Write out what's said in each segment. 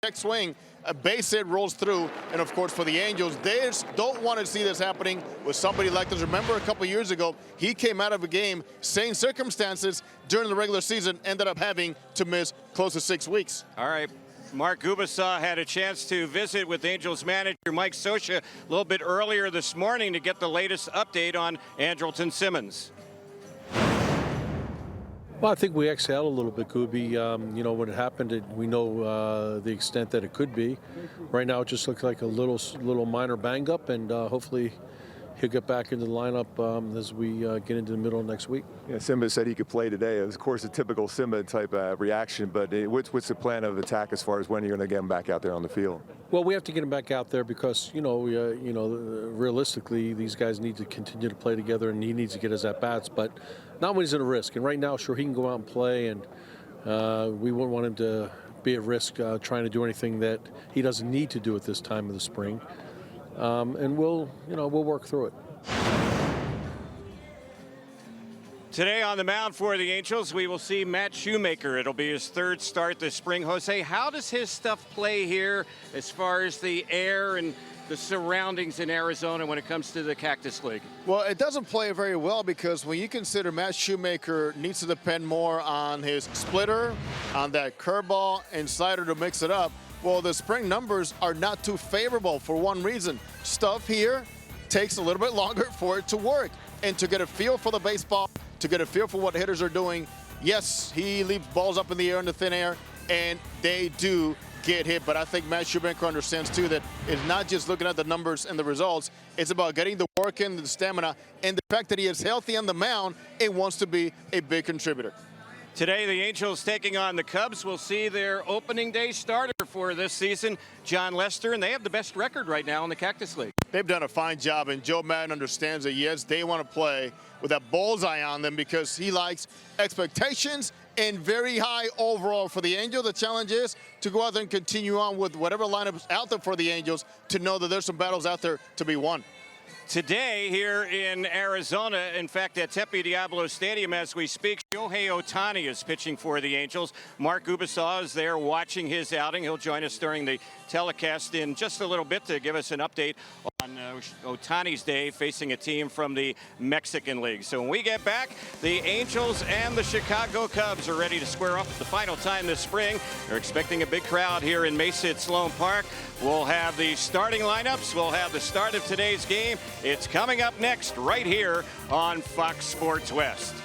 check swing, a base hit rolls through. And of course, for the Angels, they just don't want to see this happening with somebody like this. Remember a couple years ago, he came out of a game, same circumstances during the regular season, ended up having to miss close to 6 weeks. All right. Mark Gubisaw had a chance to visit with Angels manager Mike Scioscia a little bit earlier this morning to get the latest update on Andrelton Simmons. Well, I think we exhaled a little bit, Gooby. You know, when it happened, we know the extent that it could be. Right now, it just looks like a little minor bang up, and hopefully he'll get back into the lineup as we get into the middle of next week. Yeah, Simba said he could play today. It was, of course, a typical Simba type reaction, but what's the plan of attack as far as when you're going to get him back out there on the field? Well, we have to get him back out there because, realistically, these guys need to continue to play together, and he needs to get his at-bats, but not when he's at a risk. And right now, sure, he can go out and play, and we wouldn't want him to be at risk trying to do anything that he doesn't need to do at this time of the spring. And we'll work through it. Today on the mound for the Angels, we will see Matt Shoemaker. It'll be his third start this spring. Jose, how does his stuff play here as far as the air and the surroundings in Arizona when it comes to the Cactus League? Well, it doesn't play very well because when you consider Matt Shoemaker needs to depend more on his splitter, on that curveball and slider to mix it up, well, the spring numbers are not too favorable for one reason. Stuff here takes a little bit longer for it to work. And to get a feel for the baseball, to get a feel for what hitters are doing, yes, he leaves balls up in the air in the thin air, and they do get hit. But I think Matt Shoemaker understands, too, that it's not just looking at the numbers and the results. It's about getting the work in, the stamina, and the fact that he is healthy on the mound and wants to be a big contributor. Today, the Angels taking on the Cubs. We'll see their opening day starter for this season, John Lester, and they have the best record right now in the Cactus League. They've done a fine job, and Joe Madden understands that, yes, they want to play with that bullseye on them because he likes expectations and very high overall for the Angels. The challenge is to go out there and continue on with whatever lineup is out there for the Angels to know that there's some battles out there to be won. Today here in Arizona, in fact, at Tempe Diablo Stadium as we speak, Shohei Ohtani is pitching for the Angels. Mark Gubisaw is there watching his outing. He'll join us during the telecast in just a little bit to give us an update on Ohtani's day facing a team from the Mexican League. So when we get back, the Angels and the Chicago Cubs are ready to square off for the final time this spring. They're expecting a big crowd here in Mesa at Sloan Park. We'll have the starting lineups. We'll have the start of today's game. It's coming up next right here on Fox Sports West.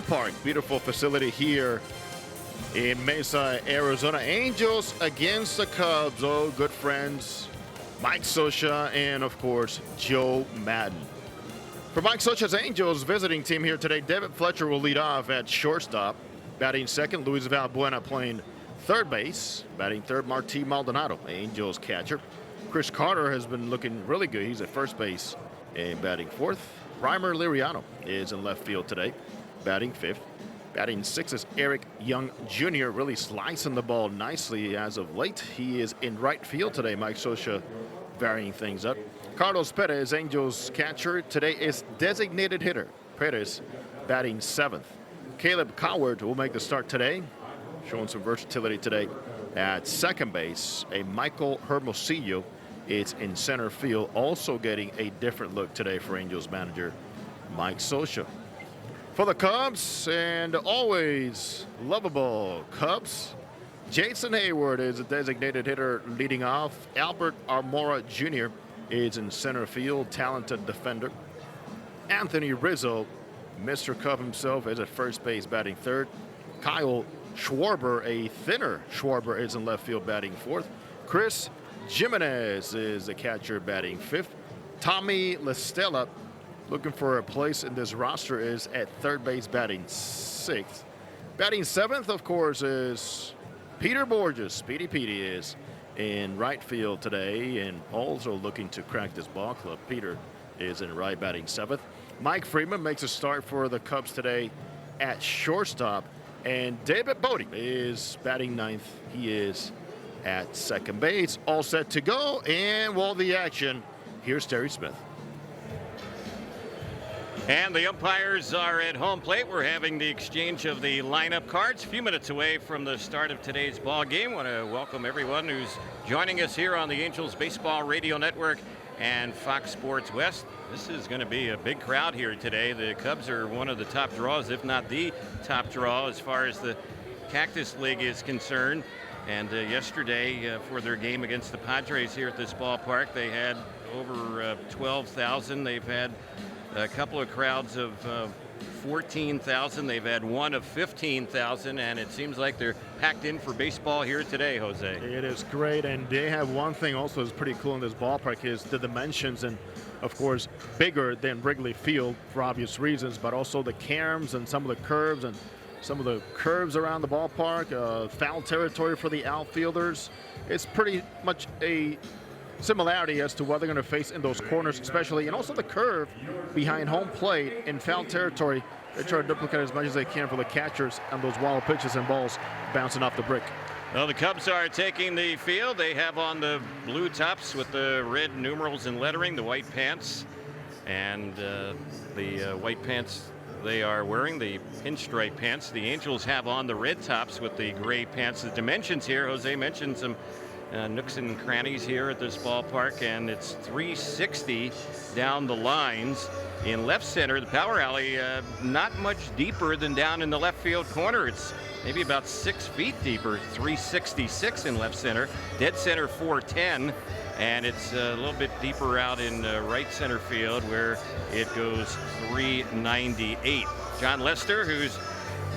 Park, beautiful facility here in Mesa, Arizona. Angels against the Cubs. Oh, good friends, Mike Scioscia and, of course, Joe Madden. For Mike Scioscia's Angels visiting team here today, David Fletcher will lead off at shortstop. Batting second, Luis Valbuena playing third base. Batting third, Martín Maldonado, Angels catcher. Chris Carter has been looking really good. He's at first base. And batting fourth, Reimer Liriano is in left field today. Batting fifth. Batting sixth is Eric Young Jr. really slicing the ball nicely as of late. He is in right field today. Mike Scioscia varying things up. Carlos Perez, Angels catcher, today is designated hitter. Perez batting seventh. Caleb Coward will make the start today, showing some versatility today at second base. A Michael Hermosillo is in center field, also getting a different look today for Angels manager Mike Scioscia. For the Cubs, and always lovable Cubs, Jason Hayward is a designated hitter leading off. Albert Almora Jr. is in center field, talented defender. Anthony Rizzo, Mr. Cub himself, is at first base batting third. Kyle Schwarber, a thinner Schwarber, is in left field batting fourth. Chris Jimenez is the catcher batting fifth. Tommy LaStella, looking for a place in this roster, is at third base batting sixth. Batting seventh, of course, is Peter Borges. Speedy Petey is in right field today and also looking to crack this ball club. Peter is in right batting seventh. Mike Freeman makes a start for the Cubs today at shortstop. And David Bodie is batting ninth. He is at second base. All set to go. And well, the action. Here's Terry Smith. And the umpires are at home plate. We're having the exchange of the lineup cards. A few minutes away from the start of today's ball game. Want to welcome everyone who's joining us here on the Angels Baseball Radio Network and Fox Sports West. This is going to be a big crowd here today. The Cubs are one of the top draws, if not the top draw, as far as the Cactus League is concerned. And yesterday, for their game against the Padres here at this ballpark, they had over 12,000. They've had a couple of crowds of 14,000. They've had one of 15,000, and it seems like they're packed in for baseball here today, Jose. It is great, and they have one thing also that's pretty cool in this ballpark is the dimensions, and of course bigger than Wrigley Field for obvious reasons, but also the caroms and some of the curves and some of the curves around the ballpark, foul territory for the outfielders. It's pretty much a similarity as to what they're going to face in those corners especially, and also the curve behind home plate in foul territory. They try to duplicate as much as they can for the catchers and those wild pitches and balls bouncing off the brick. Well, the Cubs are taking the field. They have on the blue tops with the red numerals and lettering, the white pants, and the white pants they are wearing, the pinstripe pants. The Angels have on the red tops with the gray pants. The dimensions here, Jose mentioned some nooks and crannies here at this ballpark, and it's 360 down the lines. In left center, the power alley not much deeper than down in the left field corner. It's maybe about 6 feet deeper, 366 in left center. Dead center 410, and it's a little bit deeper out in right center field where it goes 398. John Lester, who's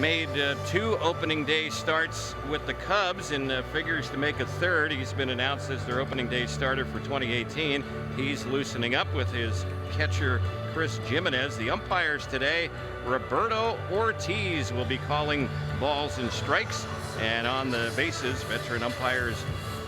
made 2 opening day starts with the Cubs and figures to make a third. He's been announced as their opening day starter for 2018. He's loosening up with his catcher Chris Jimenez. The umpires today, Roberto Ortiz will be calling balls and strikes, and on the bases, veteran umpires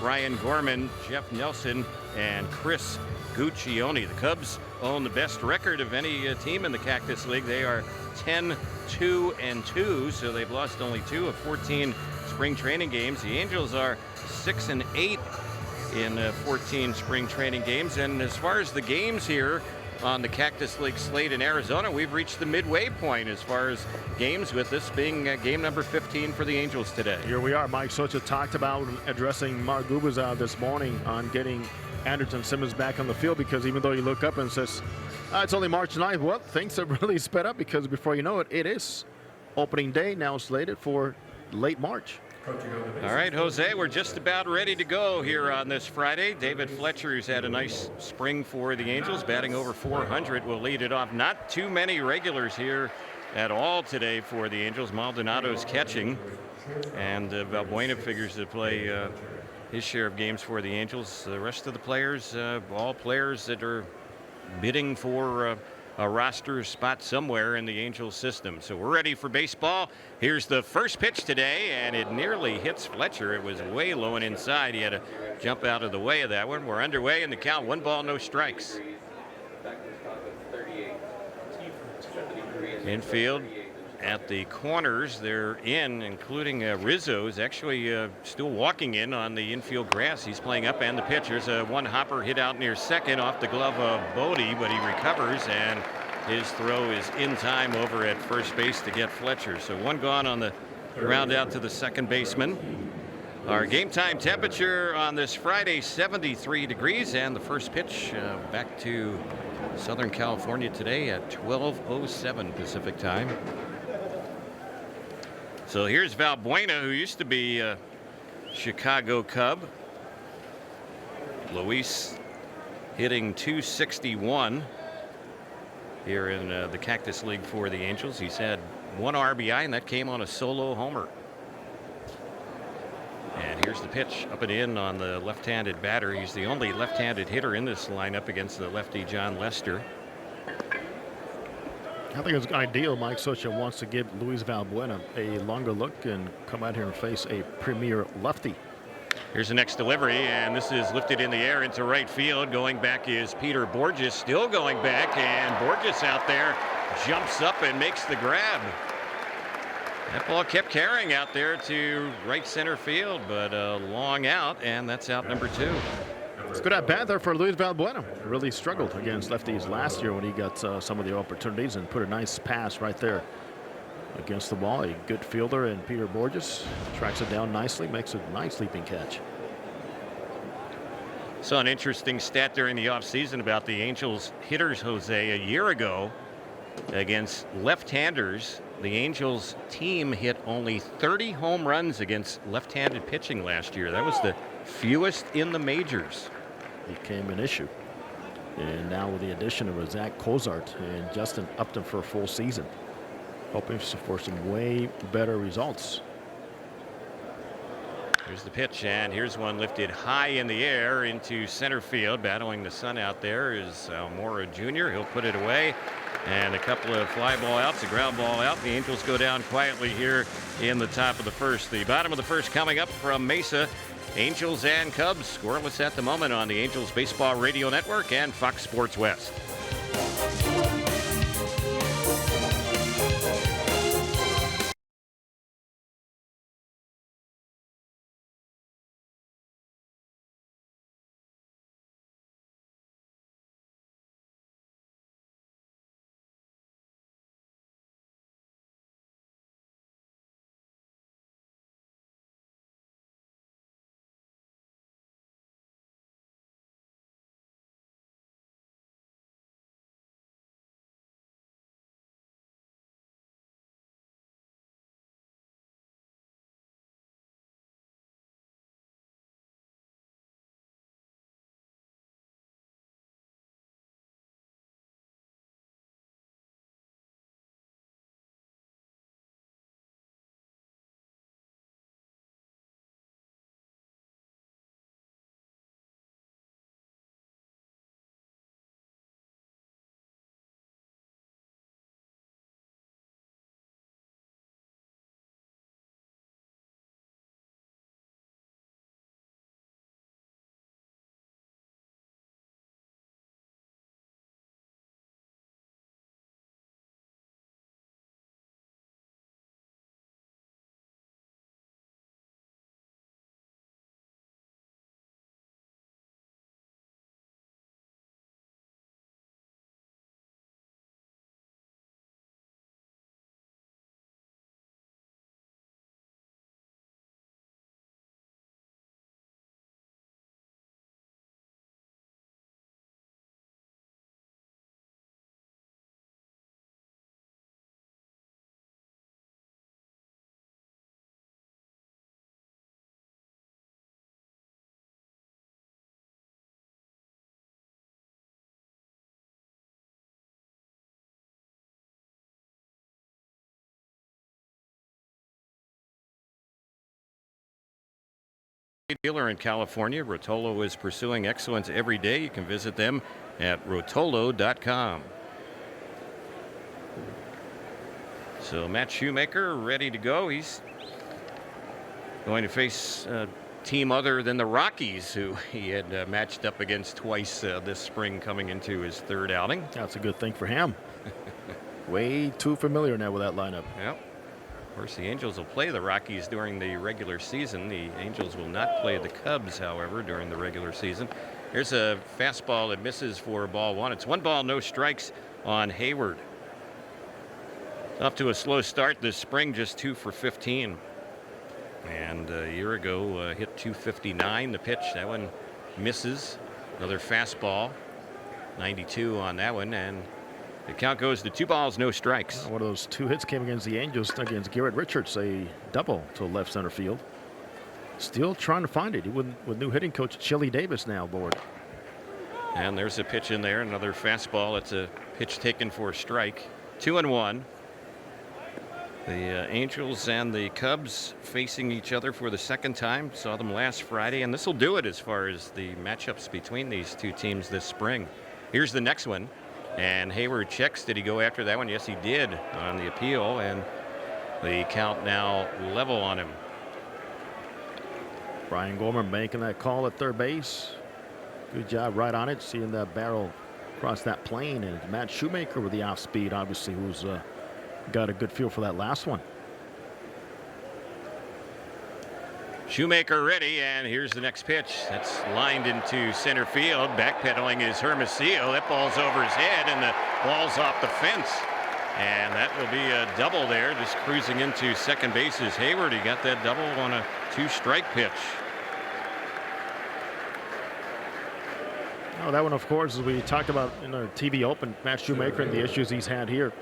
Ryan Gorman, Jeff Nelson, and Chris Guccione. The Cubs own the best record of any team in the Cactus League. They are 10-2-2, so they've lost only 2 of 14 spring training games. The Angels are 6-8 in 14 spring training games. And as far as the games here on the Cactus League slate in Arizona, we've reached the midway point as far as games, with this being game number 15 for the Angels today. Here we are. Mike Scioscia talked about addressing Mark Gubicza this morning on getting Anderson Simmons back on the field, because even though you look up and says it's only March 9th, well, things have really sped up, because before you know it, it is opening day now slated for late March. All right, Jose, we're just about ready to go here on this Friday. David Fletcher, who's had a nice spring for the Angels, batting over 400, will lead it off. Not too many regulars here at all today for the Angels. Maldonado's catching, and Valbuena figures to play his share of games for the Angels. The rest of the players, all players that are bidding for a roster spot somewhere in the Angels system. So we're ready for baseball. Here's the first pitch today, and it nearly hits Fletcher. It was way low and inside. He had to jump out of the way of that one. We're underway in the count. 1 ball, no strikes. Infield at the corners, they're in, including Rizzo is actually still walking in on the infield grass. He's playing up, and the pitch. There's a one hopper hit out near second off the glove of Bodie, but he recovers, and his throw is in time over at first base to get Fletcher. So one gone on the ground out to the second baseman. Our game time temperature on this Friday, 73 degrees, and the first pitch back to Southern California today at 12:07 Pacific time. So here's Valbuena, who used to be a Chicago Cub. Luis hitting .261 here in the Cactus League for the Angels. He's had 1 RBI, and that came on a solo homer. And here's the pitch up and in on the left-handed batter. He's the only left-handed hitter in this lineup against the lefty John Lester. I think it's ideal. Mike Scioscia wants to give Luis Valbuena a longer look and come out here and face a premier lefty. Here's the next delivery, and this is lifted in the air into right field. Going back is Peter Borges, still going back, and Borges out there jumps up and makes the grab. That ball kept carrying out there to right center field, but long out, and that's out number 2. It's good at bat there for Luis Valbuena. Really struggled against lefties last year when he got some of the opportunities and put a nice pass right there against the wall. A good fielder, and Peter Borges tracks it down nicely, makes a nice leaping catch. Saw an interesting stat during the offseason about the Angels hitters, Jose. A year ago against left-handers, the Angels team hit only 30 home runs against left-handed pitching last year. That was the fewest in the majors. Became an issue. And now with the addition of Zach Cozart and Justin Upton for a full season, hoping for some way better results. Here's the pitch, and here's one lifted high in the air into center field. Battling the sun out there is Mora Jr. He'll put it away. And a couple of fly ball outs, a ground ball out. The Angels go down quietly here in the top of the first. The bottom of the first coming up from Mesa. Angels and Cubs scoreless at the moment on the Angels Baseball Radio Network and Fox Sports West. dealer in California. Rotolo is pursuing excellence every day. You can visit them at rotolo.com. So Matt Shoemaker ready to go. He's going to face a team other than the Rockies, who he had matched up against twice this spring coming into his third outing. That's a good thing for him. Way too familiar now with that lineup. Yep. Of course, the Angels will play the Rockies during the regular season. The Angels will not play the Cubs, however, during the regular season. Here's a fastball that misses for ball one. It's 1 ball, no strikes on Hayward. Off to a slow start this spring, just 2 for 15. And a year ago, hit 259. The pitch, that one misses. Another fastball, 92 on that one, and the count goes to 2 balls, no strikes. One of those 2 hits came against the Angels, against Garrett Richards, a double to left center field. Still trying to find it. With new hitting coach Chili Davis now aboard. And there's a pitch in there, another fastball. It's a pitch taken for a strike. 2-1. The Angels and the Cubs facing each other for the second time. Saw them last Friday, and this will do it as far as the matchups between these 2 teams this spring. Here's the next one. And Hayward checks. Did he go after that one? Yes, he did on the appeal, and the count now level on him. Brian Gorman making that call at third base. Good job right on it, seeing that barrel across that plane. And Matt Shoemaker with the off speed, obviously, who's got a good feel for that last one. Shoemaker ready, and here's the next pitch. That's lined into center field. Backpedaling is Hermosillo. That ball's over his head, and the ball's off the fence. And that will be a double there. Just cruising into second base is Hayward. He got that double on a 2-strike pitch. Oh, that one, of course, as we talked about in our TV Open, Matt Shoemaker and the issues he's had here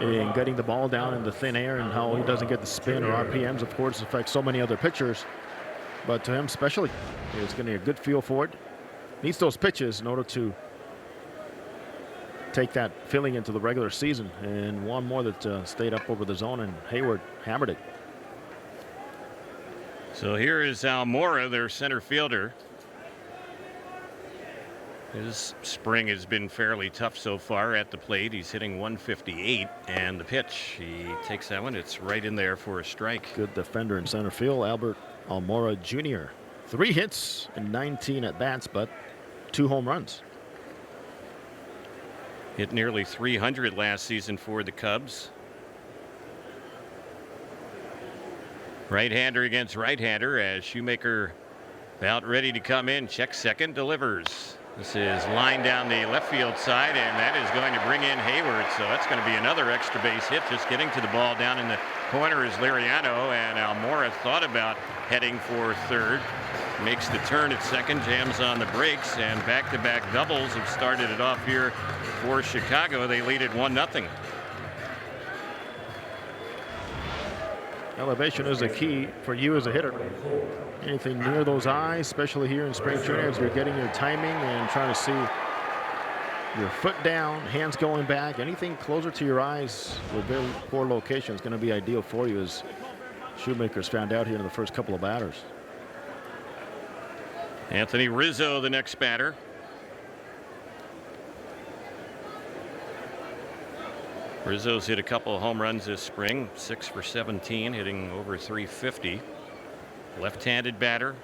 in getting the ball down in the thin air, and how he doesn't get the spin or RPMs, of course, affects so many other pitchers. But to him especially, he's getting a good feel for it. Needs those pitches in order to take that feeling into the regular season. And one more that stayed up over the zone, and Hayward hammered it. So here is Almora, their center fielder. His spring has been fairly tough so far at the plate. He's hitting 158, and the pitch, he takes that one. It's right in there for a strike. Good defender in center field, Albert Almora Jr. 3 hits and 19 at bats, but 2 home runs. Hit nearly 300 last season for the Cubs. Right-hander against right-hander as Shoemaker about ready to come in. Check second, delivers. This is line down the left field side, and that is going to bring in Hayward. So that's going to be another extra base hit. Just getting to the ball down in the corner is Liriano, and Almora thought about heading for third. Makes the turn at second, jams on the brakes, and back-to-back doubles have started it off here for Chicago. They lead it 1-0. Elevation is a key for you as a hitter. Anything near those eyes, especially here in spring training, as you're getting your timing and trying to see your foot down, hands going back, anything closer to your eyes with very poor location is going to be ideal for you, as Shoemaker's found out here in the first couple of batters. Anthony Rizzo, the next batter. Rizzo's hit a couple of home runs this spring, 6 for 17, hitting over 350. Left-handed batter,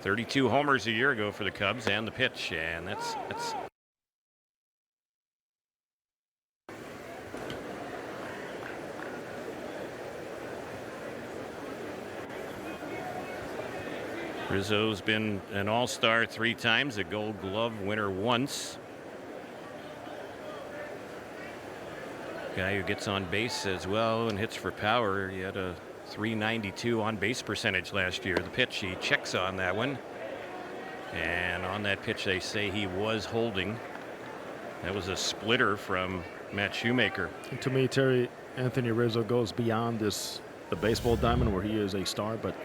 32 homers a year ago for the Cubs, and the pitch, and that's Rizzo's been an all-star 3 times, a Gold Glove winner once. Guy who gets on base as well and hits for power. He had a .392 on base percentage last year. The pitch, he checks on that one, and on that pitch they say he was holding. That was a splitter from Matt Shoemaker. And to me, Terry, Anthony Rizzo goes beyond the baseball diamond where he is a star, but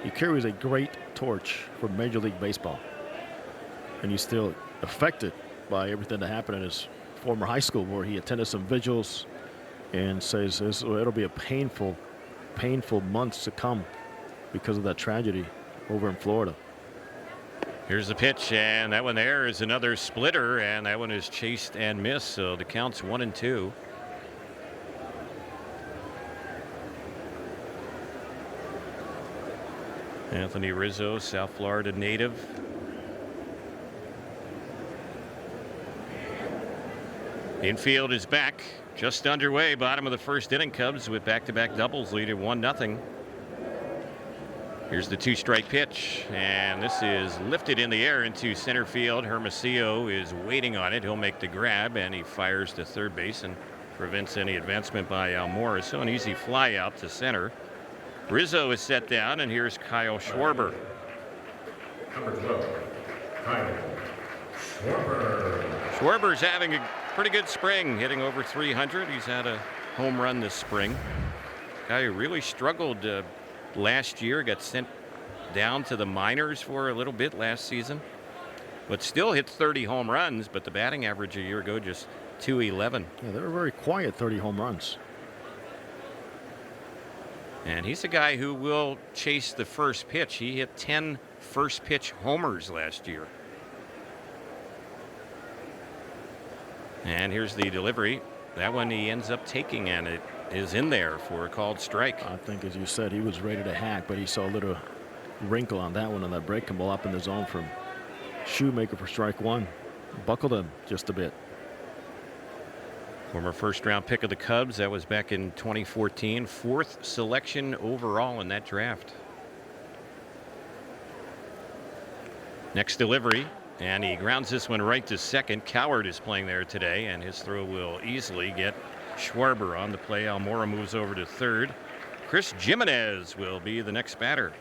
he carries a great torch for Major League Baseball, and he's still affected by everything that happened in his former high school, where he attended some vigils and says it'll be a painful months to come because of that tragedy over in Florida. Here's the pitch, and that one there is another splitter, and that one is chased and missed. So the count's 1-2. Anthony Rizzo, South Florida native. Infield is back, just underway. Bottom of the first inning. Cubs with back-to-back doubles lead at 1-0. Here's the 2-strike pitch, and this is lifted in the air into center field. Hermosillo is waiting on it. He'll make the grab, and he fires to third base and prevents any advancement by Almora. So an easy fly out to center. Rizzo is set down, and here's Kyle Schwarber. Number 12, Kyle Schwarber. Schwarber's having a pretty good spring, hitting over 300. He's had a home run this spring. Guy who really struggled last year, got sent down to the minors for a little bit last season, but still hit 30 home runs. But the batting average a year ago just .211. Yeah, they were very quiet, 30 home runs. And he's a guy who will chase the first pitch. He hit 10 first pitch homers last year. And here's the delivery. That one he ends up taking, and it is in there for a called strike. I think, as you said, he was ready to hack, but he saw a little wrinkle on that one on that breaking ball up in the zone from Shoemaker for strike one. Buckled him just a bit. Former first-round pick of the Cubs. That was back in 2014. 4th selection overall in that draft. Next delivery, and he grounds this one right to second. Coward is playing there today, and his throw will easily get Schwarber on the play. Almora moves over to third. Chris Jimenez will be the next batter.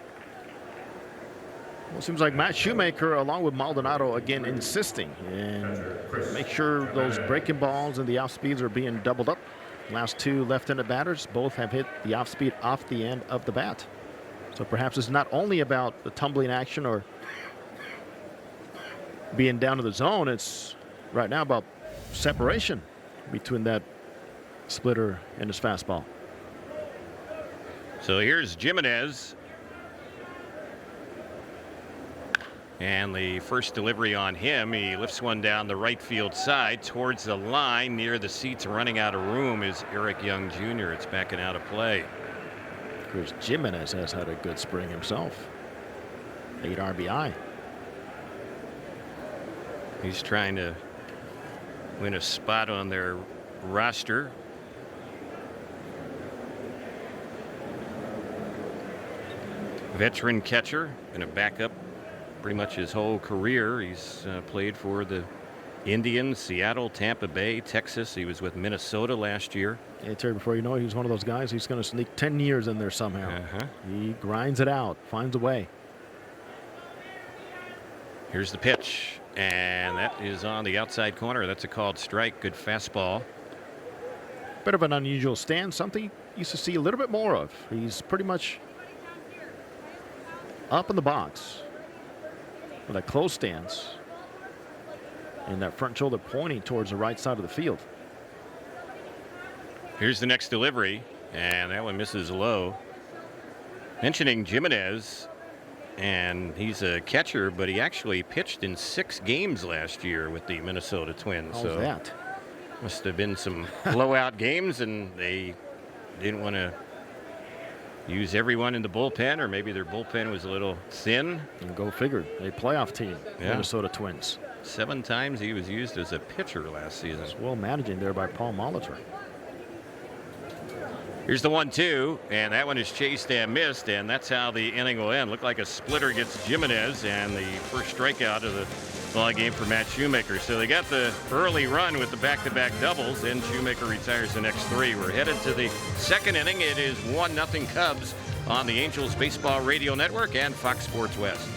Well, it seems like Matt Shoemaker, along with Maldonado, again insisting and make sure those breaking balls and the off speeds are being doubled up. Last two left-handed batters both have hit the off speed off the end of the bat. So perhaps it's not only about the tumbling action or being down to the zone. It's right now about separation between that splitter and his fastball. So here's Jimenez. And the first delivery on him, he lifts one down the right field side towards the line. Near the seats, running out of room is Eric Young Jr. It's backing out of play. Chris Jimenez has had a good spring himself. 8 RBI. He's trying to win a spot on their roster. Veteran catcher, going to back up pretty much his whole career. He's played for the Indians, Seattle, Tampa Bay, Texas. He was with Minnesota last year. Yeah, Terry, before you know it, he's one of those guys. He's going to sneak 10 years in there somehow. He grinds it out, finds a way. Here's the pitch, and that is on the outside corner. That's a called strike. Good fastball. Bit of an unusual stance, something you used to see a little bit more of. He's pretty much up in the box with a close stance and that front shoulder pointing towards the right side of the field. Here's the next delivery, and that one misses low. Mentioning Jimenez, and he's a catcher, but he actually pitched in 6 games last year with the Minnesota Twins. How's so that? Must have been some blowout games, and they didn't want to use everyone in the bullpen, or maybe their bullpen was a little thin. And go figure. A playoff team, Yeah. Minnesota Twins. 7 times he was used as a pitcher last season. Well managing there by Paul Molitor. Here's the 1-2, and that one is chased and missed, and that's how the inning will end. Looked like a splitter gets Jimenez, and the first strikeout of the ball game for Matt Shoemaker. So they got the early run with the back-to-back doubles, then Shoemaker retires the next 3. We're headed to the second inning. It is 1-0 Cubs on the Angels Baseball Radio Network and Fox Sports West.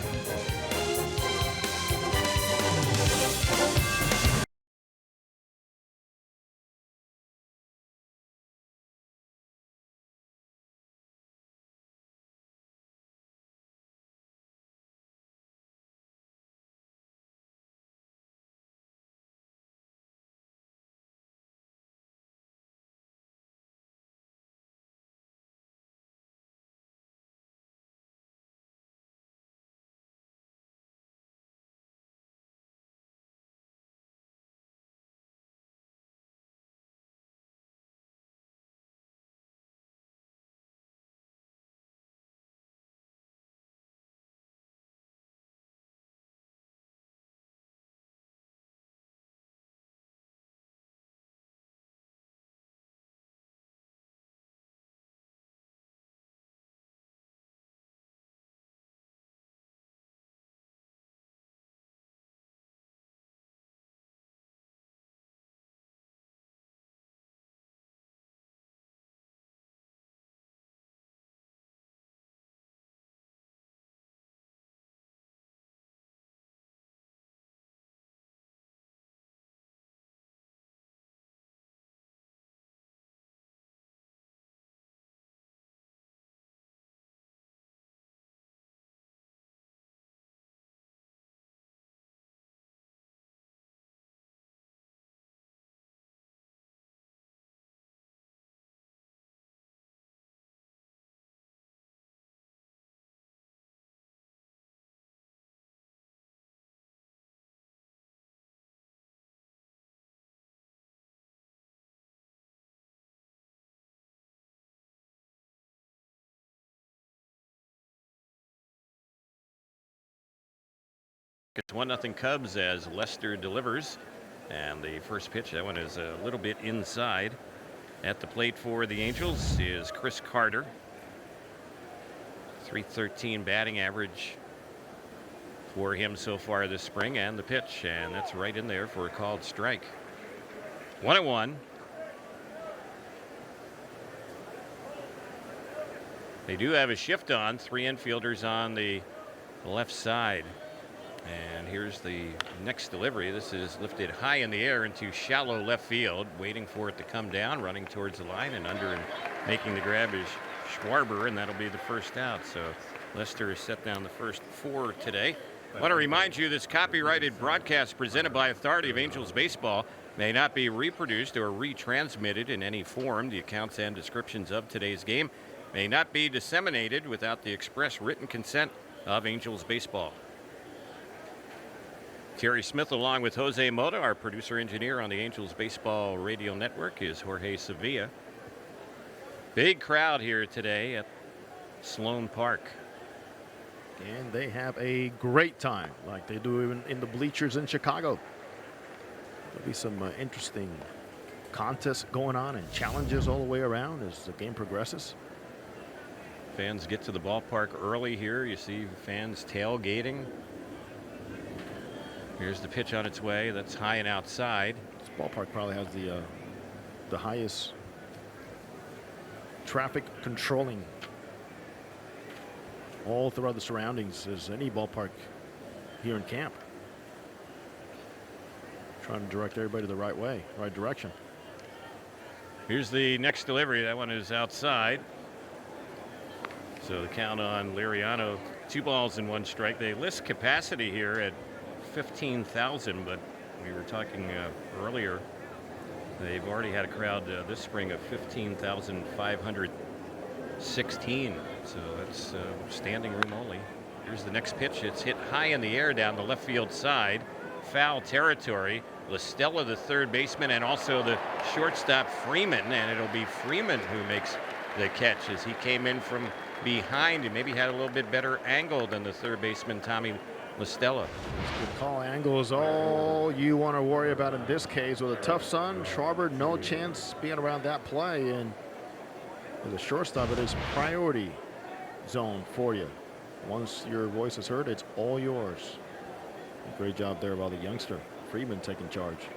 It's 1-0 Cubs as Lester delivers. And the first pitch, that one is a little bit inside. At the plate for the Angels is Chris Carter. .313 batting average for him so far this spring. And the pitch, and that's right in there for a called strike. 1-1. They do have a shift on. 3 infielders on the left side. And here's the next delivery. This is lifted high in the air into shallow left field, waiting for it to come down, running towards the line and under, and making the grab is Schwarber, and that'll be the first out. So Lester has set down the first 4 today. I want to remind you this copyrighted broadcast presented by authority of Angels Baseball may not be reproduced or retransmitted in any form. The accounts and descriptions of today's game may not be disseminated without the express written consent of Angels Baseball. Terry Smith, along with Jose Mota, our producer engineer on the Angels Baseball Radio Network, is Jorge Sevilla. Big crowd here today at Sloan Park. And they have a great time, like they do in the bleachers in Chicago. There'll be some interesting contests going on and challenges all the way around as the game progresses. Fans get to the ballpark early here. You see fans tailgating. Here's the pitch on its way. That's high and outside. This ballpark probably has the highest traffic controlling all throughout the surroundings as any ballpark here in camp. Trying to direct everybody the right way, right direction. Here's the next delivery. That one is outside. So the count on Liriano, 2 balls and 1 strike. They list capacity here at 15,000, but we were talking earlier, they've already had a crowd this spring of 15,516. So that's standing room only. Here's the next pitch. It's hit high in the air down the left field side. Foul territory. Listella, the third baseman, and also the shortstop Freeman, and it'll be Freeman who makes the catch as he came in from behind and maybe had a little bit better angle than the third baseman Tommy Listella. Good call. Angle is all you want to worry about in this case. With a tough sun, Schwarber, no chance being around that play. And as a shortstop, it is priority zone for you. Once your voice is heard, it's all yours. Great job there by the youngster. Freeman taking charge.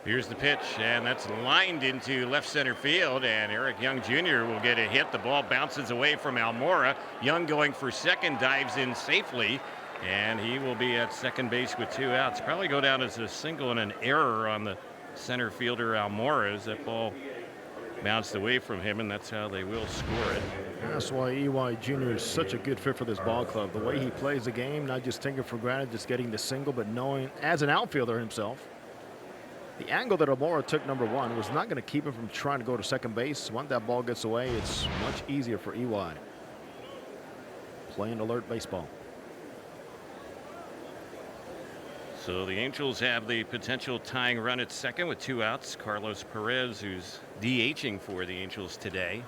Here's the pitch, and that's lined into left center field, and Eric Young Jr. will get a hit. The ball bounces away from Almora. Young going for second, dives in safely, and he will be at second base with 2 outs. Probably go down as a single and an error on the center fielder Almora as that ball bounced away from him, and that's how they will score it. That's why EY Jr. is such a good fit for this ball club. The way he plays the game, not just taking for granted, just getting the single, but knowing as an outfielder himself, the angle that Almora took, number 1, was not going to keep him from trying to go to second base. Once that ball gets away, it's much easier for EY. Playing alert baseball. So the Angels have the potential tying run at second with 2 outs. Carlos Perez, who's DHing for the Angels today,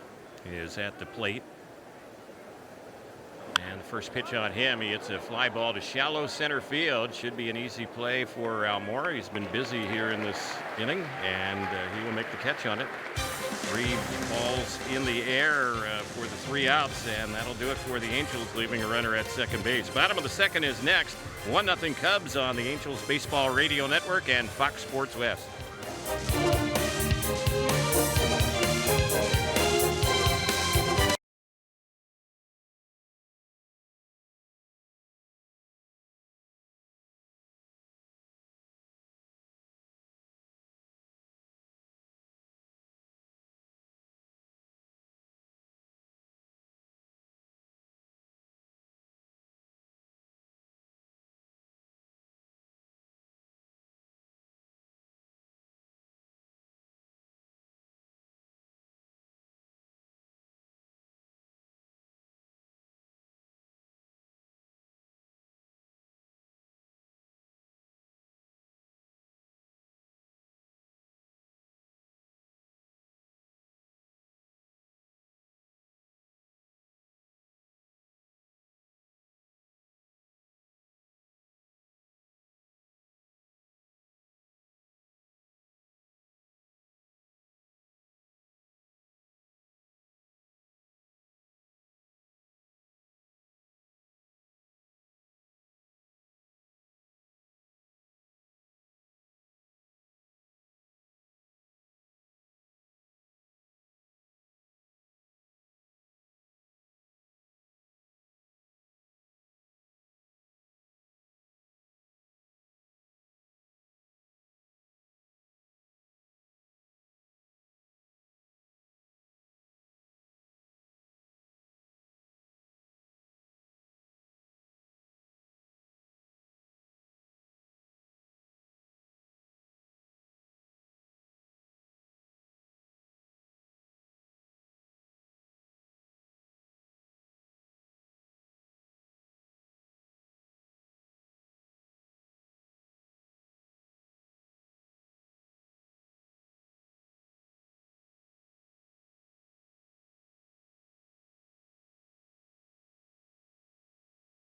is at the plate. And the first pitch on him, he hits a fly ball to shallow center field. Should be an easy play for Almora. He's been busy here in this inning, and he will make the catch on it. 3 balls in the air for the 3 outs, and that'll do it for the Angels, leaving a runner at second base. Bottom of the second is next. 1-0 Cubs on the Angels Baseball Radio Network and Fox Sports West.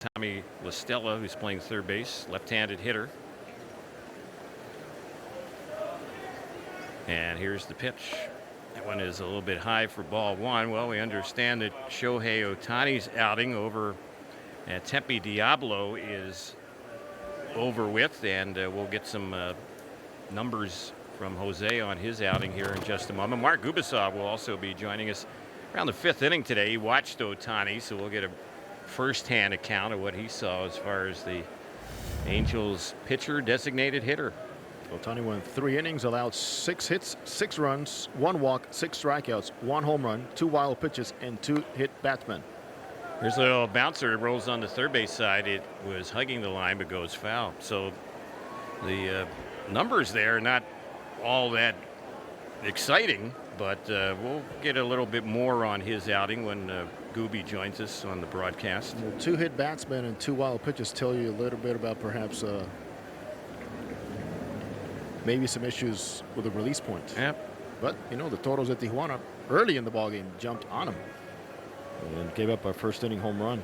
Tommy La Stella, who's playing third base, left-handed hitter. And here's the pitch. That one is a little bit high for ball one. Well, we understand that Shohei Ohtani's outing over at Tempe Diablo is over with, and we'll get some numbers from Jose on his outing here in just a moment. Mark Gubicov will also be joining us around the 5th inning today. He watched Ohtani, so we'll get a first-hand account of what he saw as far as the Angels pitcher designated hitter. Ohtani went 3 innings, allowed 6 hits, 6 runs, 1 walk, 6 strikeouts, 1 home run, 2 wild pitches, and 2 hit batsmen. There's a little bouncer. It rolls on the third base side. It was hugging the line but goes foul. So the numbers there are not all that exciting, but we'll get a little bit more on his outing when Gooby joins us on the broadcast. Well, 2 hit batsmen and 2 wild pitches tell you a little bit about perhaps maybe some issues with the release points. Yep. But you know, the Toros at Tijuana early in the ballgame jumped on him and gave up a first inning home run.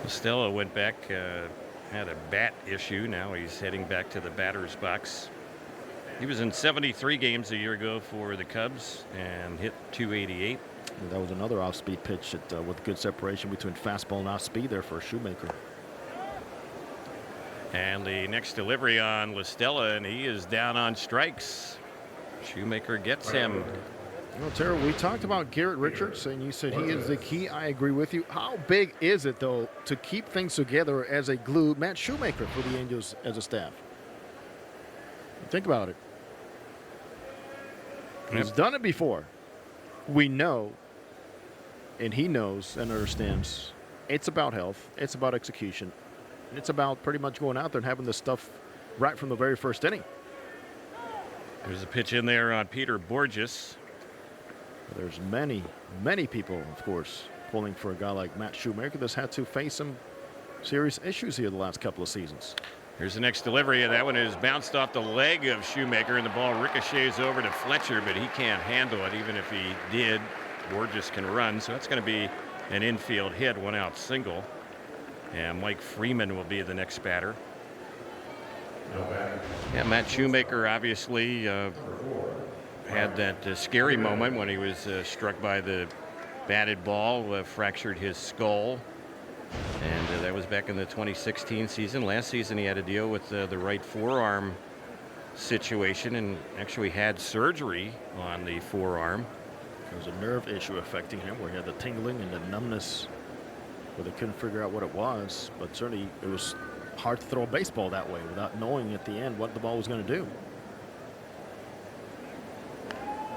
Stella went back, had a bat issue. Now he's heading back to the batter's box. He was in 73 games a year ago for the Cubs and hit .288. And that was another off-speed pitch with good separation between fastball and off-speed there for Shoemaker. And the next delivery on La Stella, and he is down on strikes. Shoemaker gets him. You know, Terry, we talked about Garrett Richards, and you said he is the key. I agree with you. How big is it, though, to keep things together as a glue? Matt Shoemaker for the Angels as a staff. Think about it. He's done it before. We know, and he knows and understands, it's about health, it's about execution, and it's about pretty much going out there and having this stuff right from the very first inning. There's a pitch in there on Peter Borges. There's many, many people, of course, pulling for a guy like Matt Shoemaker that's had to face some serious issues here the last couple of seasons. Here's the next delivery, and that one is bounced off the leg of Shoemaker, and the ball ricochets over to Fletcher, but he can't handle it. Even if he did, Borges can run, so that's going to be an infield hit, 1-out single. And Mike Freeman will be the next batter. Yeah, Matt Shoemaker obviously had that scary moment when he was struck by the batted ball, fractured his skull. And that was back in the 2016 season. Last season he had to deal with the right forearm situation and actually had surgery on the forearm. There was a nerve issue affecting him where he had the tingling and the numbness where they couldn't figure out what it was. But certainly it was hard to throw a baseball that way without knowing at the end what the ball was going to do.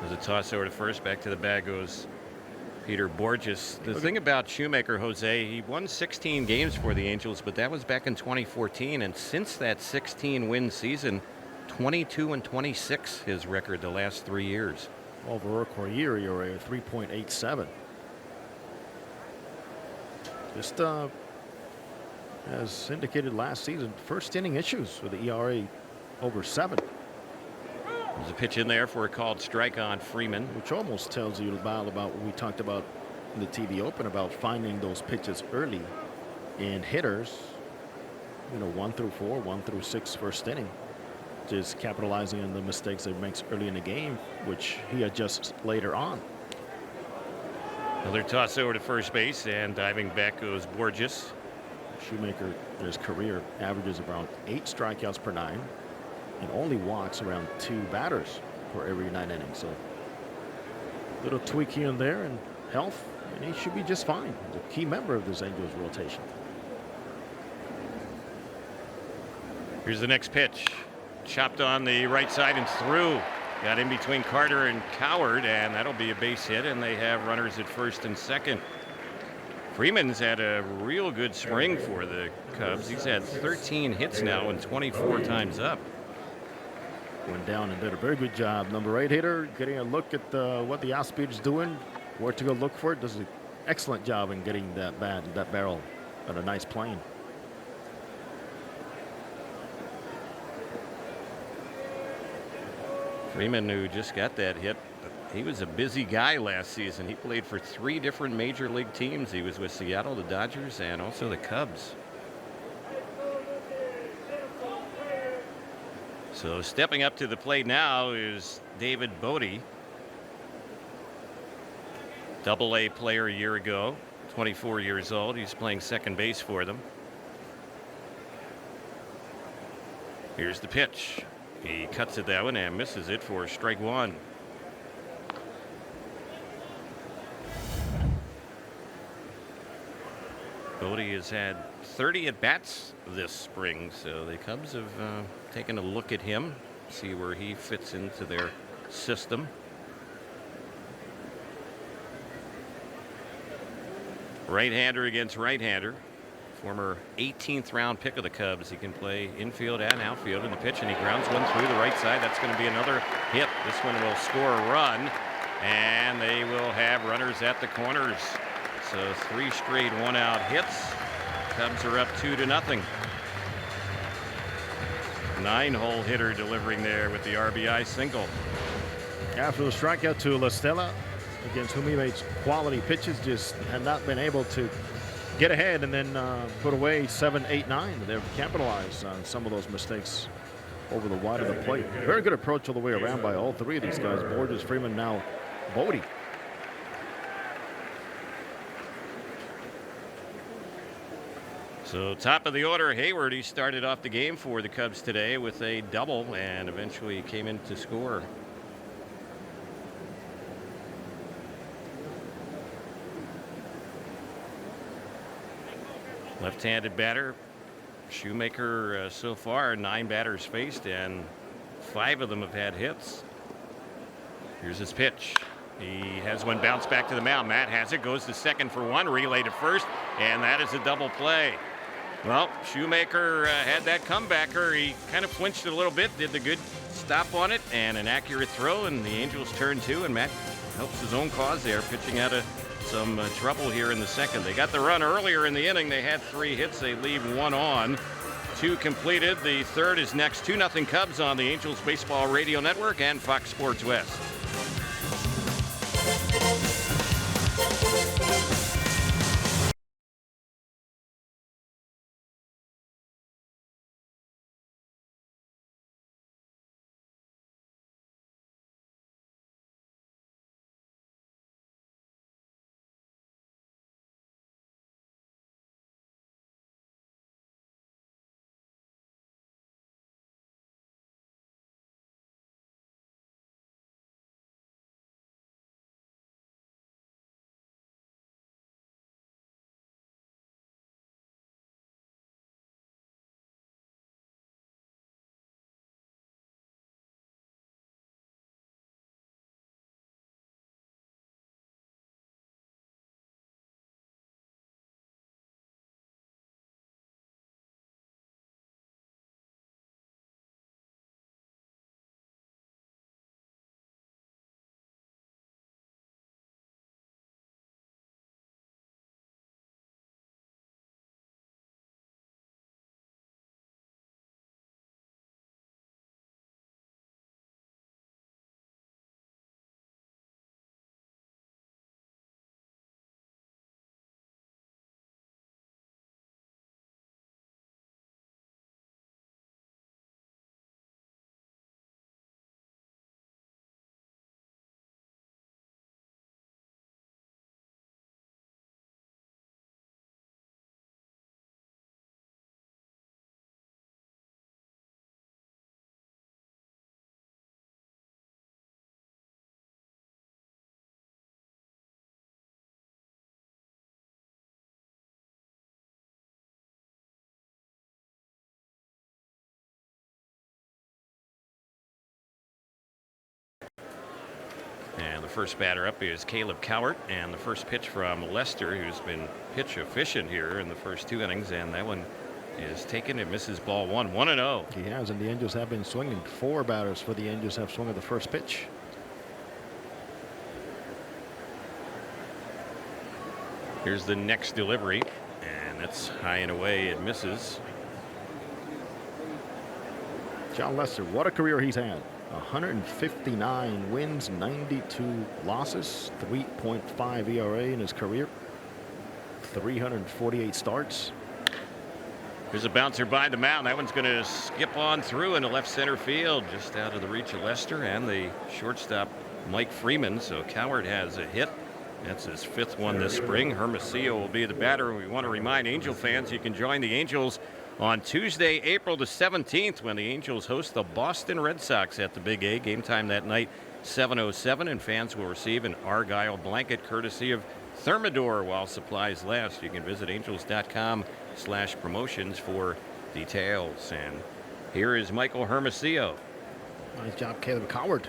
There's a toss over to first. Back to the bag goes Peter Borges. The thing about Shoemaker, Jose, he won 16 games for the Angels, but that was back in 2014. And since that 16-win season, 22-26 his record the last 3 years. Over a career ERA of 3.87. Just as indicated last season, first inning issues with the ERA over 7. There's a pitch in there for a called strike on Freeman. Which almost tells you about what we talked about in the TV Open about finding those pitches early. And hitters, you know, 1 through 4, 1 through 6 first inning. Just capitalizing on the mistakes that he makes early in the game, which he adjusts later on. Another toss over to first base, and diving back goes Borges. Shoemaker, his career averages around 8 strikeouts per 9 and only walks around 2 batters for every 9 innings. So little tweak here and there and health, and he should be just fine. He's a key member of this Angels rotation. Here's the next pitch. Chopped on the right side and through. Got in between Carter and Coward, and that'll be a base hit, and they have runners at first and second. Freeman's had a real good spring for the Cubs. He's had 13 hits now and 24 times up. Went down and did a very good job. Number 8 hitter getting a look at what the outspeed is doing, where to go look for it. Does an excellent job in getting that barrel at a nice plane. Freeman, who just got that hit, He was a busy guy last season. He played for 3 different major league teams. He was with Seattle, the Dodgers, and also the Cubs. So stepping up to the plate now is David Bodie. Double-A player a year ago, 24 years old. He's playing second base for them. Here's the pitch. He cuts it that one and misses it for strike 1. Bodie has had 30 at-bats this spring, so the Cubs have taken a look at him, see where he fits into their system. Right-hander against right-hander. Former 18th round pick of the Cubs. He can play infield and outfield in the pitch, and he grounds one through the right side. That's going to be another hit. This one will score a run, and they will have runners at the corners. So 3 straight 1-out hits. Cubs are up 2-0. 9-hole hitter delivering there with the RBI single. After the strikeout to La Stella, against whom he made quality pitches, just had not been able to get ahead and then put away 7, 8, 9. They've capitalized on some of those mistakes over the wide of the plate. Very good approach all the way around by all 3 of these guys. Borges, Freeman, now Bodie. So top of the order, Hayward. He started off the game for the Cubs today with a double and eventually came in to score. Left-handed batter. Shoemaker so far 9 batters faced and 5 of them have had hits. Here's his pitch. He has one bounce back to the mound. Matt has it, goes to second for 1, relay to first, and that is a double play. Well, Shoemaker had that comebacker. He kind of flinched a little bit, did the good stop on it, and an accurate throw, and the Angels turn 2, and Matt helps his own cause there, pitching out of some trouble here in the second. They got the run earlier in the inning. They had 3 hits. They leave 1 on. 2 completed. The third is next. 2-0 Cubs on the Angels Baseball Radio Network and Fox Sports West. And the first batter up is Caleb Cowart, and the first pitch from Lester, who's been pitch efficient here in the first 2 innings, and that one is taken. It misses ball 1. 1-0. He has, and the Angels have been swinging. 4 batters for the Angels have swung at the first pitch. Here's the next delivery, and that's high and away. It misses. John Lester, what a career he's had. 159 wins, 92 losses, 3.5 ERA in his career, 348 starts. Here's a bouncer by the mound. That one's going to skip on through into left center field, just out of the reach of Lester and the shortstop Mike Freeman. So Coward has a hit. That's his 5th one this spring. Hermosillo will be the batter. We want to remind Angel fans you can join the Angels on Tuesday, April the 17th, when the Angels host the Boston Red Sox at the Big A. Game time that night, 7:07, and fans will receive an Argyle blanket courtesy of Thermador while supplies last. You can visit angels.com/promotions for details. And here is Michael Hermosillo. Nice job, Caleb Coward.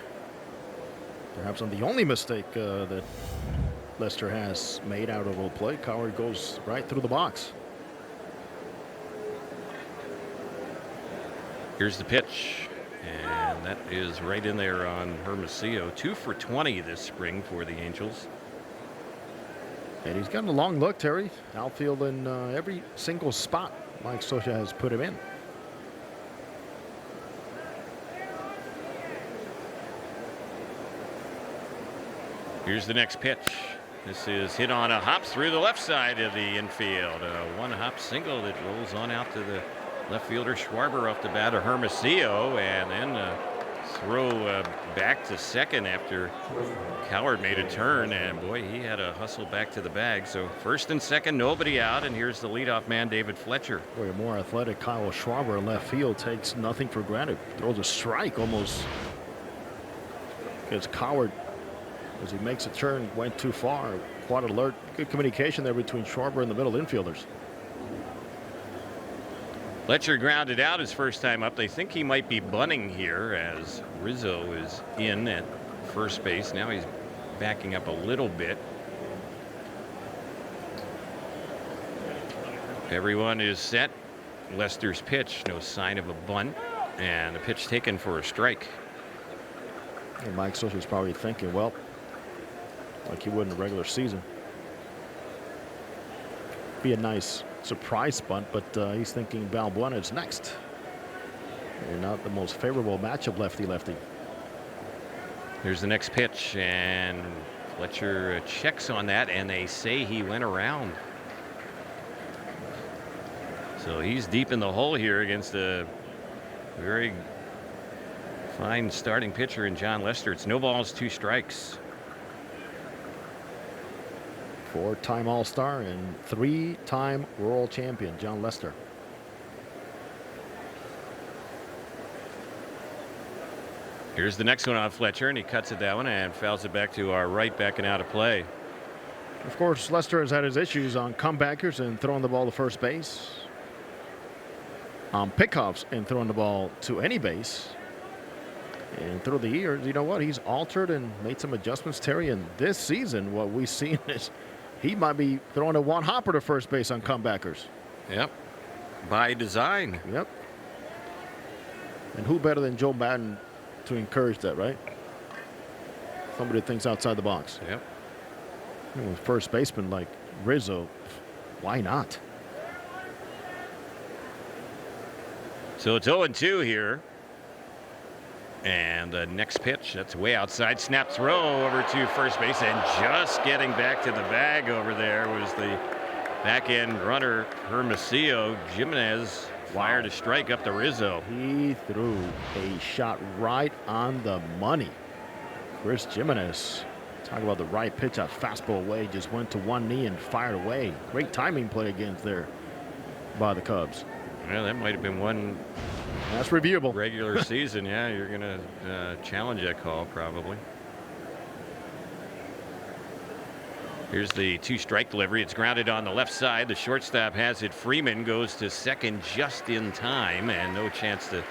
Perhaps on the only mistake that Lester has made out of a play. Coward goes right through the box. Here's the pitch, and that is right in there on Hermosillo. 2 for 20 this spring for the Angels. And he's gotten a long look, Terry. Outfield in every single spot Mike Scioscia has put him in. Here's the next pitch. This is hit on a hop through the left side of the infield. A one-hop single that rolls on out to the left fielder Schwarber off the bat of Hermosillo, and then throw back to second after Coward made a turn, and boy, he had to hustle back to the bag. So first and second, nobody out, and here's the leadoff man, David Fletcher. Boy, a more athletic Kyle Schwarber in left field takes nothing for granted. Throws a strike almost. Gets Coward as he makes a turn, went too far. Quad alert. Good communication there between Schwarber and the middle infielders. Fletcher grounded out his first time up. They think he might be bunting here as Rizzo is in at first base. Now he's backing up a little bit. Everyone is set. Lester's pitch, no sign of a bunt, and a pitch taken for a strike. And Mike Scioscia is probably thinking, well, like he would in the regular season. Be a nice surprise bunt, but he's thinking Balbuena is next. And not the most favorable matchup, lefty-lefty. Here's the next pitch, and Fletcher checks on that, and they say he went around. So he's deep in the hole here against a very fine starting pitcher in John Lester. It's no balls, 2 strikes. 4-time All-Star and 3-time world champion, John Lester. Here's the next one on Fletcher, and he cuts it that one and fouls it back to our right, backing out of play. Of course, Lester has had his issues on comebackers and throwing the ball to first base, on pickoffs and throwing the ball to any base. And through the years, you know what? He's altered and made some adjustments, Terry. And this season, what we've seen is he might be throwing a one-hopper to first base on comebackers. Yep. By design. Yep. And who better than Joe Madden to encourage that, right? Somebody that thinks outside the box. Yep. You know, first baseman like Rizzo, why not? So it's 0-2 here. And the next pitch, that's way outside. Snap throw over to first base, and just getting back to the bag over there was the back end runner, Hermosillo. Jimenez fired a strike up to Rizzo. He threw a shot right on the money. Chris Jimenez, talk about the right pitch, a fastball away, just went to one knee and fired away. Great timing play against there by the Cubs. Well, that might have been one. That's reviewable. Regular season, yeah, you're going to challenge that call probably. Here's the 2-strike delivery. It's grounded on the left side. The shortstop has it. Freeman goes to second just in time, and no chance to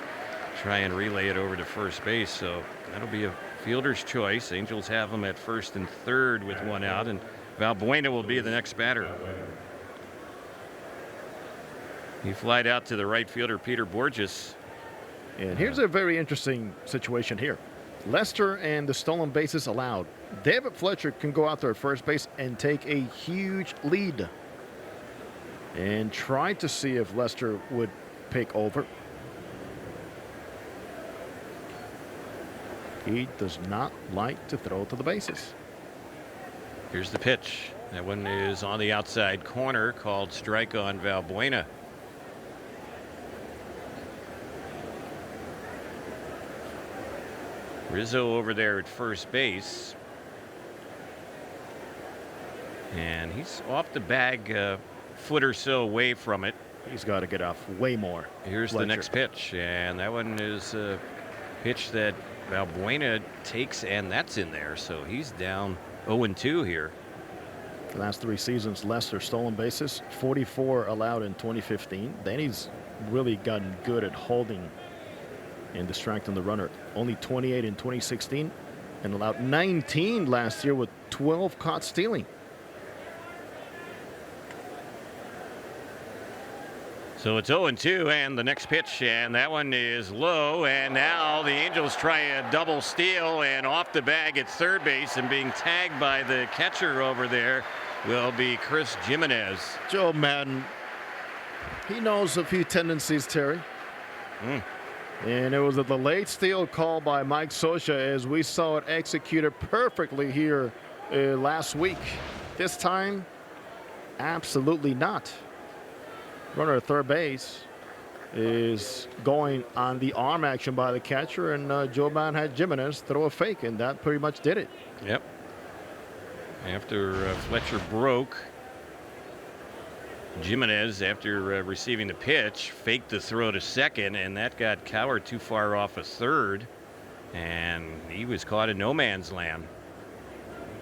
try and relay it over to first base. So that'll be a fielder's choice. Angels have him at first and third with one out, and Balbuena will be the next batter. He flied out to the right fielder, Peter Borges. And here's a very interesting situation here. Lester and the stolen bases allowed. David Fletcher can go out there at first base and take a huge lead. And try to see if Lester would pick over. He does not like to throw to the bases. Here's the pitch. That one is on the outside corner, called strike on Valbuena. Rizzo over there at first base. And he's off the bag a foot or so away from it. He's got to get off way more. Here's the next pitch, and that one is a pitch that Valbuena takes, and that's in there. So he's down 0-2 here. The last 3 seasons, Lester stolen bases, 44 allowed in 2015. Then he's really gotten good at holding and distracting the runner. Only 28 in 2016, and allowed 19 last year with 12 caught stealing. So it's 0-2, and the next pitch, and that one is low, and now the Angels try a double steal, and off the bag at third base, and being tagged by the catcher over there will be Chris Jimenez. Joe Madden, he knows a few tendencies, Terry. And it was a delayed steal call by Mike Scioscia, as we saw it executed perfectly here last week. This time, absolutely not. Runner at third base is going on the arm action by the catcher, and Joe Madden had Jimenez throw a fake, and that pretty much did it. Yep. After Fletcher broke, Jimenez, after receiving the pitch, faked the throw to second, and that got Cowher too far off a third, and he was caught in no man's land.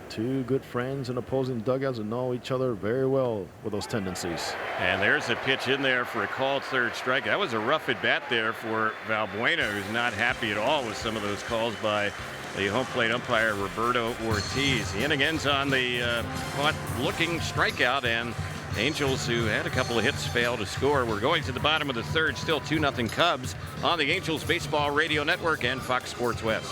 Two good friends in opposing dugouts and know each other very well with those tendencies. And there's a pitch in there for a called third strike. That was a rough at bat there for Valbuena, who's not happy at all with some of those calls by the home plate umpire Roberto Ortiz. The inning ends on the caught-looking strikeout, and Angels, who had a couple of hits, fail to score. We're going to the bottom of the third, still 2-0 Cubs on the Angels Baseball Radio Network and Fox Sports West.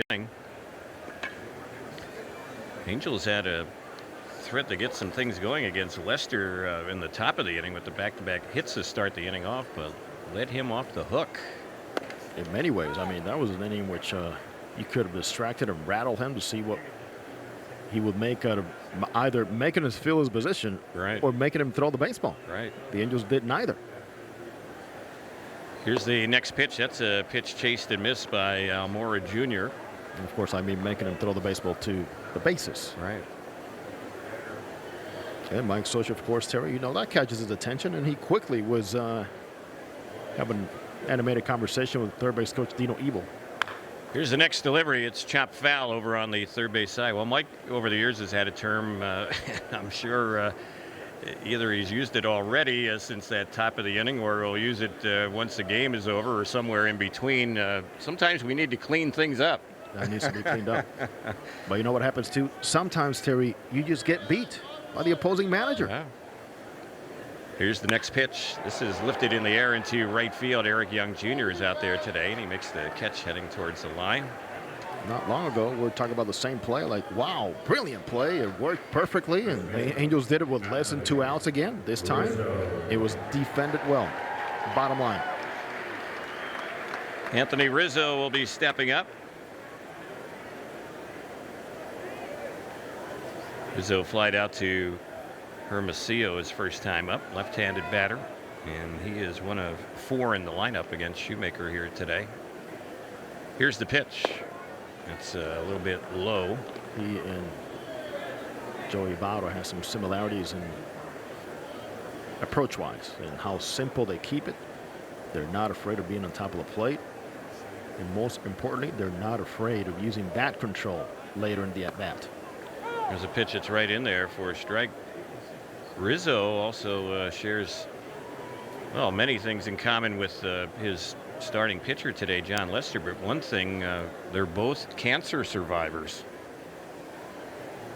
Inning. Angels had a threat to get some things going against Lester in the top of the inning with the back-to-back hits to start the inning off, but let him off the hook. In many ways, I mean, that was an inning which you could have distracted and rattled him to see what he would make out of either making us feel his position, right, or making him throw the baseball. Right. The Angels did neither. Here's the next pitch. That's a pitch chased and missed by Almora Jr. And of course, I mean making him throw the baseball to the bases. Right. And Mike Scioscia, of course, Terry, you know, that catches his attention, and he quickly was having an animated conversation with third base coach Dino Ebel. Here's the next delivery. It's chopped foul over on the third base side. Well, Mike over the years has had a term, I'm sure either he's used it already since that top of the inning, or he'll use it once the game is over, or somewhere in between. Sometimes we need to clean things up. That needs to be cleaned up. But you know what happens too? Sometimes, Terry, you just get beat by the opposing manager. Yeah. Here's the next pitch. This is lifted in the air into right field. Eric Young Jr. is out there today, and he makes the catch heading towards the line. Not long ago, we were talking about the same play. Like, wow, brilliant play. It worked perfectly, and the Angels did it with less than 2 outs again. This time, it was defended well. Bottom line. Anthony Rizzo will be stepping up. Rizzo flied out to Hermosillo his first time up, left-handed batter, and he is one of 4 in the lineup against Shoemaker here today. Here's the pitch. It's a little bit low. He and Joey Votto has some similarities in approach-wise and how simple they keep it. They're not afraid of being on top of the plate, and most importantly, they're not afraid of using bat control later in the at-bat. There's a pitch that's right in there for a strike. Rizzo also shares, well, many things in common with his starting pitcher today, John Lester. But one thing, they're both cancer survivors.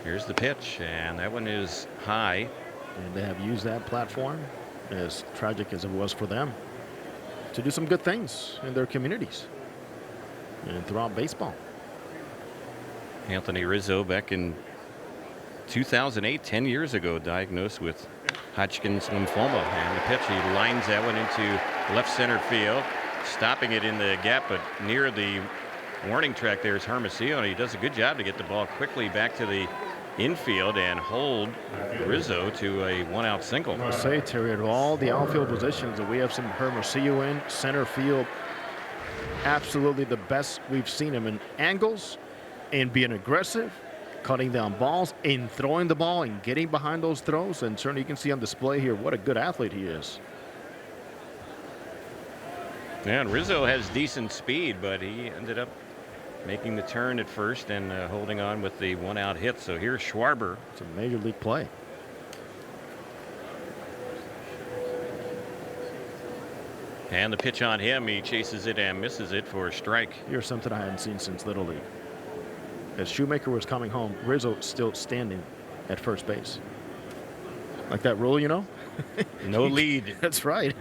Here's the pitch, and that one is high. And they have used that platform, as tragic as it was for them, to do some good things in their communities and throughout baseball. Anthony Rizzo, back in 2008, 10 years ago, diagnosed with Hodgkin's lymphoma, and the pitch, he lines that one into left center field, stopping it in the gap, but near the warning track there is Hermosillo, and he does a good job to get the ball quickly back to the infield and hold Rizzo to a 1-out single. I say, Terry, at all the outfield positions that we have some Hermosillo in center field, absolutely the best we've seen him in angles and being aggressive, cutting down balls and throwing the ball and getting behind those throws. And certainly you can see on display here what a good athlete he is. Yeah, and Rizzo has decent speed, but he ended up making the turn at first and holding on with the 1-out hit. So here's Schwarber. It's a major league play. And the pitch on him, he chases it and misses it for a strike. Here's something I hadn't seen since Little League. As Shoemaker was coming home, Rizzo still standing at first base. Like that rule, you know? No lead. That's right.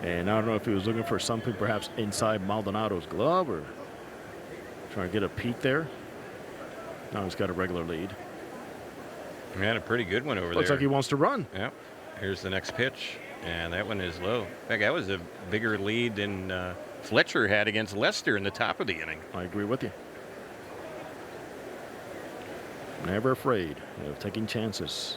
And I don't know if he was looking for something perhaps inside Maldonado's glove or trying to get a peek there. Now he's got a regular lead. Man, a pretty good one over there. Looks like he wants to run. Yep. Here's the next pitch, and that one is low. In fact, that was a bigger lead than Fletcher had against Lester in the top of the inning. I agree with you. Never afraid of taking chances.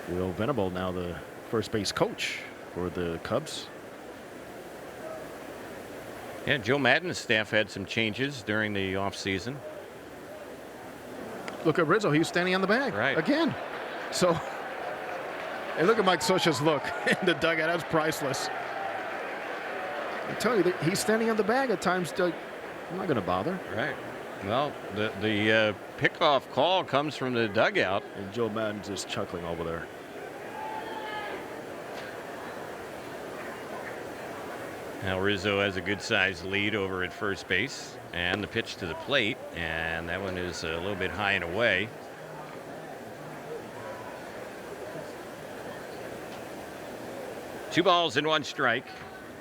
Will Venable, now the first base coach for the Cubs. Yeah, Joe Madden's staff had some changes during the offseason. Look at Rizzo. He's standing on the bag again. So, and look at Mike Scioscia's look in the dugout. That's priceless. I tell you, he's standing on the bag at times. I'm not going to bother. Right. Well, the pickoff call comes from the dugout. And Joe Madden's just chuckling over there. Now Rizzo has a good-sized lead over at first base, and the pitch to the plate, and that one is a little bit high and away. Two balls and one strike.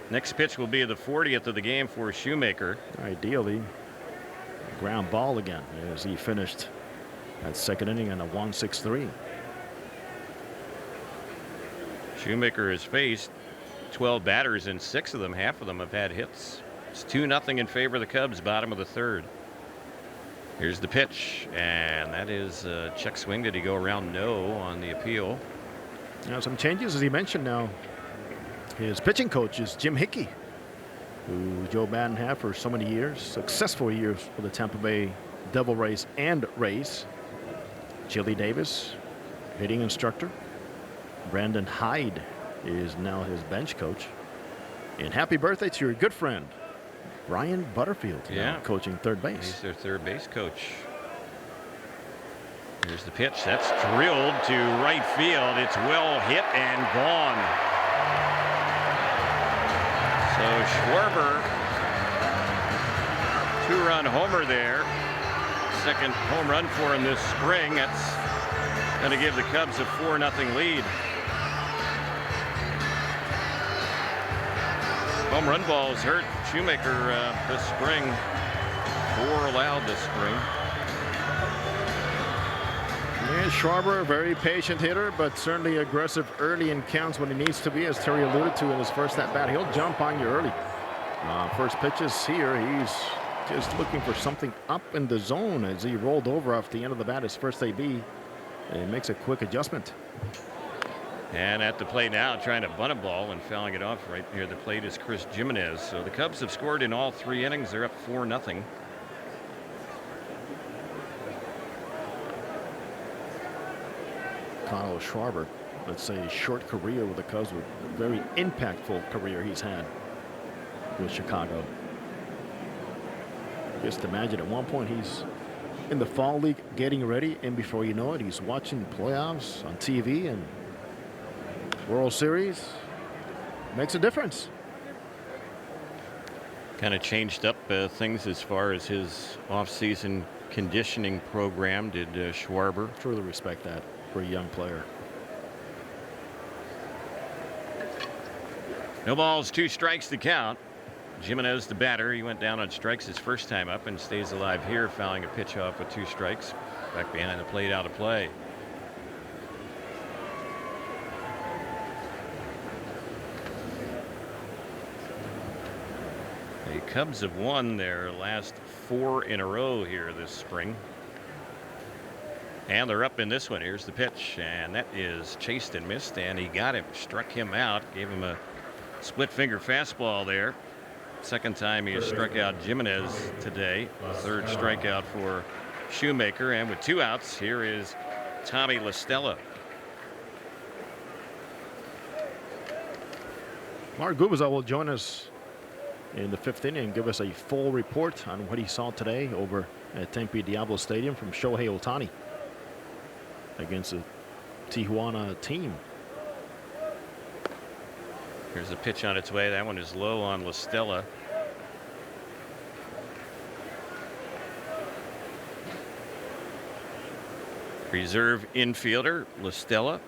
Next pitch will be the 40th of the game for Shoemaker. Ideally, ground ball again as he finished that second inning on a 1-6-3. Shoemaker has faced 12 batters, and 6 of them, half of them have had hits. It's 2-0 in favor of the Cubs, bottom of the third. Here's the pitch, and that is a check swing. Did he go around? No on the appeal. Now some changes, as he mentioned. Now his pitching coach is Jim Hickey, who Joe Madden had for so many years, successful years for the Tampa Bay Devil Rays and Rays. Chili Davis, hitting instructor. Brandon Hyde is now his bench coach. And happy birthday to your good friend, Brian Butterfield, now coaching third base. He's their third base coach. Here's the pitch. That's drilled to right field. It's well hit and gone. So Schwarber, two-run homer there. Second home run for him this spring. That's going to give the Cubs a 4-0 lead. Home run balls hurt Shoemaker this spring. 4 allowed this spring. Yeah, Schwarber, a very patient hitter, but certainly aggressive early in counts when he needs to be, as Terry alluded to in his first at-bat. He'll jump on you early. First pitches here, he's just looking for something up in the zone as he rolled over off the end of the bat, his first AB, and makes a quick adjustment. And at the plate now, trying to bunt a ball and fouling it off right near the plate is Chris Jimenez. So the Cubs have scored in all 3 innings. They're up 4-0. Kyle Schwarber, let's say a short career with the Cubs, with a very impactful career he's had with Chicago. Just imagine at one point he's in the fall league getting ready, and before you know it, he's watching playoffs on TV and World Series. Makes a difference. Kind of changed up things as far as his off-season conditioning program, did Schwarber. Truly respect that for a young player. No balls, 2 strikes to count. Jimenez, the batter, he went down on strikes his first time up and stays alive here, fouling a pitch off with 2 strikes. Back behind the plate, out of play. The Cubs have won their last 4 in a row here this spring. And they're up in this one. Here's the pitch, and that is chased and missed, and he got him, struck him out, gave him a split finger fastball there. Second time he has struck out Jimenez today. 3rd strikeout for Shoemaker, and with 2 outs, here is Tommy La Stella. Mark Gubicza will join us in the 5th inning and give us a full report on what he saw today over at Tempe Diablo Stadium from Shohei Ohtani against the Tijuana team. Here's a pitch on its way. That one is low on La Stella. Reserve infielder La Stella.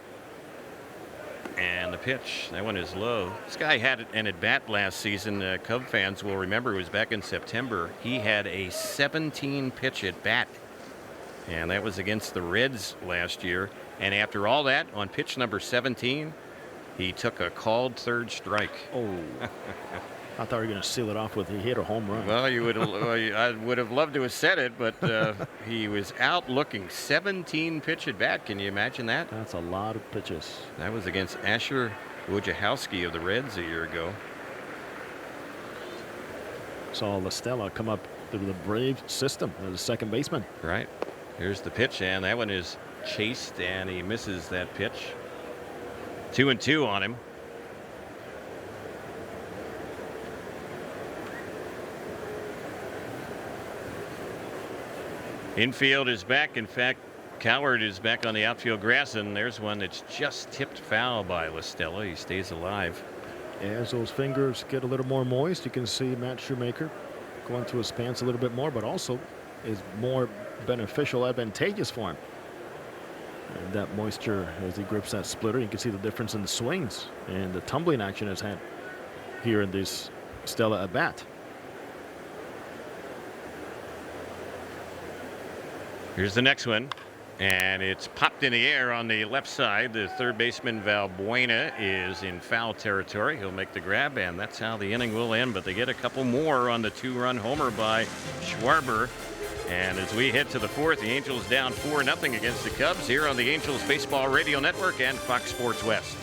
And the pitch, that one is low. This guy had an at-bat last season. Cub fans will remember it was back in September. He had a 17-pitch at-bat. And that was against the Reds last year. And after all that, on pitch number 17, he took a called 3rd strike. Oh, I thought you were going to seal it off with he hit a home run. Well, you would. I would have loved to have said it, but he was out looking. 17-pitch at bat. Can you imagine that? That's a lot of pitches. That was against Asher Wojciechowski of the Reds a year ago. Saw La Stella come up through the Brave system as a second baseman. Right. Here's the pitch, and that one is chased, and he misses that pitch. 2-2 on him. Infield is back. In fact, Coward is back on the outfield grass, and there's one that's just tipped foul by La Stella. He stays alive. As those fingers get a little more moist, you can see Matt Shoemaker going to his pants a little bit more, but also is more beneficial, advantageous for him. And that moisture as he grips that splitter, you can see the difference in the swings and the tumbling action has had here in this Stella at bat. Here's the next one, and it's popped in the air on the left side. The third baseman Valbuena is in foul territory. He'll make the grab, and that's how the inning will end. But they get a couple more on the 2-run homer by Schwarber. And as we head to the 4th, the Angels down 4-0 against the Cubs here on the Angels Baseball Radio Network and Fox Sports West.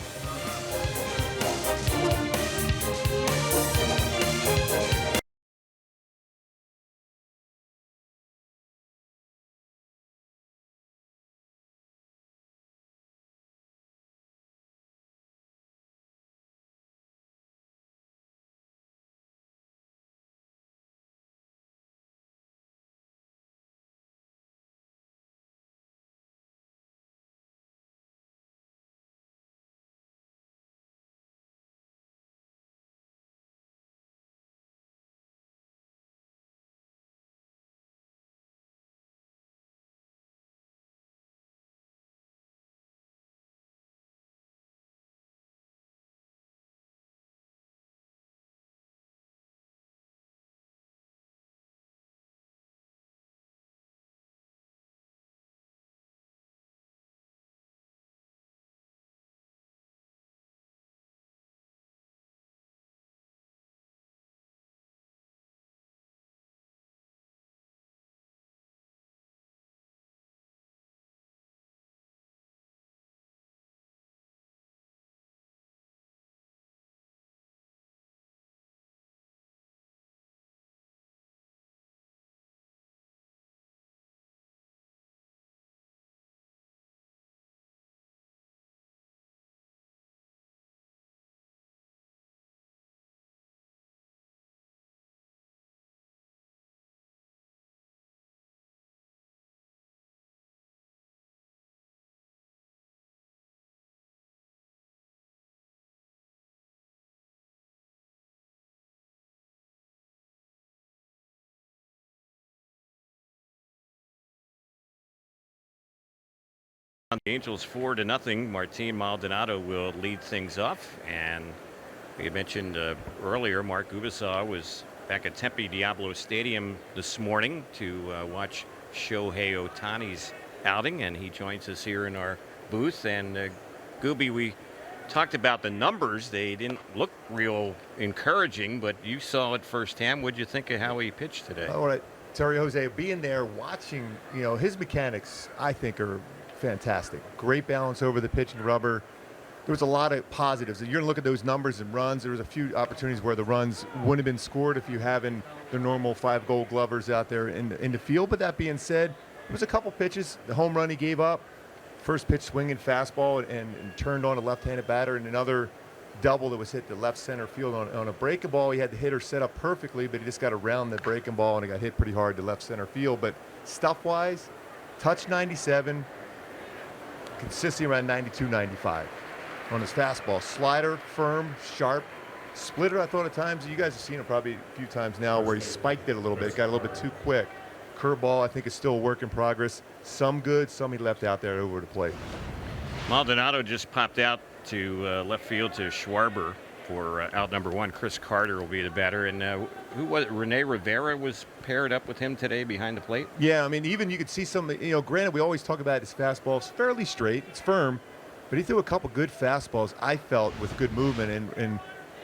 The Angels 4-0. Martin Maldonado will lead things off, and we mentioned earlier Mark Gubicza was back at Tempe Diablo Stadium this morning to watch Shohei Ohtani's outing, and he joins us here in our booth. And Gooby, we talked about the numbers. They didn't look real encouraging, but you saw it firsthand. What'd you think of how he pitched today? All right, Terry Jose, being there, watching, his mechanics, I think, are fantastic. Great balance over the pitch and rubber. There was a lot of positives. You're going to look at those numbers and runs. There was a few opportunities where the runs wouldn't have been scored if you having the normal 5 Gold Glovers out there in the field. But that being said, there was a couple pitches. The home run he gave up, first pitch swinging fastball and turned on a left-handed batter, and another double that was hit to left center field on a breaking ball. He had the hitter set up perfectly, but he just got around the breaking ball and it got hit pretty hard to left center field. But stuff-wise, touch 97, consistently around 92, 95 on his fastball. Slider, firm, sharp. Splitter, I thought at times, you guys have seen it probably a few times now, where he spiked it a little bit, got a little bit too quick. Curveball, I think, is still a work in progress. Some good, some he left out there over the plate. Maldonado just popped out to left field to Schwarber for out number 1. Chris Carter will be the batter. And who was it? Rene Rivera was paired up with him today behind the plate. Yeah, I mean, even you could see some, granted, we always talk about his fastball. It's fairly straight, it's firm, but he threw a couple good fastballs, I felt, with good movement. And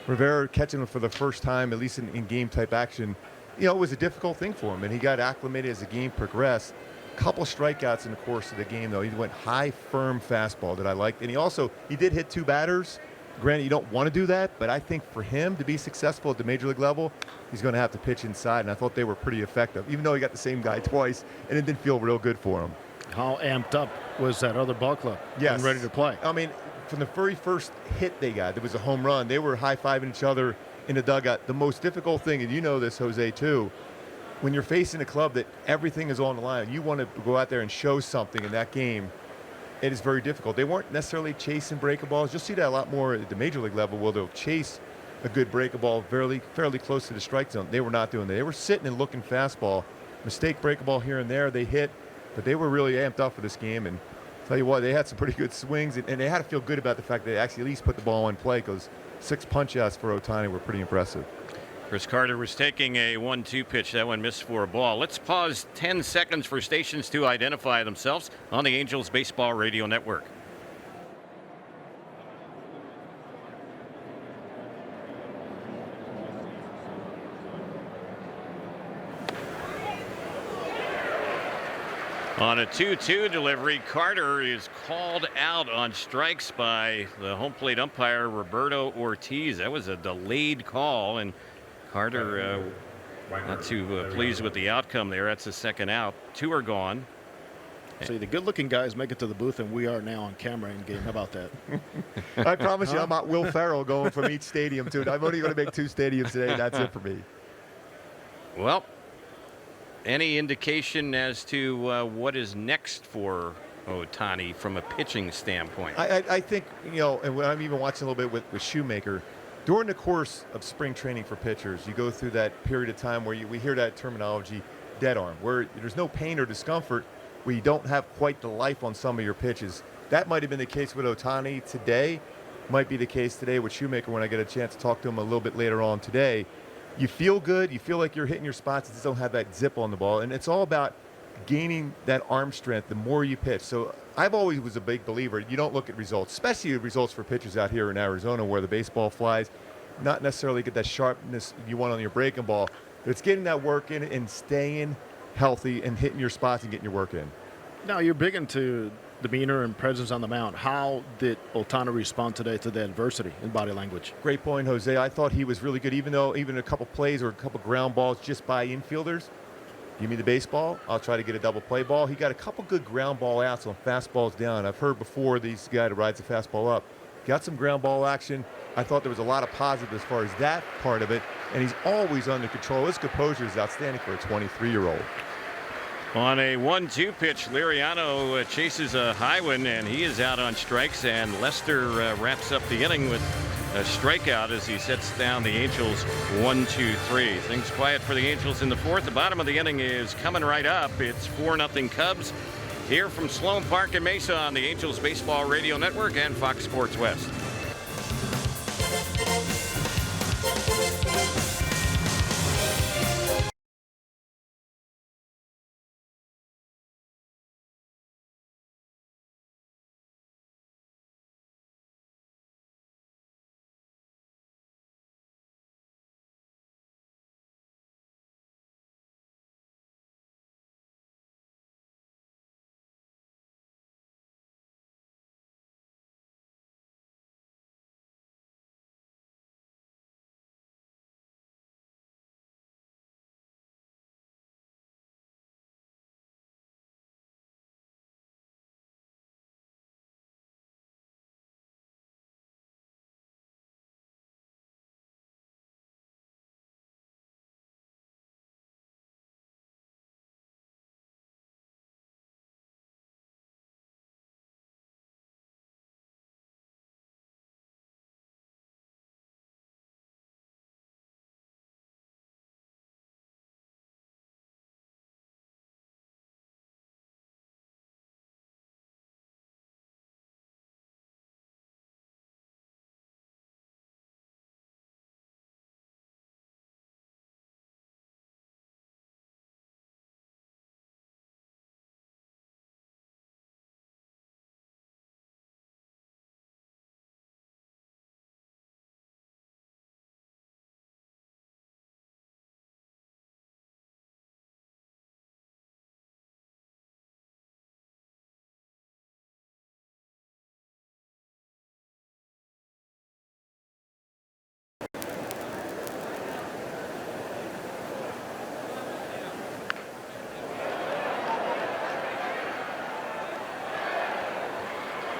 Rivera catching him for the first time, at least in game-type action, it was a difficult thing for him, and he got acclimated as the game progressed. Couple strikeouts in the course of the game, though. He went high, firm fastball that I liked. And he did hit 2 batters. Granted, you don't want to do that, but I think for him to be successful at the major league level, he's going to have to pitch inside, and I thought they were pretty effective, even though he got the same guy twice, and it didn't feel real good for him. How amped up was that other ball club? Yes. And ready to play? I mean, from the very first hit they got, there was a home run. They were high-fiving each other in the dugout. The most difficult thing, and you know this, Jose, too, when you're facing a club that everything is on the line, you want to go out there and show something in that game, it is very difficult. They weren't necessarily chasing breaking balls. You'll see that a lot more at the major league level, where they'll chase a good breaking ball fairly close to the strike zone. They were not doing that. They were sitting and looking fastball. Mistake breaking ball here and there, they hit, but they were really amped up for this game. And I'll tell you what, they had some pretty good swings, and they had to feel good about the fact that they actually at least put the ball in play, because 6 punch-outs for Ohtani were pretty impressive. Chris Carter was taking a 1-2 pitch. That one missed for a ball. Let's pause 10 seconds for stations to identify themselves on the Angels Baseball Radio Network. On a 2-2 delivery, Carter is called out on strikes by the home plate umpire, Roberto Ortiz. That was a delayed call, and Carter not too pleased with the outcome there. That's the second out. 2 are gone. See, the good-looking guys make it to the booth, and we are now on camera in game. How about that? I promise you, I'm not Will Ferrell going from each stadium to it. I'm only going to make 2 stadiums today, and that's it for me. Well, any indication as to what is next for Ohtani from a pitching standpoint? I think, and when I'm even watching a little bit with Shoemaker, during the course of spring training for pitchers, you go through that period of time where we hear that terminology, dead arm, where there's no pain or discomfort, where you don't have quite the life on some of your pitches. That might have been the case with Ohtani today, might be the case today with Shoemaker when I get a chance to talk to him a little bit later on today. You feel good, you feel like you're hitting your spots, you just don't have that zip on the ball, and it's all about gaining that arm strength the more you pitch. So I've always was a big believer, you don't look at results, especially results for pitchers out here in Arizona where the baseball flies, not necessarily get that sharpness you want on your breaking ball, but it's getting that work in and staying healthy and hitting your spots and getting your work in. Now, you're big into demeanor and presence on the mound. How did Ohtani respond today to the adversity in body language? Great point, Jose. I thought he was really good, even a couple plays or a couple ground balls just by infielders. Give me the baseball, I'll try to get a double play ball. He got a couple good ground ball outs on fastballs down. I've heard before these guys that rides the fastball up. Got some ground ball action. I thought there was a lot of positive as far as that part of it, and he's always under control. His composure is outstanding for a 23-year-old. On a 1-2 pitch, Liriano chases a high one, and he is out on strikes, and Lester wraps up the inning with a strikeout as he sets down the Angels 1-2-3. Things quiet for the Angels in the fourth. The bottom of the inning is coming right up. It's 4-0 Cubs. here from Sloan Park in Mesa on the Angels Baseball Radio Network and Fox Sports West.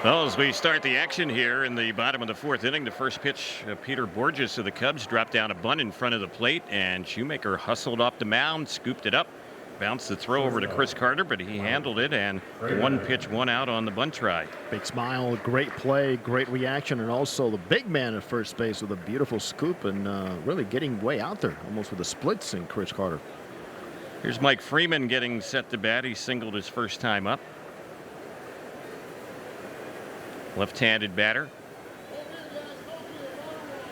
Well, as we start the action here in the bottom of the fourth inning, the first pitch, Peter Borges of the Cubs dropped down a bunt in front of the plate, and Shoemaker hustled off the mound, scooped it up, bounced the throw over to Chris Carter, but he handled it, and one pitch, one out on the bunt try. Big smile, great play, great reaction, and also the big man at first base with a beautiful scoop and really getting way out there, almost with the splits in Chris Carter. Here's Mike Freeman getting set to bat. He singled his first time up. Left-handed batter.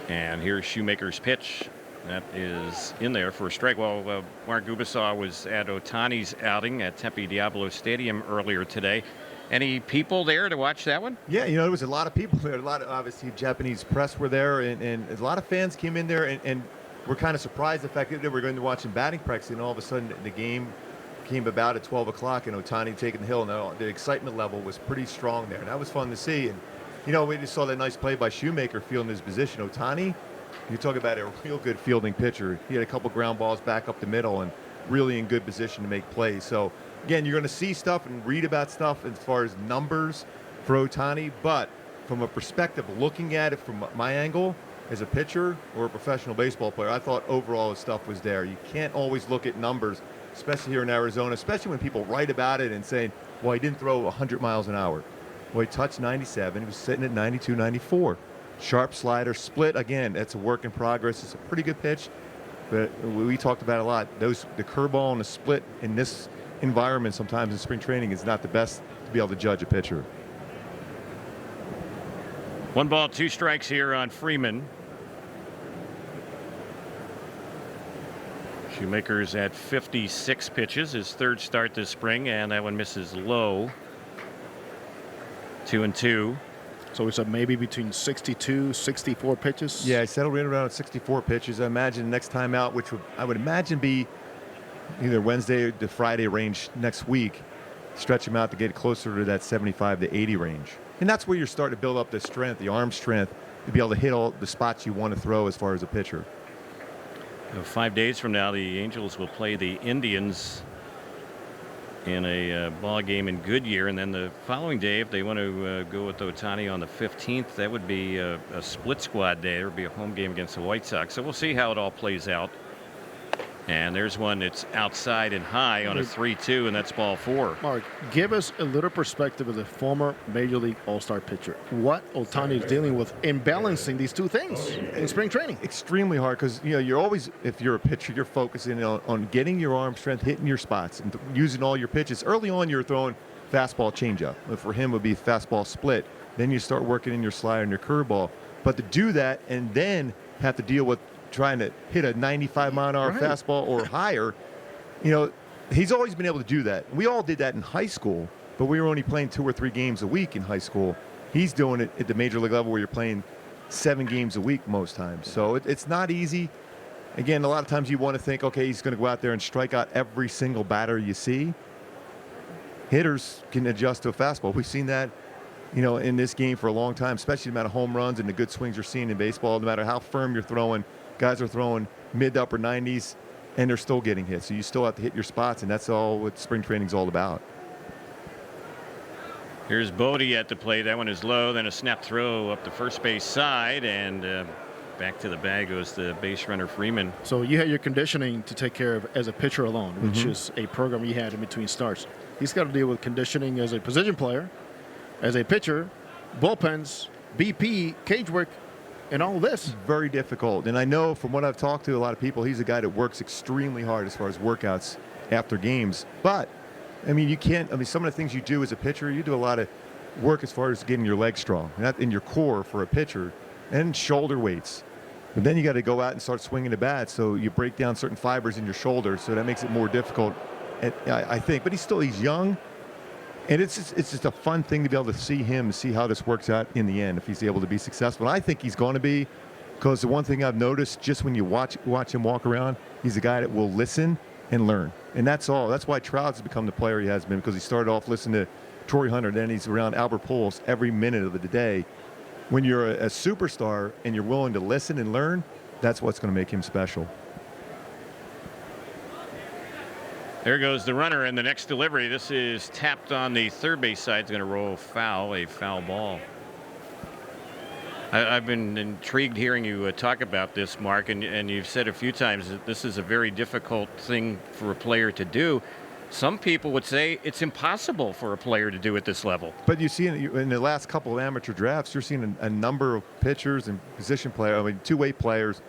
And here's Shoemaker's pitch. That is in there for a strike. Well, Mark Gubisaw was at Ohtani's outing at Tempe Diablo Stadium earlier today. Any people there to watch that one? Yeah, you know, there was a lot of people there. A lot of, obviously, Japanese press were there, and a lot of fans came in there and were kind of surprised the fact that they were going to watch batting practice, and all of a sudden the game came about at 12 o'clock and Ohtani taking the hill, and the excitement level was pretty strong there. And that was fun to see. And, you know, we just saw that nice play by Shoemaker fielding his position. Ohtani, you talk about a real good fielding pitcher. He had a couple ground balls back up the middle and really in good position to make plays. So, again, you're going to see stuff and read about stuff as far as numbers for Ohtani, but from a perspective, looking at it from my angle as a pitcher or a professional baseball player, I thought overall his stuff was there. You can't always look at numbers, especially here in Arizona, especially when people write about it and saying, well, he didn't throw 100 miles an hour. Well, he touched 97. He was sitting at 92, 94. Sharp slider, split. Again, that's a work in progress. It's a pretty good pitch, but we talked about it a lot. The curveball and the split in this environment sometimes in spring training is not the best to be able to judge a pitcher. 1 ball, 2 strikes here on Freeman. Shoemaker's at 56 pitches, his third start this spring, and that one misses low. 2-2. So we said maybe between 62, 64 pitches? Yeah, I settled in around 64 pitches. I imagine next time out, which I would imagine be either Wednesday to Friday range next week, stretch him out to get closer to that 75 to 80 range. And that's where you're starting to build up the strength, the arm strength, to be able to hit all the spots you want to throw as far as a pitcher. 5 days from now, the Angels will play the Indians in a ball game in Goodyear, and then the following day, if they want to go with Ohtani on the 15th, that would be a split squad day. There would be a home game against the White Sox. So we'll see how it all plays out. And there's one that's outside and high on a 3-2, and that's ball 4. Mark, give us a little perspective of the former Major League All-Star pitcher. What Ohtani is dealing with in balancing these two things in spring training. Extremely hard because, you know, you're always, if you're a pitcher, you're focusing on getting your arm strength, hitting your spots, and using all your pitches. Early on, you're throwing fastball changeup. For him, it would be fastball split. Then you start working in your slider and your curveball. But to do that and then have to deal with trying to hit a 95-mile-an-hour fastball or higher, he's always been able to do that. We all did that in high school, but we were only playing 2 or 3 games a week in high school. He's doing it at the major league level where you're playing 7 games a week most times. So it's not easy. Again, a lot of times you want to think, okay, he's going to go out there and strike out every single batter you see. Hitters can adjust to a fastball. We've seen that, in this game for a long time, especially the amount of home runs and the good swings you're seeing in baseball. No matter how firm you're throwing, guys are throwing mid to upper 90s, and they're still getting hit. So you still have to hit your spots, and that's all what spring training's all about. Here's Bodie at the plate. That one is low. Then a snap throw up the first base side, and back to the bag goes the base runner Freeman. So you had your conditioning to take care of as a pitcher alone, which is a program you had in between starts. He's got to deal with conditioning as a position player, as a pitcher, bullpens, BP, cage work, and all of this. Very difficult. And I know from what I've talked to a lot of people, he's a guy that works extremely hard as far as workouts after games. But, you can't, some of the things you do as a pitcher, you do a lot of work as far as getting your legs strong, not in your core for a pitcher, and shoulder weights. But then you got to go out and start swinging the bat, so you break down certain fibers in your shoulder, so that makes it more difficult, I think. But he's young, and it's just a fun thing to be able to see how this works out in the end, if he's able to be successful. And I think he's going to be, because the one thing I've noticed just when you watch him walk around, he's a guy that will listen and learn. And that's all. That's why Trout has become the player he has been, because he started off listening to Torrey Hunter, then he's around Albert Pujols every minute of the day. When you're a superstar and you're willing to listen and learn, that's what's going to make him special. There goes the runner, and the next delivery. This is tapped on the third base side. It's going to roll foul, a foul ball. I've been intrigued hearing you talk about this, Mark, and you've said a few times that this is a very difficult thing for a player to do. Some people would say it's impossible for a player to do at this level. But you see in the last couple of amateur drafts, you're seeing a number of pitchers and position players, two-way players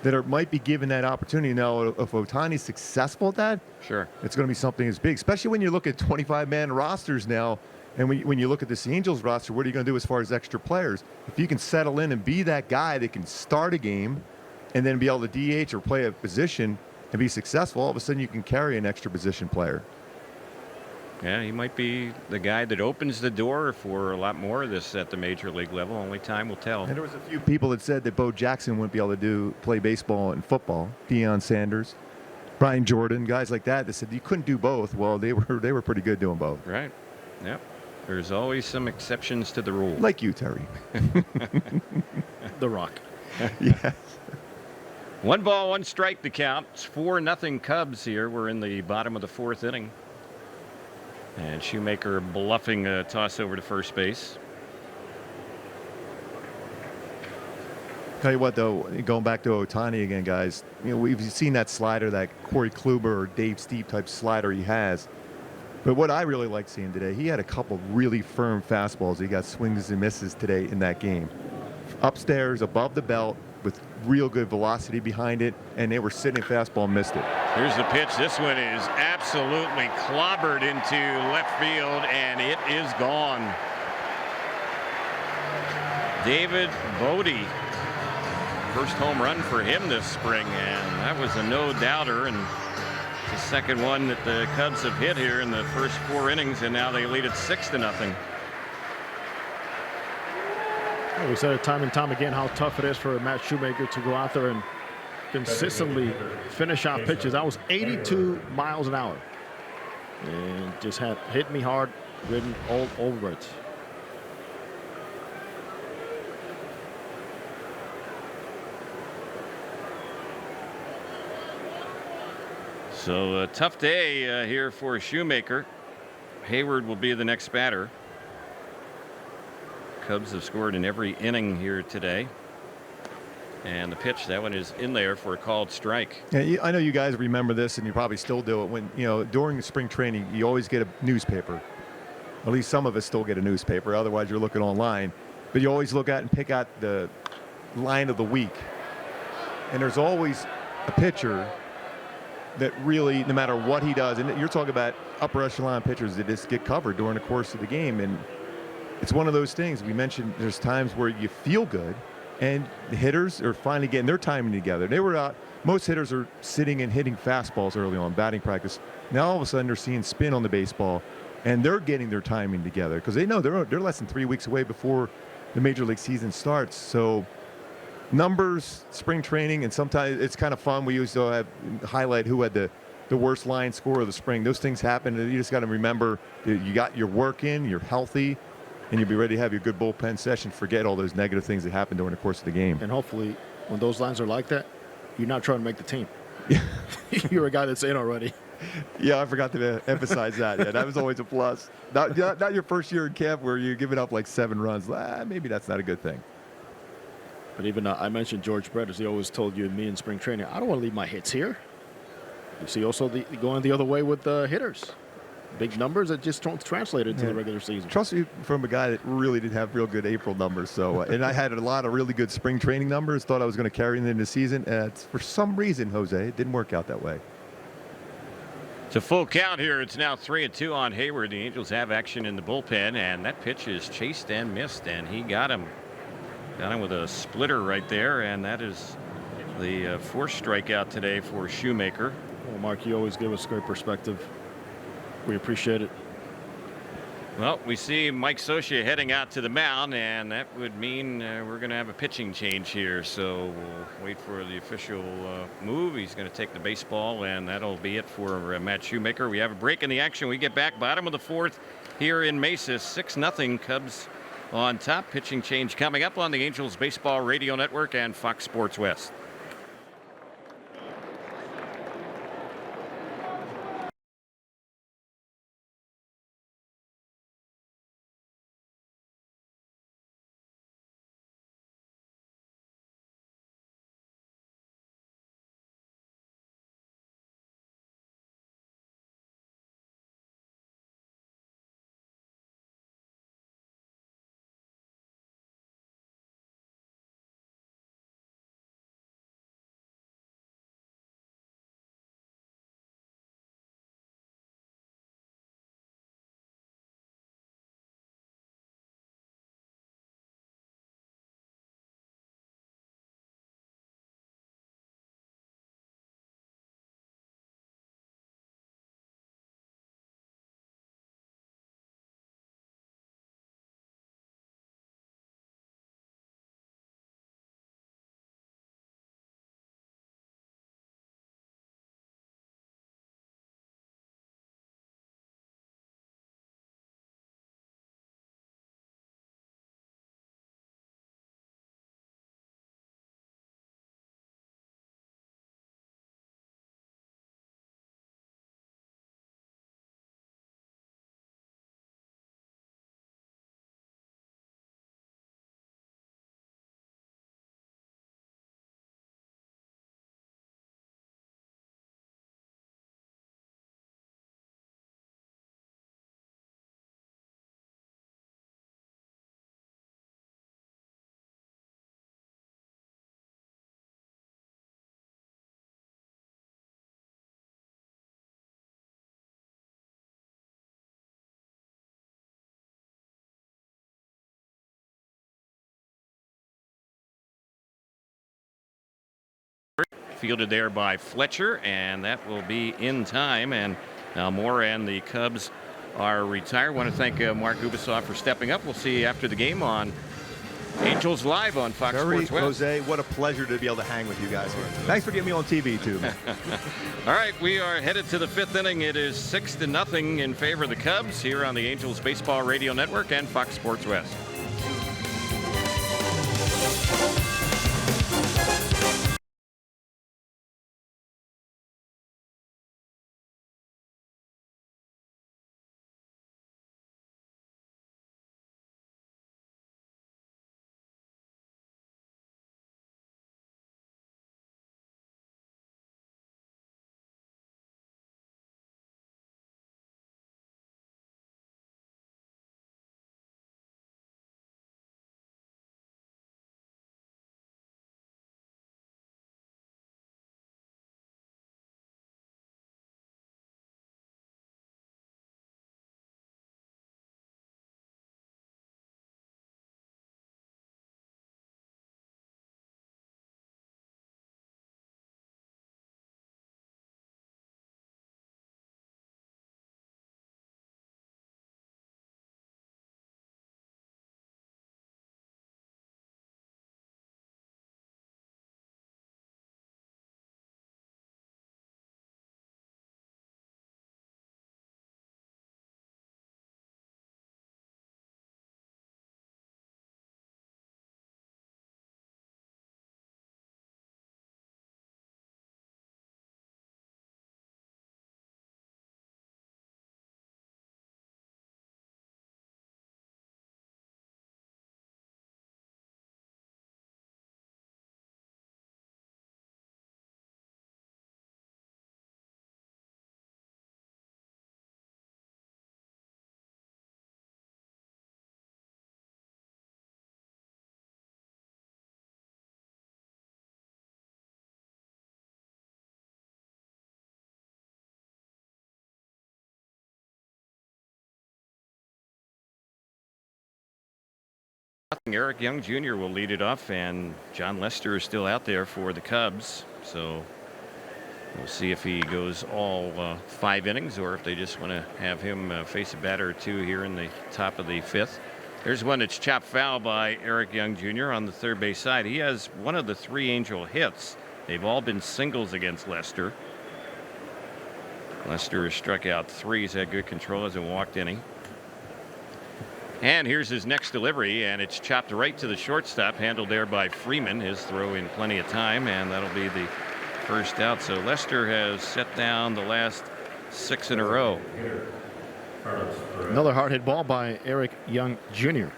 that might be given that opportunity. Now, if Ohtani's successful at that, sure, it's going to be something as big, especially when you look at 25-man rosters now. And when you look at this Angels roster, what are you going to do as far as extra players? If you can settle in and be that guy that can start a game and then be able to DH or play a position and be successful, all of a sudden you can carry an extra position player. Yeah, he might be the guy that opens the door for a lot more of this at the major league level. Only time will tell. And there was a few people that said that Bo Jackson wouldn't be able to play baseball and football. Deion Sanders, Brian Jordan, guys like that said you couldn't do both. Well, they were pretty good doing both. Right. Yep. There's always some exceptions to the rule. Like you, Terry. The Rock. Yes. 1 ball, 1 strike to count. It's 4-0 Cubs here. We're in the bottom of the 4th inning. And Shoemaker bluffing a toss over to first base. Tell you what, though, going back to Ohtani again, guys, we've seen that slider, that Corey Kluber or Dave Steve type slider he has. But what I really liked seeing today, he had a couple really firm fastballs. He got swings and misses today in that game. Upstairs, above the belt, with real good velocity behind it, and they were sitting fastball, missed it. Here's the pitch. This one is absolutely clobbered into left field, and it is gone. David Bodie, first home run for him this spring, and that was a no-doubter. And the second one that the Cubs have hit here in the first 4 innings, and now they lead it 6-0. We said it time and time again how tough it is for Matt Shoemaker to go out there and consistently finish out pitches. That was 82 miles an hour. And just had hit me hard, ridden all over it. So a tough day here for Shoemaker. Hayward will be the next batter. Cubs have scored in every inning here today. And the pitch, that one is in there for a called strike. Yeah, I know you guys remember this, and you probably still do it. When during the spring training, you always get a newspaper. At least some of us still get a newspaper. Otherwise, you're looking online. But you always look at and pick out the line of the week. And there's always a pitcher that really, no matter what he does, and you're talking about upper echelon pitchers that just get covered during the course of the game, and it's one of those things. We mentioned there's times where you feel good, and the hitters are finally getting their timing together. They were out. Most hitters are sitting and hitting fastballs early on batting practice. Now all of a sudden they're seeing spin on the baseball, and they're getting their timing together because they know they're less than 3 weeks away before the major league season starts. So numbers, spring training, and sometimes it's kind of fun. We used to highlight who had the worst line score of the spring. Those things happen, and you just got to remember that you got your work in, you're healthy, and you'll be ready to have your good bullpen session. Forget all those negative things that happen during the course of the game. And hopefully, when those lines are like that, you're not trying to make the team. You're a guy that's in already. Yeah, I forgot to emphasize that. Yeah, that was always a plus. Not your first year in camp where you're giving up like 7 runs. Maybe that's not a good thing. But even I mentioned George Brett, as he always told you and me in spring training, I don't want to leave my hits here. You see also going the other way with the hitters. Big numbers that just don't translate into the regular season. Trust me from a guy that really did have real good April numbers. So, and I had a lot of really good spring training numbers. Thought I was going to carry them into the season. For some reason, Jose, it didn't work out that way. It's a full count here. It's now 3-2 on Hayward. The Angels have action in the bullpen, and that pitch is chased and missed, and he got him. Got him with a splitter right there, and that is the 4th strikeout today for Shoemaker. Well, Mark, you always give us great perspective. We appreciate it. Well, we see Mike Socia heading out to the mound, and that would mean we're going to have a pitching change here. So we'll wait for the official move. He's going to take the baseball, and that'll be it for Matt Shoemaker. We have a break in the action. We get back bottom of the 4th here in Mesa. 6-0 Cubs on top. Pitching change coming up on the Angels Baseball Radio Network and Fox Sports West. Fielded there by Fletcher, and that will be in time. And now Moore and the Cubs are retired. I want to thank Mark Ubisoff for stepping up. We'll see you after the game on Angels Live on Fox Sports West. Jose, what a pleasure to be able to hang with you guys here. Thanks for getting me on TV, too. All right, we are headed to the 5th inning. It is 6-0 in favor of the Cubs here on the Angels Baseball Radio Network and Fox Sports West. Eric Young Jr. will lead it off, and John Lester is still out there for the Cubs. So we'll see if he goes all 5 innings or if they just want to have him face a batter or two here in the top of the 5th. There's one that's chopped foul by Eric Young Jr. on the third base side. He has one of the 3 Angel hits. They've all been singles against Lester. Lester has struck out 3. He's had good control, hasn't walked any. And here's his next delivery, and it's chopped right to the shortstop, handled there by Freeman. His throw in plenty of time, and that'll be the first out. So Lester has set down the last 6 in a row. Another hard hit ball by Eric Young Jr.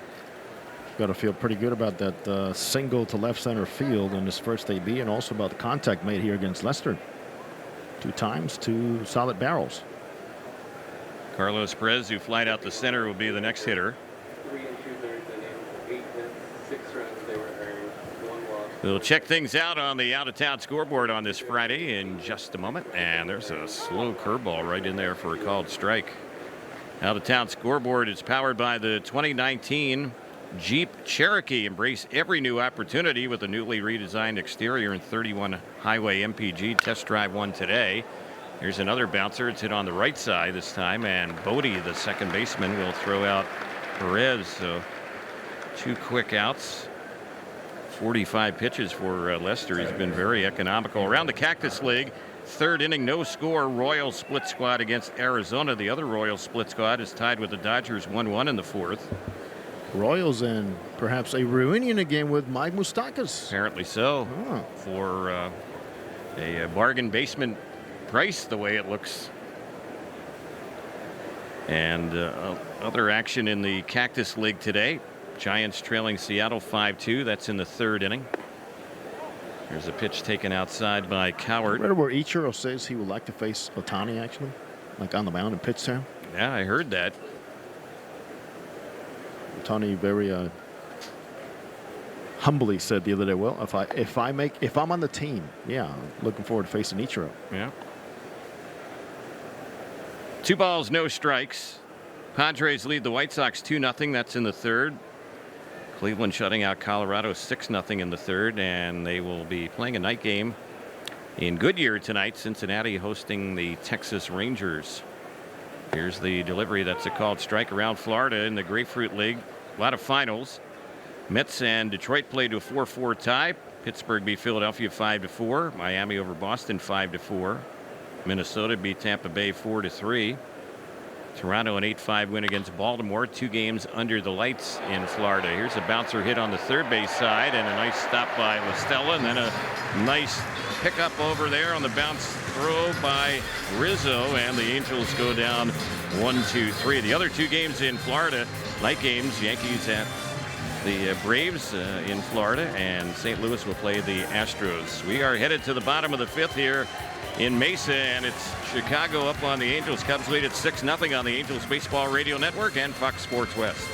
Got to feel pretty good about that single to left center field in his first AB, and also about the contact made here against Lester. 2 times, 2 solid barrels. Carlos Perez, who flied out the center, will be the next hitter. 3 2/3 innings, 8 hits, 6 runs they were earned, 1 loss. We'll check things out on the out-of-town scoreboard on this Friday in just a moment. And there's a slow curveball right in there for a called strike. Out-of-town scoreboard is powered by the 2019 Jeep Cherokee. Embrace every new opportunity with a newly redesigned exterior and 31 highway MPG. Test drive one today. Here's another bouncer. It's hit on the right side this time, and Bodie, the second baseman, will throw out Perez. So 2 quick outs. 45 pitches for Lester. He's been very economical. Around the Cactus League, 3rd inning, no score. Royals split squad against Arizona. The other Royals split squad is tied with the Dodgers 1-1 in the 4th. Royals and perhaps a reunion again with Mike Moustakas. Apparently so. Oh. For a bargain basement price, the way it looks. And other action in the Cactus League today. Giants trailing Seattle 5-2. That's in the 3rd inning. There's a pitch taken outside by Coward. Remember where Ichiro says he would like to face Ohtani, actually, like on the mound and pitch to him? Yeah, I heard that. Ohtani very humbly said the other day, well, if I'm on the team, yeah, I'm looking forward to facing Ichiro. Yeah. 2 balls, no strikes. Padres lead the White Sox 2-0. That's in the 3rd. Cleveland shutting out Colorado 6-0 in the 3rd, and they will be playing a night game in Goodyear tonight. Cincinnati hosting the Texas Rangers. Here's the delivery. That's a called strike. Around Florida in the Grapefruit League. A lot of finals. Mets and Detroit played to a 4-4 tie. Pittsburgh beat Philadelphia 5-4. Miami over Boston 5-4. Minnesota beat Tampa Bay 4-3. Toronto an 8-5 win against Baltimore. 2 games under the lights in Florida. Here's a bouncer hit on the third base side, and a nice stop by La Stella, and then a nice pickup over there on the bounce throw by Rizzo, and the Angels go down 1-2-3. The other 2 games in Florida, night games, Yankees at the Braves in Florida, and St. Louis will play the Astros. We are headed to the bottom of the 5th here in Mesa, and it's Chicago up on the Angels. Cubs lead at 6-0 on the Angels Baseball Radio Network and Fox Sports West.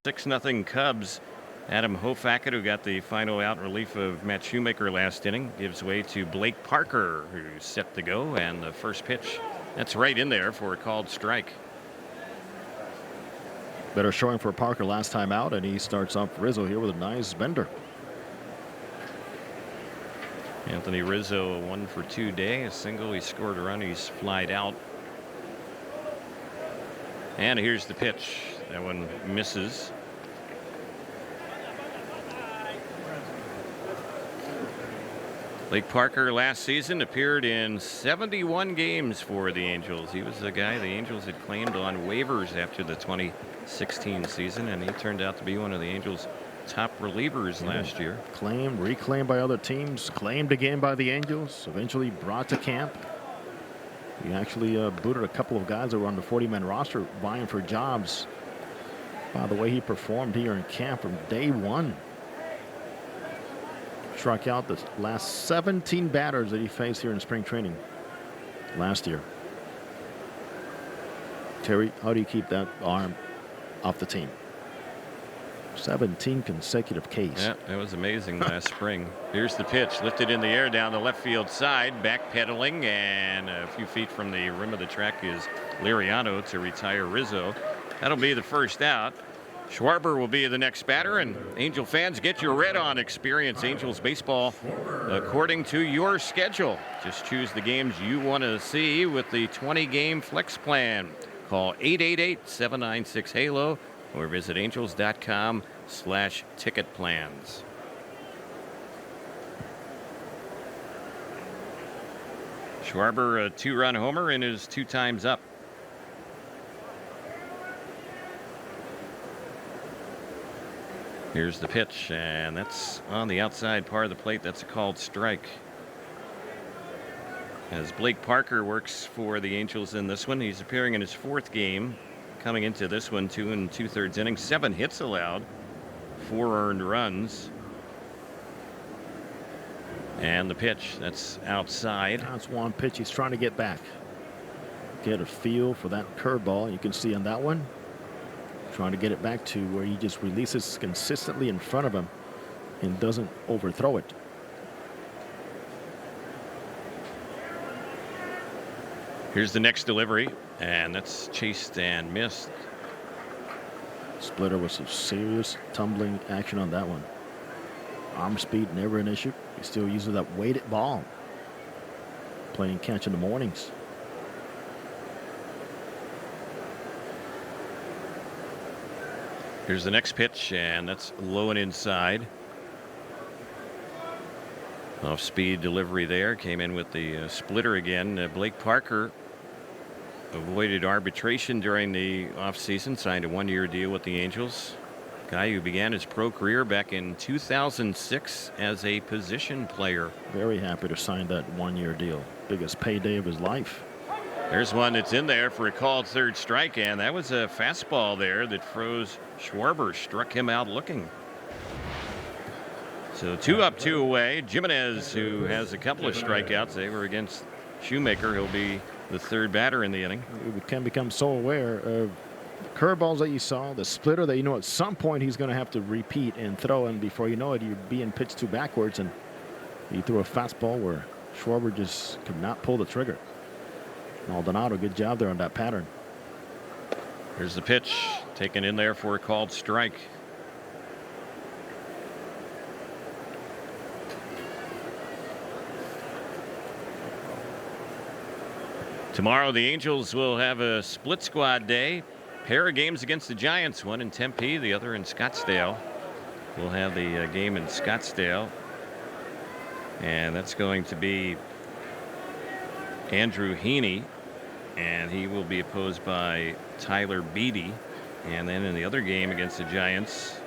6-0 Cubs. Adam Hofacker, who got the final out in relief of Matt Shoemaker last inning, gives way to Blake Parker, who's set to go, and the first pitch, that's right in there for a called strike. Better showing for Parker last time out, and he starts off Rizzo here with a nice bender. Anthony Rizzo, a 1-for-2 day, a single. He scored a run. He's flied out. And here's the pitch. That one misses. Blake Parker last season appeared in 71 games for the Angels. He was the guy the Angels had claimed on waivers after the 2016 season, and he turned out to be one of the Angels' top relievers last year. Claimed, reclaimed by other teams, claimed again by the Angels, eventually brought to camp. He actually booted a couple of guys that were on the 40-man roster vying for jobs. By the way he performed here in camp from day one. Struck out the last 17 batters that he faced here in spring training last year. Terry, how do you keep that arm off the team? 17 consecutive Ks. Yeah, that was amazing last spring. Here's the pitch, lifted in the air down the left field side, backpedaling, and a few feet from the rim of the track is Liriano to retire Rizzo. That'll be the first out. Schwarber will be the next batter, and Angel fans, get your red on. Experience Angels baseball according to your schedule. Just choose the games you want to see with the 20-game flex plan. Call 888-796-HALO or visit angels.com/ticket plans. Schwarber, a 2-run homer in his 2 times up. Here's the pitch, and that's on the outside part of the plate. That's a called strike. As Blake Parker works for the Angels in this one, he's appearing in his 4th game. Coming into this one, 2 2/3 innings, 7 hits allowed, 4 earned runs. And the pitch, that's outside. That's one pitch he's trying to get back. Get a feel for that curveball. You can see on that one, trying to get it back to where he just releases consistently in front of him and doesn't overthrow it. Here's the next delivery, and that's chased and missed. Splitter with some serious tumbling action on that one. Arm speed never an issue. He still uses that weighted ball. Playing catch in the mornings. Here's the next pitch, and that's low and inside. Off-speed delivery there. Came in with the splitter again. Blake Parker avoided arbitration during the offseason. Signed a 1-year deal with the Angels. Guy who began his pro career back in 2006 as a position player. Very happy to sign that 1-year deal. Biggest payday of his life. There's one that's in there for a called 3rd strike, and that was a fastball there that froze Schwarber. Struck him out looking. So 2 up, 2 away. Jimenez, who has a couple of strikeouts, they were against Shoemaker. He'll be the 3rd batter in the inning. You can become so aware of the curveballs that you saw, the splitter that you know at some point he's going to have to repeat and throw, and before you know it, you're being pitched to backwards, and he threw a fastball where Schwarber just could not pull the trigger. Maldonado, good job there on that pattern. Here's the pitch, taken in there for a called strike. Tomorrow the Angels will have a split squad day. Pair of games against the Giants, one in Tempe, the other in Scottsdale. We'll have the game in Scottsdale, and that's going to be Andrew Heaney, and he will be opposed by Tyler Beatty. And then in the other game against the Giants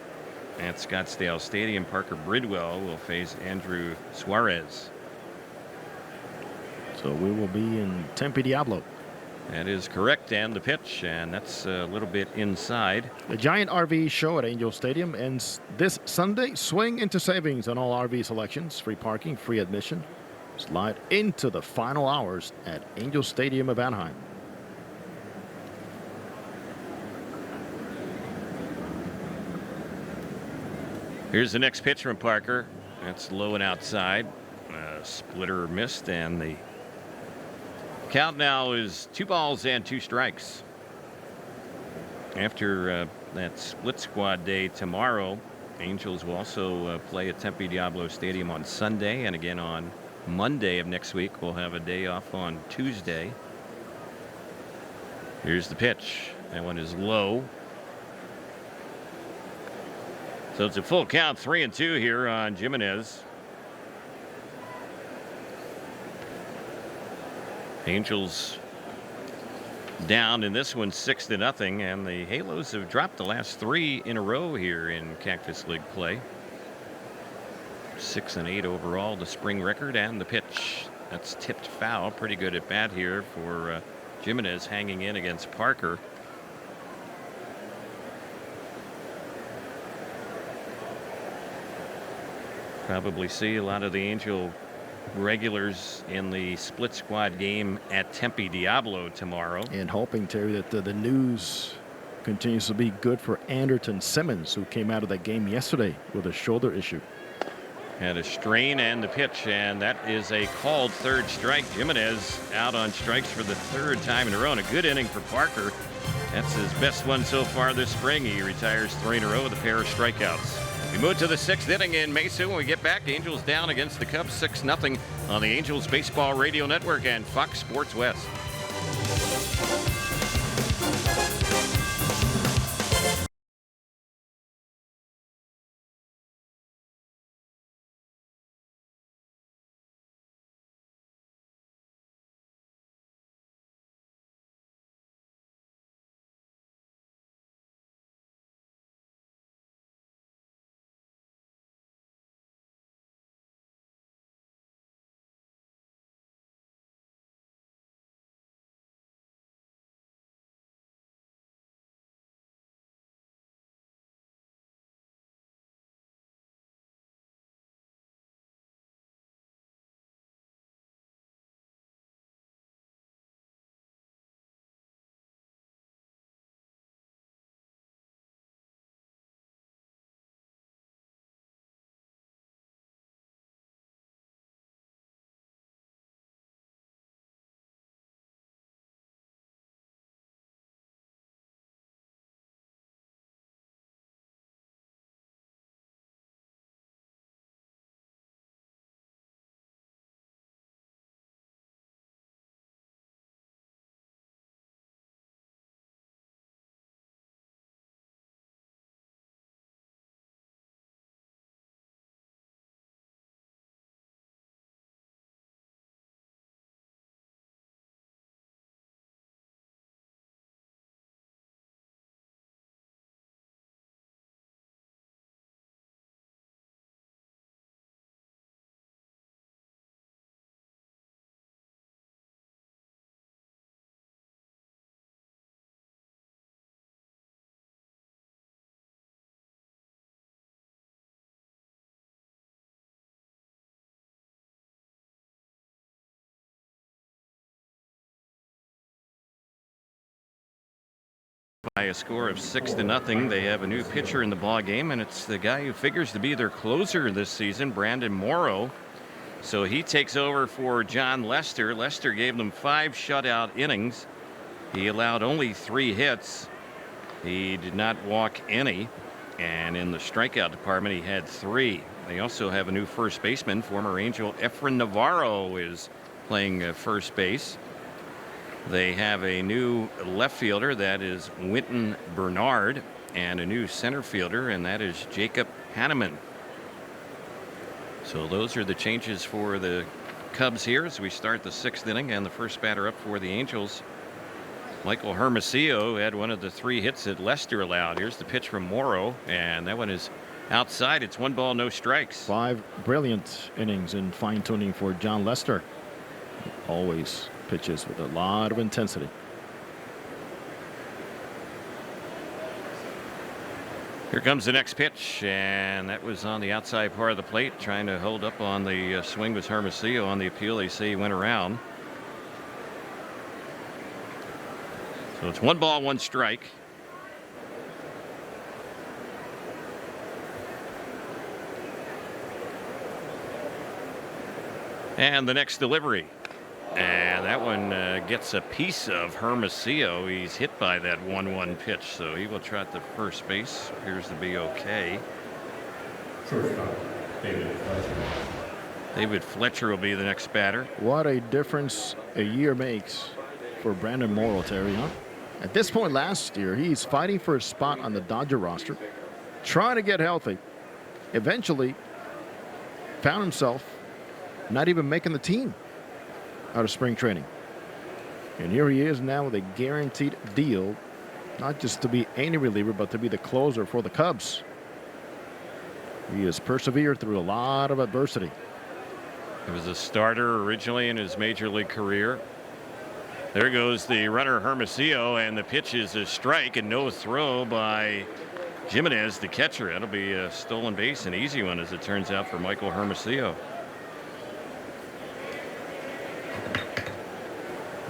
at Scottsdale Stadium, Parker Bridwell will face Andrew Suarez. So we will be in Tempe Diablo. That is correct, and the pitch, and that's a little bit inside. The Giant RV show at Angel Stadium ends this Sunday. Swing into savings on all RV selections. Free parking, free admission. Slide into the final hours at Angel Stadium of Anaheim. Here's the next pitch from Parker. That's low and outside. Splitter missed, and the count now is 2 balls and 2 strikes. After that split squad day tomorrow, Angels will also play at Tempe Diablo Stadium on Sunday, and again on Monday of next week. We'll have a day off on Tuesday. Here's the pitch. That one is low. So it's a full count, 3-2 here on Jimenez. Angels down in this one 6-0, and the Halos have dropped the last 3 in a row here in Cactus League play. 6-8 overall, the spring record, and the pitch. That's tipped foul. Pretty good at bat here for Jimenez, hanging in against Parker. Probably see a lot of the Angel regulars in the split squad game at Tempe Diablo tomorrow. And hoping, Terry, that the news continues to be good for Anderton Simmons, who came out of that game yesterday with a shoulder issue. Had a strain, and the pitch, and that is a called 3rd strike. Jimenez out on strikes for the 3rd time in a row, and a good inning for Parker. That's his best one so far this spring. He retires 3 in a row with a pair of strikeouts. We move to the 6th inning in Mesa. When we get back, Angels down against the Cubs 6-0 on the Angels Baseball Radio Network and Fox Sports West. By a score of 6-0, they have a new pitcher in the ball game, and it's the guy who figures to be their closer this season, Brandon Morrow. So he takes over for John Lester. Lester gave them 5 shutout innings. He allowed only 3 hits. He did not walk any, and in the strikeout department, he had 3. They also have a new first baseman. Former Angel Efren Navarro is playing first base. They have a new left fielder, that is Winton Bernard, and a new center fielder, and that is Jacob Hanneman. So those are the changes for the Cubs here as we start the 6th inning, and the first batter up for the Angels, Michael Hermosillo, had one of the 3 hits that Lester allowed. Here's the pitch from Morrow, and that one is outside. It's 1 ball, no strikes. 5 brilliant innings in fine-tuning for John Lester. Always pitches with a lot of intensity. Here comes the next pitch, and that was on the outside part of the plate. Trying to hold up on the swing was Hermosillo. On the appeal, they say he went around. So it's 1 ball, 1 strike. And the next delivery. And that one gets a piece of Hermosillo. He's hit by that 1-1 pitch, so he will trot to first base. Appears to be okay. Shortstop, David Fletcher. David Fletcher will be the next batter. What a difference a year makes for Brandon Morrow, Terry, huh? At this point last year, he's fighting for a spot on the Dodger roster, trying to get healthy. Eventually, found himself not even making the team out of spring training. And here he is now with a guaranteed deal, not just to be any reliever, but to be the closer for the Cubs. He has persevered through a lot of adversity. He was a starter originally in his major league career. There goes the runner Hermosillo, and the pitch is a strike and no throw by Jimenez, the catcher. That'll be a stolen base, an easy one as it turns out for Michael Hermosillo.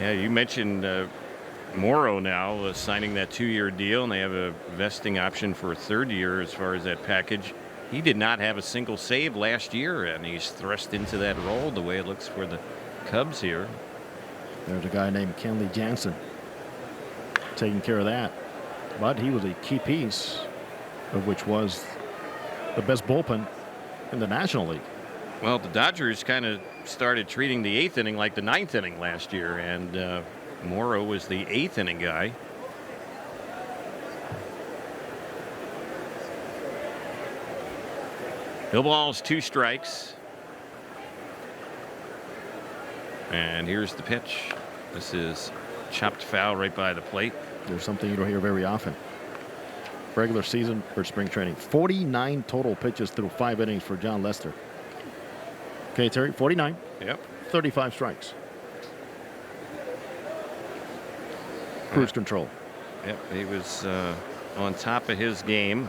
Yeah, you mentioned Morrow now signing that 2-year deal, and they have a vesting option for a 3rd year as far as that package. He did not have a single save last year, and he's thrust into that role the way it looks for the Cubs here. There's a guy named Kenley Jansen taking care of that. But he was a key piece of which was the best bullpen in the National League. Well, the Dodgers kind of started treating the 8th inning like the 9th inning last year, and Morrow was the 8th inning guy. No balls, 2 strikes. And here's the pitch. This is chopped foul right by the plate. There's something you don't hear very often. Regular season or spring training. 49 total pitches through 5 innings for John Lester. Okay, Terry, 49. Yep. 35 strikes. Cruise control. Yep, he was on top of his game.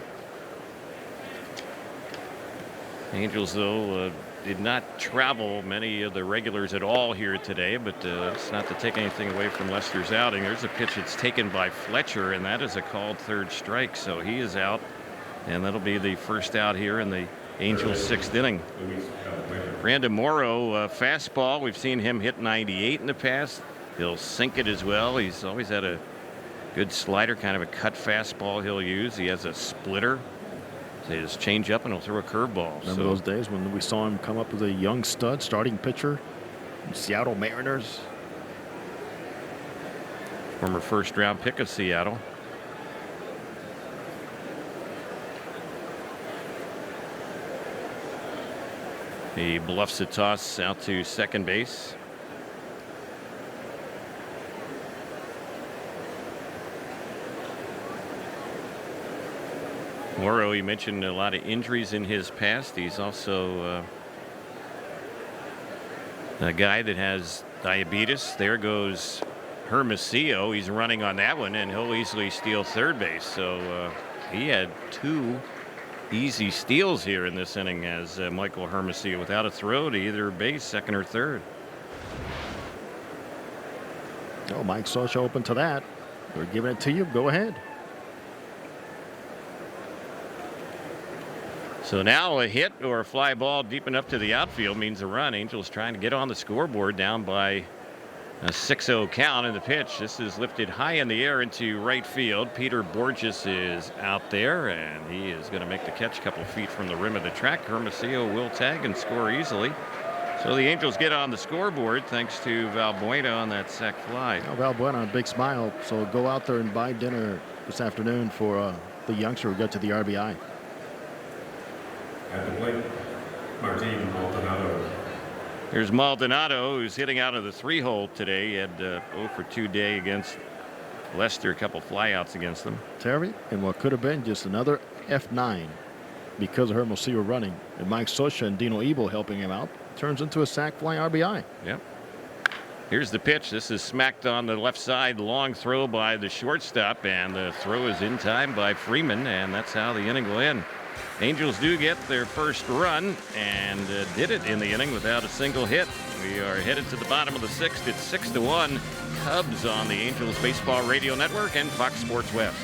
Angels, though, did not travel many of the regulars at all here today, but it's not to take anything away from Lester's outing. There's a pitch that's taken by Fletcher, and that is a called 3rd strike, so he is out, and that'll be the first out here in the Angels' 6th inning. Brandon Morrow, fastball. We've seen him hit 98 in the past. He'll sink it as well. He's always had a good slider, kind of a cut fastball he'll use. He has a splitter. His change up, and he'll throw a curveball. Remember those days when we saw him come up as a young stud starting pitcher in Seattle Mariners? Former 1st-round pick of Seattle. He bluffs a toss out to second base. Morrow, you mentioned a lot of injuries in his past. He's also a guy that has diabetes. There goes Hermosillo. He's running on that one, and he'll easily steal 3rd base. So he had 2 easy steals here in this inning as Michael Hermosillo without a throw to either base, 2nd or 3rd. Oh, Mike Scioscia open to that. We're giving it to you. Go ahead. So now a hit or a fly ball deep enough to the outfield means a run. Angels trying to get on the scoreboard, down by a 6-0 count in the pitch. This is lifted high in the air into right field. Peter Borges is out there, and he is going to make the catch a couple feet from the rim of the track. Hermosillo will tag and score easily. So the Angels get on the scoreboard thanks to Valbuena on that sac fly. Oh, Valbuena, a big smile. So go out there and buy dinner this afternoon for the youngster who got to the RBI. At the plate, Martin Maldonado. Here's Maldonado, who's hitting out of the 3-hole today. He had 0 for 2 day against Lester, a couple flyouts against them. Terry, and what could have been just another F9 because of Hermosillo running, and Mike Scioscia and Dino Ebel helping him out, turns into a sac fly RBI. Yep. Here's the pitch. This is smacked on the left side. Long throw by the shortstop, and the throw is in time by Freeman, and that's how the inning will end. Angels do get their first run and did it in the inning without a single hit. We are headed to the bottom of the 6th. It's 6-1 Cubs on the Angels Baseball Radio Network and Fox Sports West.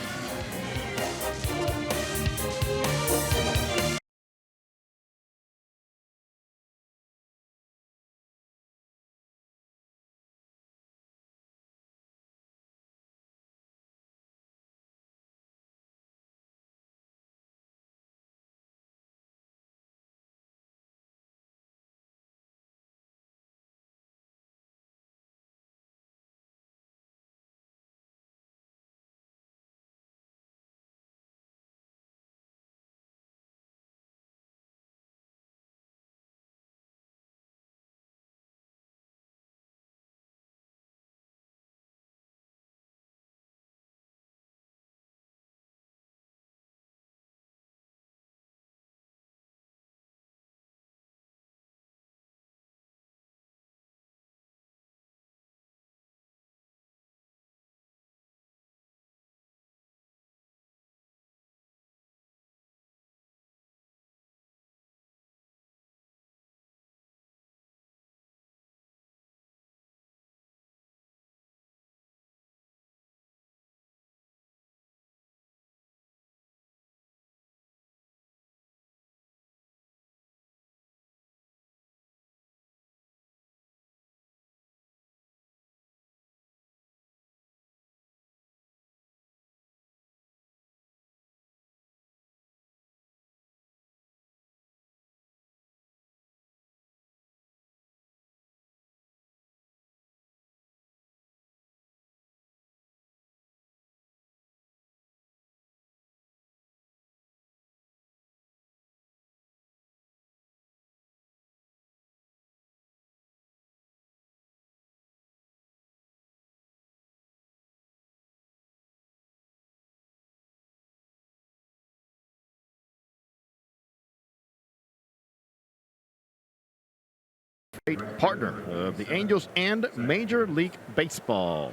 great partner of the Angels and Major League Baseball.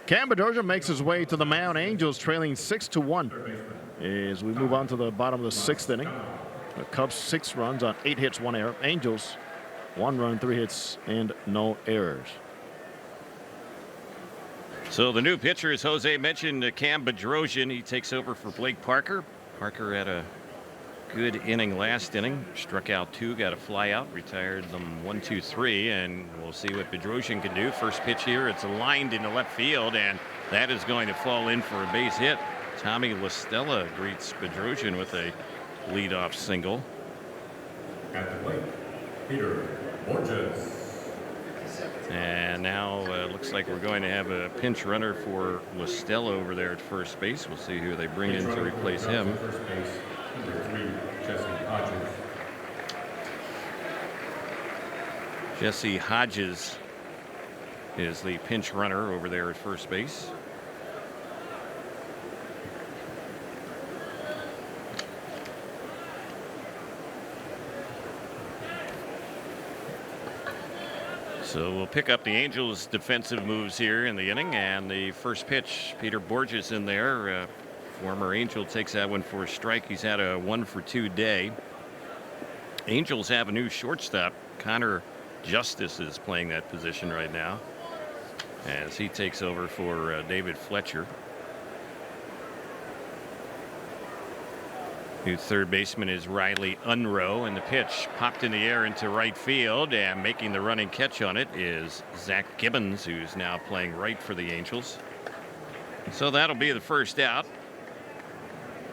Cam Bedrosian makes his way to the mound. Angels trailing 6-1 as we move on to the bottom of the 6th inning. The Cubs 6 runs on 8 hits, 1 error. Angels 1 run, 3 hits, and no errors. So the new pitcher, as Jose mentioned, Cam Bedrosian. He takes over for Blake Parker. Parker had a good inning last inning. Struck out 2, got a fly out, retired them 1, 2, 3, and we'll see what Bedrosian can do. First pitch here, it's lined into left field, and that is going to fall in for a base hit. Tommy LaStella greets Bedrosian with a leadoff single. At the plate, Peter Borges. And now looks like we're going to have a pinch runner for LaStella over there at first base. We'll see who they bring in to replace him. First base, number 3, Jesse Hodges. Jesse Hodges is the pinch runner over there at first base. So we'll pick up the Angels' defensive moves here in the inning, and the first pitch, Peter Borges in there. Former Angel takes that one for a strike. He's had a 1-for-2 day. Angels have a new shortstop. Connor Justice is playing that position right now as he takes over for David Fletcher. New third baseman is Riley Unroe, and the pitch popped in the air into right field, and making the running catch on it is Zach Gibbons, who's now playing right for the Angels. So that'll be the first out.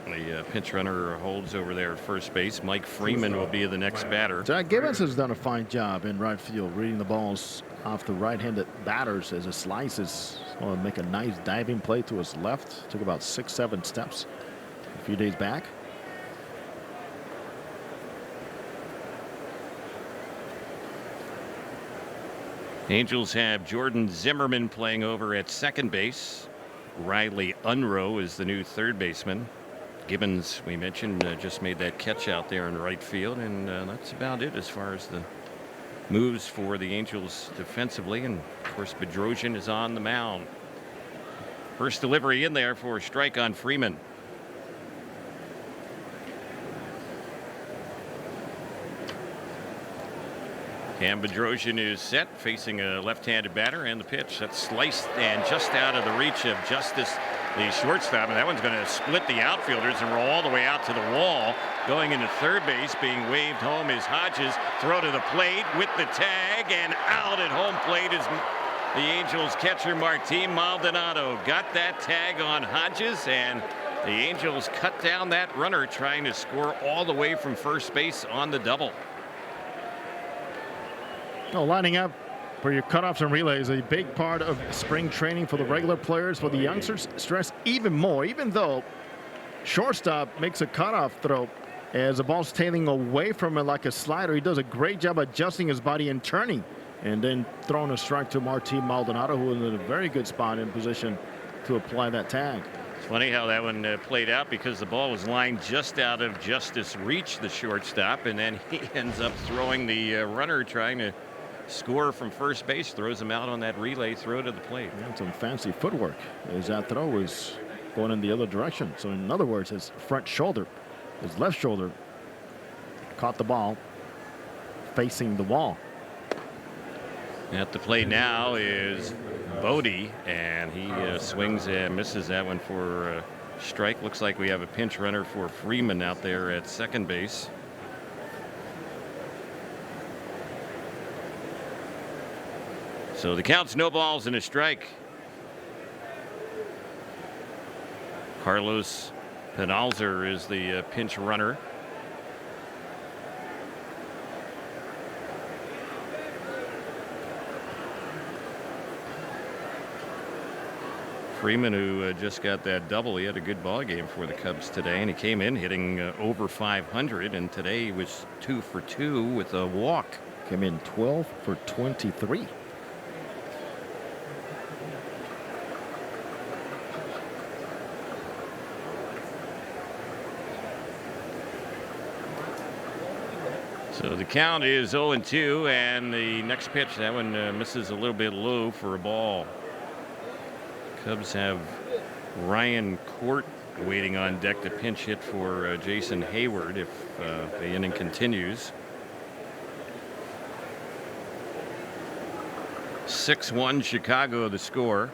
The pinch runner holds over there at first base. Mike Freeman will be the next batter. Zach Gibbons has done a fine job in right field, reading the balls off the right-handed batters as it slices. Well, make a nice diving play to his left. Took about 6-7 steps a few days back. Angels have Jordan Zimmerman playing over at second base. Riley Unroe is the new third baseman. Gibbons, we mentioned, just made that catch out there in right field, and that's about it as far as the moves for the Angels defensively. And of course, Bedrosian is on the mound. First delivery in there for a strike on Freeman. Cam Bedrosian is set, facing a left-handed batter, and the pitch that's sliced and just out of the reach of Justice, the shortstop, and that one's going to split the outfielders and roll all the way out to the wall. Going into third base, being waved home is Hodges. Throw to the plate with the tag, and out at home plate is the Angels catcher Martin Maldonado. Got that tag on Hodges, and the Angels cut down that runner, trying to score all the way from first base on the double. Oh, lining up for your cutoffs and relays, a big part of spring training for the regular players. For the youngsters, stress even more, even though shortstop makes a cutoff throw as the ball's tailing away from it like a slider. He does a great job adjusting his body and turning, and then throwing a strike to Martin Maldonado, who is in a very good spot in position to apply that tag. It's funny how that one played out, because the ball was lined just out of Justice reach, the shortstop, and then he ends up throwing the runner trying to score from first base, throws him out on that relay throw to the plate. And some fancy footwork as that throw was going in the other direction. So in other words, his front shoulder, his left shoulder, caught the ball facing the wall. At the plate now is Bodie, and he swings and misses that one for a strike. Looks like we have a pinch runner for Freeman out there at second base. So the count's no balls and a strike. Carlos Penalzer is the pinch runner. Freeman, who just got that double, he had a good ball game for the Cubs today, and he came in hitting over 500, and today he was 2 for 2 with a walk. Came in 12 for 23. So the count is 0-2, and the next pitch, that one misses a little bit low for a ball. Cubs have Ryan Court waiting on deck to pinch hit for Jason Hayward if the inning continues. 6-1 Chicago the score.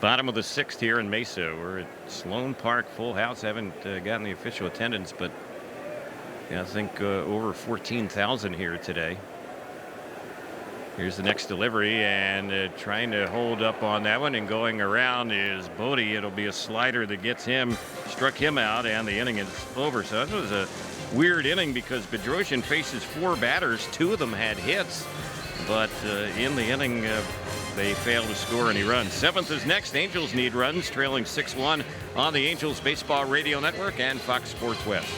Bottom of the 6th here in Mesa. We're at Sloan Park, full house. Haven't gotten the official attendance, but yeah, I think over 14,000 here today. Here's the next delivery, and trying to hold up on that one, and going around is Bodie. It'll be a slider that gets him, struck him out, and the inning is over. So that was a weird inning because Bedrosian faces 4 batters. 2 of them had hits, but in the inning they failed to score any runs. 7th is next. Angels need runs, trailing 6-1 on the Angels Baseball Radio Network and Fox Sports West.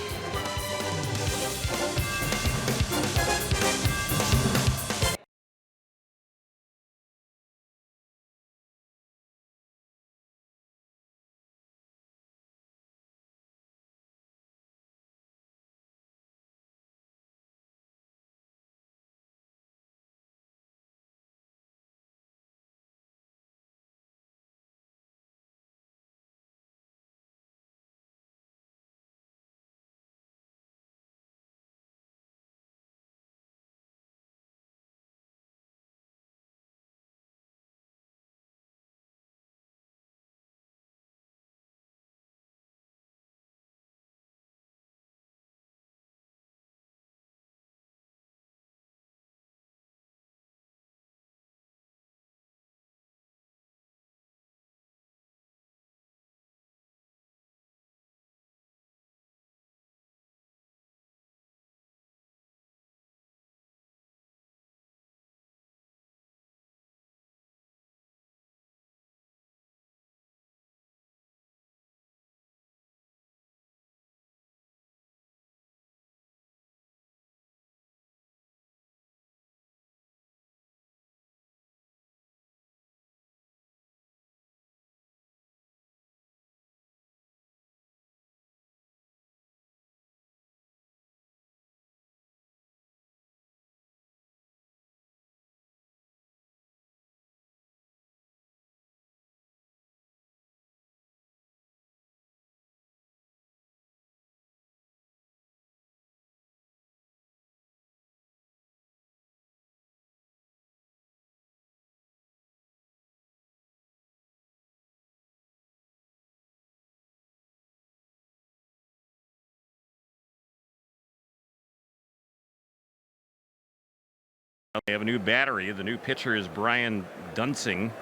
They have a new battery. The new pitcher is Brian Dunsing.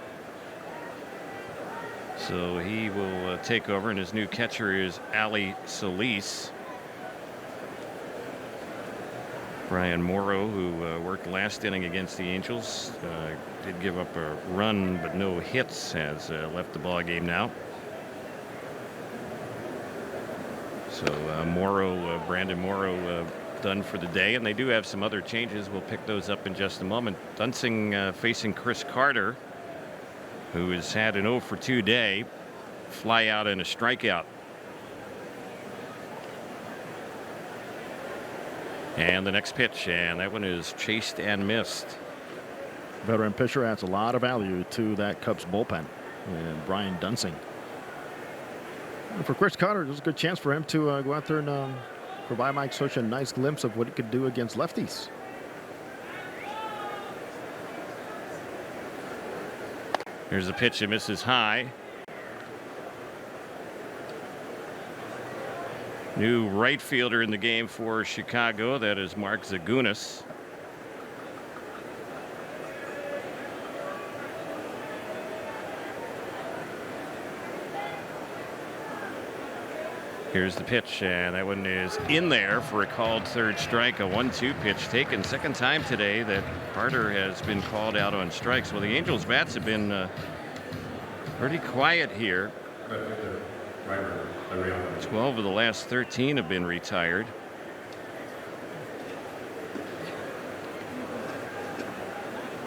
So he will take over, and his new catcher is Ali Solis. Brian Morrow, who worked last inning against the Angels, did give up a run but no hits, has left the ball game now. So Brandon Morrow done for the day, and they do have some other changes. We'll pick those up in just a moment. Dunsing facing Chris Carter, who has had an 0-for-2 day, fly out and a strikeout. And the next pitch, and that one is chased and missed. Veteran pitcher adds a lot of value to that Cubs bullpen, and Brian Dunsing. And for Chris Carter, there's a good chance for him to go out there and provide Mike such a nice glimpse of what he could do against lefties. Here's a pitch that misses high. New right fielder in the game for Chicago. That is Mark Zagunis. Here's the pitch, and that one is in there for a called third strike. A 1-2 pitch taken. Second time today that Carter has been called out on strikes. Well, the Angels' bats have been pretty quiet here. 12 of the last 13 have been retired.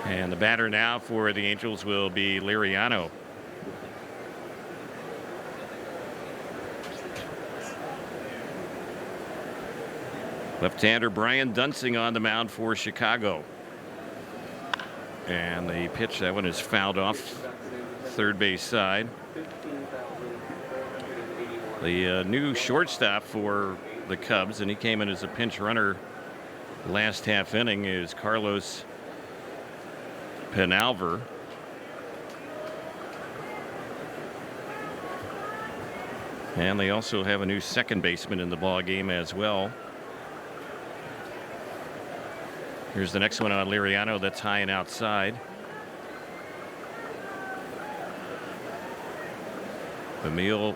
And the batter now for the Angels will be Liriano. Left-hander Brian Dunsing on the mound for Chicago. And the pitch, that one is fouled off third base side. The new shortstop for the Cubs, and he came in as a pinch runner last half inning, is Carlos Penalver. And they also have a new second baseman in the ball game as well. Here's the next one on Liriano. That's high and outside. Emil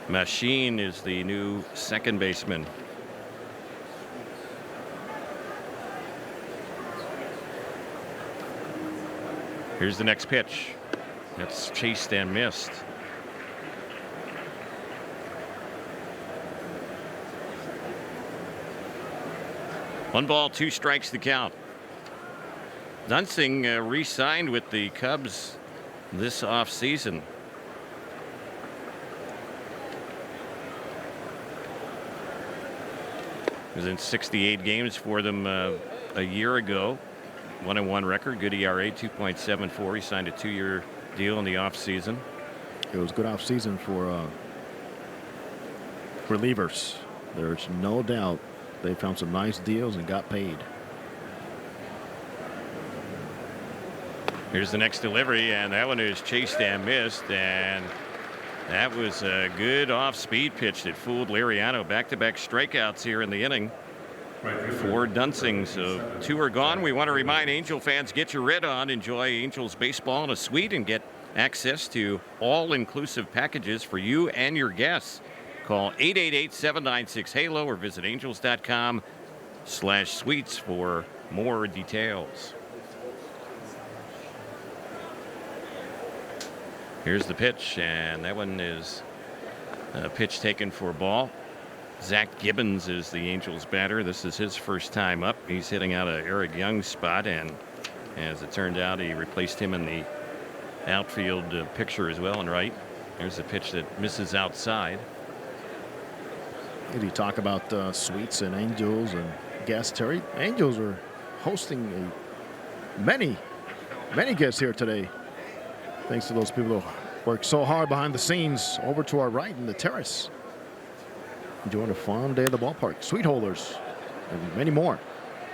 Machine is the new second baseman. Here's the next pitch. That's chased and missed. One ball, two strikes to count. Dunsing re-signed with the Cubs this offseason. He was in 68 games for them a year ago. 1-1 record, good ERA, 2.74. He signed a 2-year deal in the offseason. It was a good offseason for relievers. There's no doubt they found some nice deals and got paid. Here's the next delivery, and that one is chased and missed, and that was a good off-speed pitch that fooled Liriano. Back-to-back strikeouts here in the inning for Dunsing. So 2 are gone. We want to remind Angel fans, get your red on, enjoy Angels baseball in a suite, and get access to all-inclusive packages for you and your guests. Call 888-796-HALO or visit angels.com/suites for more details. Here's the pitch, and that one is a pitch taken for ball. Zach Gibbons is the Angels batter. This is his first time up. He's hitting out of Eric Young's spot, and as it turned out, he replaced him in the outfield picture as well and right. There's a pitch that misses outside. Did you talk about suites and Angels and guests, Terry? Angels are hosting many guests here today. Thanks to those people who work so hard behind the scenes over to our right in the terrace. Enjoying a fun day at the ballpark. Suite holders and many more.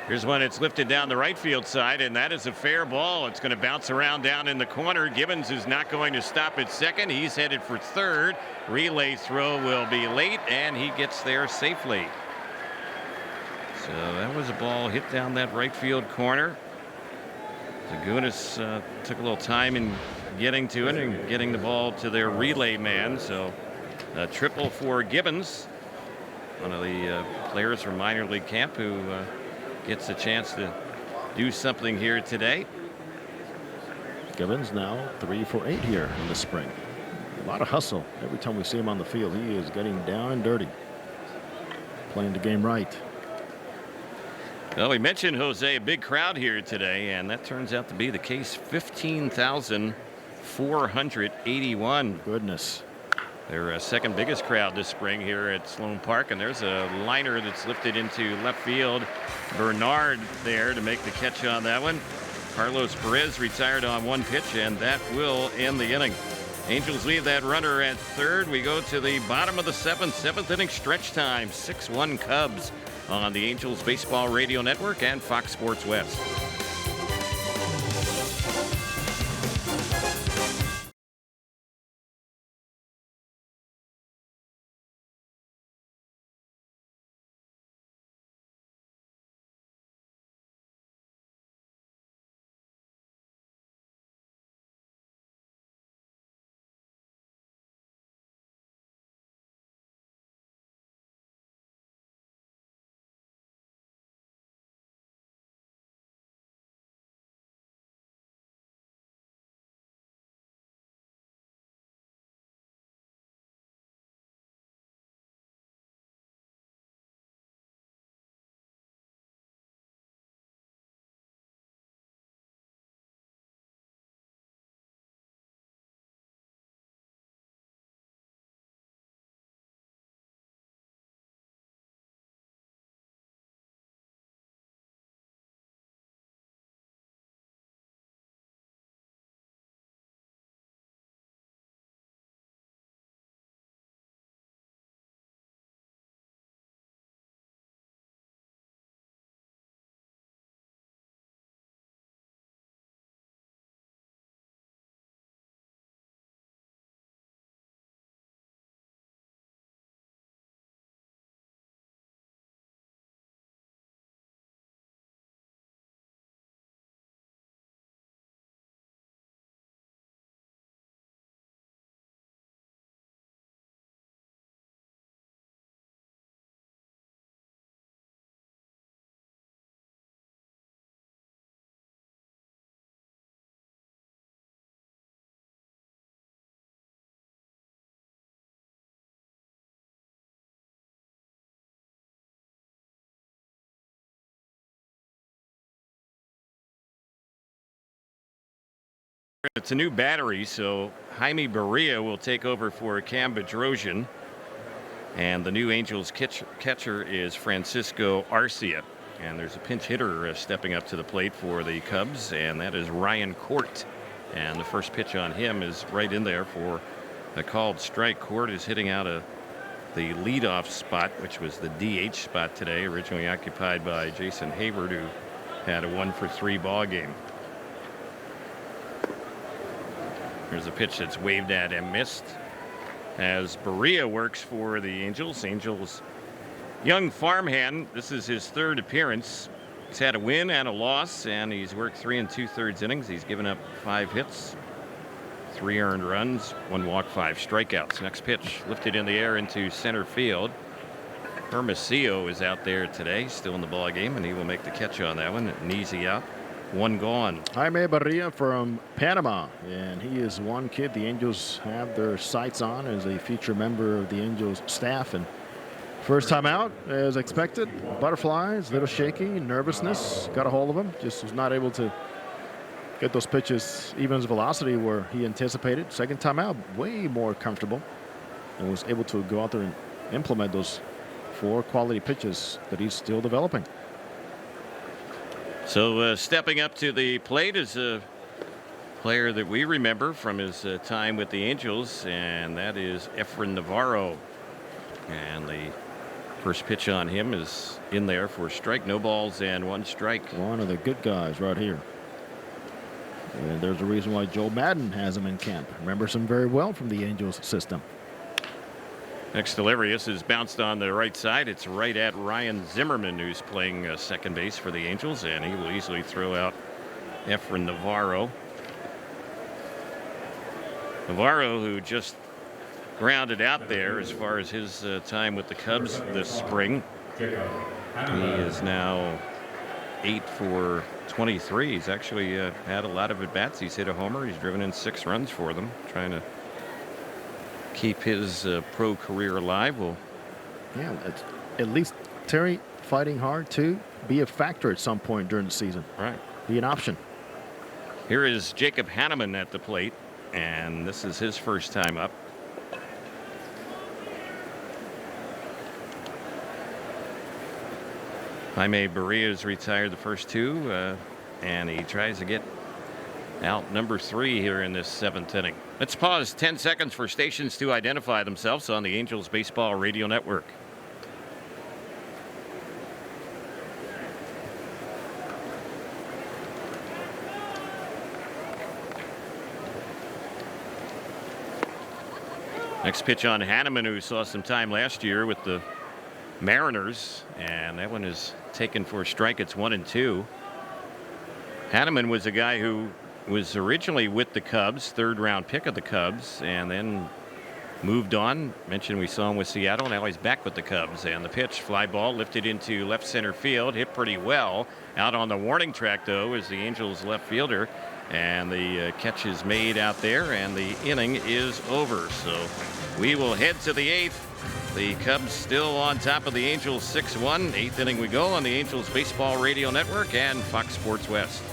Here's one. It's lifted down the right field side, and that is a fair ball. It's going to bounce around down in the corner. Gibbons is not going to stop at second. He's headed for third. Relay throw will be late, and he gets there safely. So that was a ball hit down that right field corner. Zagunis took a little time in getting to it and getting the ball to their relay man. So a triple for Gibbons, one of the players from minor league camp who gets a chance to do something here today. Gibbons now 3 for 8 here in the spring. A lot of hustle every time we see him on the field. He is getting down and dirty, playing the game right. Well, we mentioned, Jose, a big crowd here today, and that turns out to be the case. 15,481. Goodness. Their second biggest crowd this spring here at Sloan Park, and there's a liner that's lifted into left field. Bernard there to make the catch on that one. Carlos Perez retired on one pitch, and that will end the inning. Angels leave that runner at third. We go to the bottom of the seventh inning stretch time. 6-1 Cubs on the Angels Baseball Radio Network and Fox Sports West. It's a new battery, so Jaime Barria will take over for Cam Bedrosian. And the new Angels catcher is Francisco Arcia. And there's a pinch hitter stepping up to the plate for the Cubs, and that is Ryan Court. And the first pitch on him is right in there for a called strike. Court is hitting out of the leadoff spot, which was the DH spot today, originally occupied by Jason Hayward, who had a 1-for-3 ball game. There's a pitch that's waved at and missed as Barria works for the Angels. Angels young farmhand. This is his third appearance. He's had a win and a loss, and he's worked 3 2/3 innings. He's given up 5 hits, 3 earned runs, 1 walk, 5 strikeouts. Next pitch lifted in the air into center field. Hermosillo is out there today, still in the ball game, and he will make the catch on that one. An easy out. 1 gone. Jaime Barria from Panama, and he is one kid the Angels have their sights on as a future member of the Angels staff. And first time out, as expected, butterflies, a little shaky, nervousness, got a hold of him, just was not able to get those pitches even as velocity where he anticipated. Second time out, way more comfortable, and was able to go out there and implement those 4 quality pitches that he's still developing. So stepping up to the plate is a player that we remember from his time with the Angels, and that is Efren Navarro. And the first pitch on him is in there for a strike. No balls and 1 strike. One of the good guys right here. And there's a reason why Joe Madden has him in camp. Remembers him very well from the Angels system. Next delivery, this is bounced on the right side. It's right at Ryan Zimmerman, who's playing second base for the Angels, and he will easily throw out Efren Navarro. Navarro, who just grounded out there as far as his time with the Cubs this spring. He is now 8 for 23. He's actually had a lot of at-bats. He's hit a homer. He's driven in 6 runs for them, trying to keep his pro career alive. Well, yeah, at least Terry fighting hard to be a factor at some point during the season. Right. Be an option. Here is Jacob Hanneman at the plate, and this is his first time up. Jaime Barria has retired the first 2, and he tries to get out number 3 here in this 7th inning. Let's pause 10 seconds for stations to identify themselves on the Angels Baseball Radio Network. Next pitch on Hanneman, who saw some time last year with the Mariners, and that one is taken for a strike. It's 1-2. Hanneman was a guy who was originally with the Cubs, 3rd round pick of the Cubs, and then moved on. Mentioned we saw him with Seattle. Now he's back with the Cubs, and the pitch, fly ball, lifted into left center field, hit pretty well. Out on the warning track, though, is the Angels left fielder, and the catch is made out there, and the inning is over. So we will head to the 8th. The Cubs still on top of the Angels 6-1. 8th inning we go on the Angels Baseball Radio Network and Fox Sports West.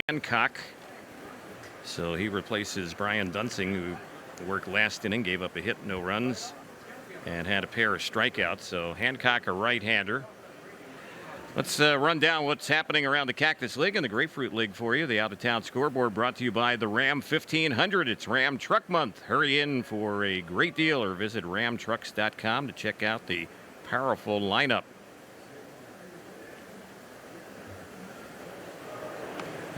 Hancock. So he replaces Brian Dunsing, who worked last inning, gave up a hit, no runs, and had a pair of strikeouts. So Hancock, a right-hander. Let's run down what's happening around the Cactus League and the Grapefruit League for you. The out-of-town scoreboard brought to you by the Ram 1500. It's Ram Truck Month. Hurry in for a great deal or visit ramtrucks.com to check out the powerful lineup.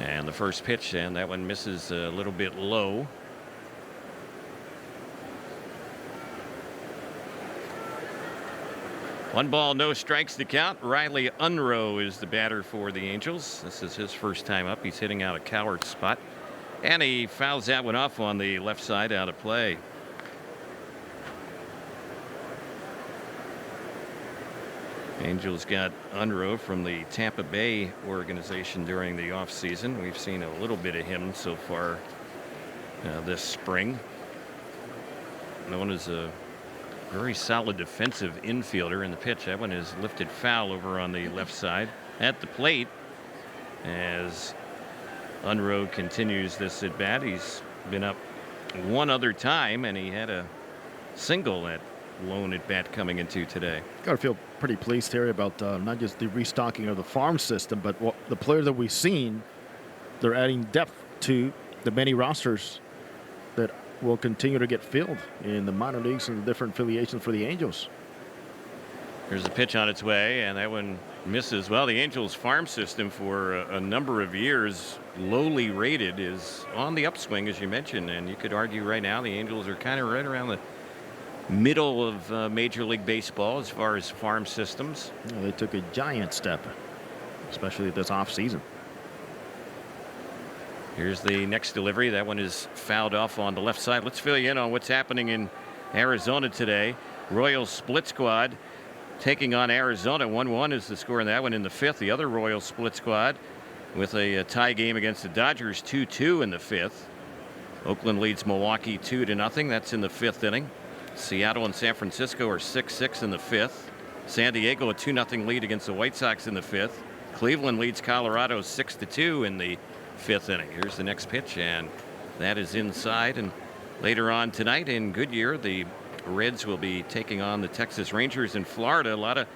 And the first pitch, and that one misses a little bit low. One ball, no strikes to count. Riley Unroe is the batter for the Angels. This is his first time up. He's hitting out a coward spot. And he fouls that one off on the left side, out of play. Angels got Unroe from the Tampa Bay organization during the offseason. We've seen a little bit of him so far this spring. Known as a very solid defensive infielder. In the pitch, that one is lifted foul over on the left side at the plate as Unroe continues this at bat. He's been up one other time, and he had a single at lone at bat coming into today. Got to feel pretty pleased, Terry, about not just the restocking of the farm system, but the players that we've seen. They're adding depth to the many rosters that will continue to get filled in the minor leagues and the different affiliations for the Angels. Here's a pitch on its way, and that one misses. Well, the Angels farm system for a number of years, lowly rated, is on the upswing, as you mentioned, and you could argue right now the Angels are kind of right around the middle of Major League Baseball as far as farm systems. Yeah, they took a giant step, especially this offseason. Here's the next delivery. That one is fouled off on the left side. Let's fill you in on what's happening in Arizona today. Royals split squad taking on Arizona. 1-1 is the score in that one in the fifth. The other Royals split squad with a tie game against the Dodgers, 2-2 in the fifth. Oakland leads Milwaukee 2-0. That's in the fifth inning. Seattle and San Francisco are 6-6 in the fifth. San Diego a 2-0 lead against the White Sox in the fifth. Cleveland leads Colorado 6-2 in the fifth inning. Here's the next pitch, and that is inside. And later on tonight in Goodyear, the Reds will be taking on the Texas Rangers in Florida. A lot of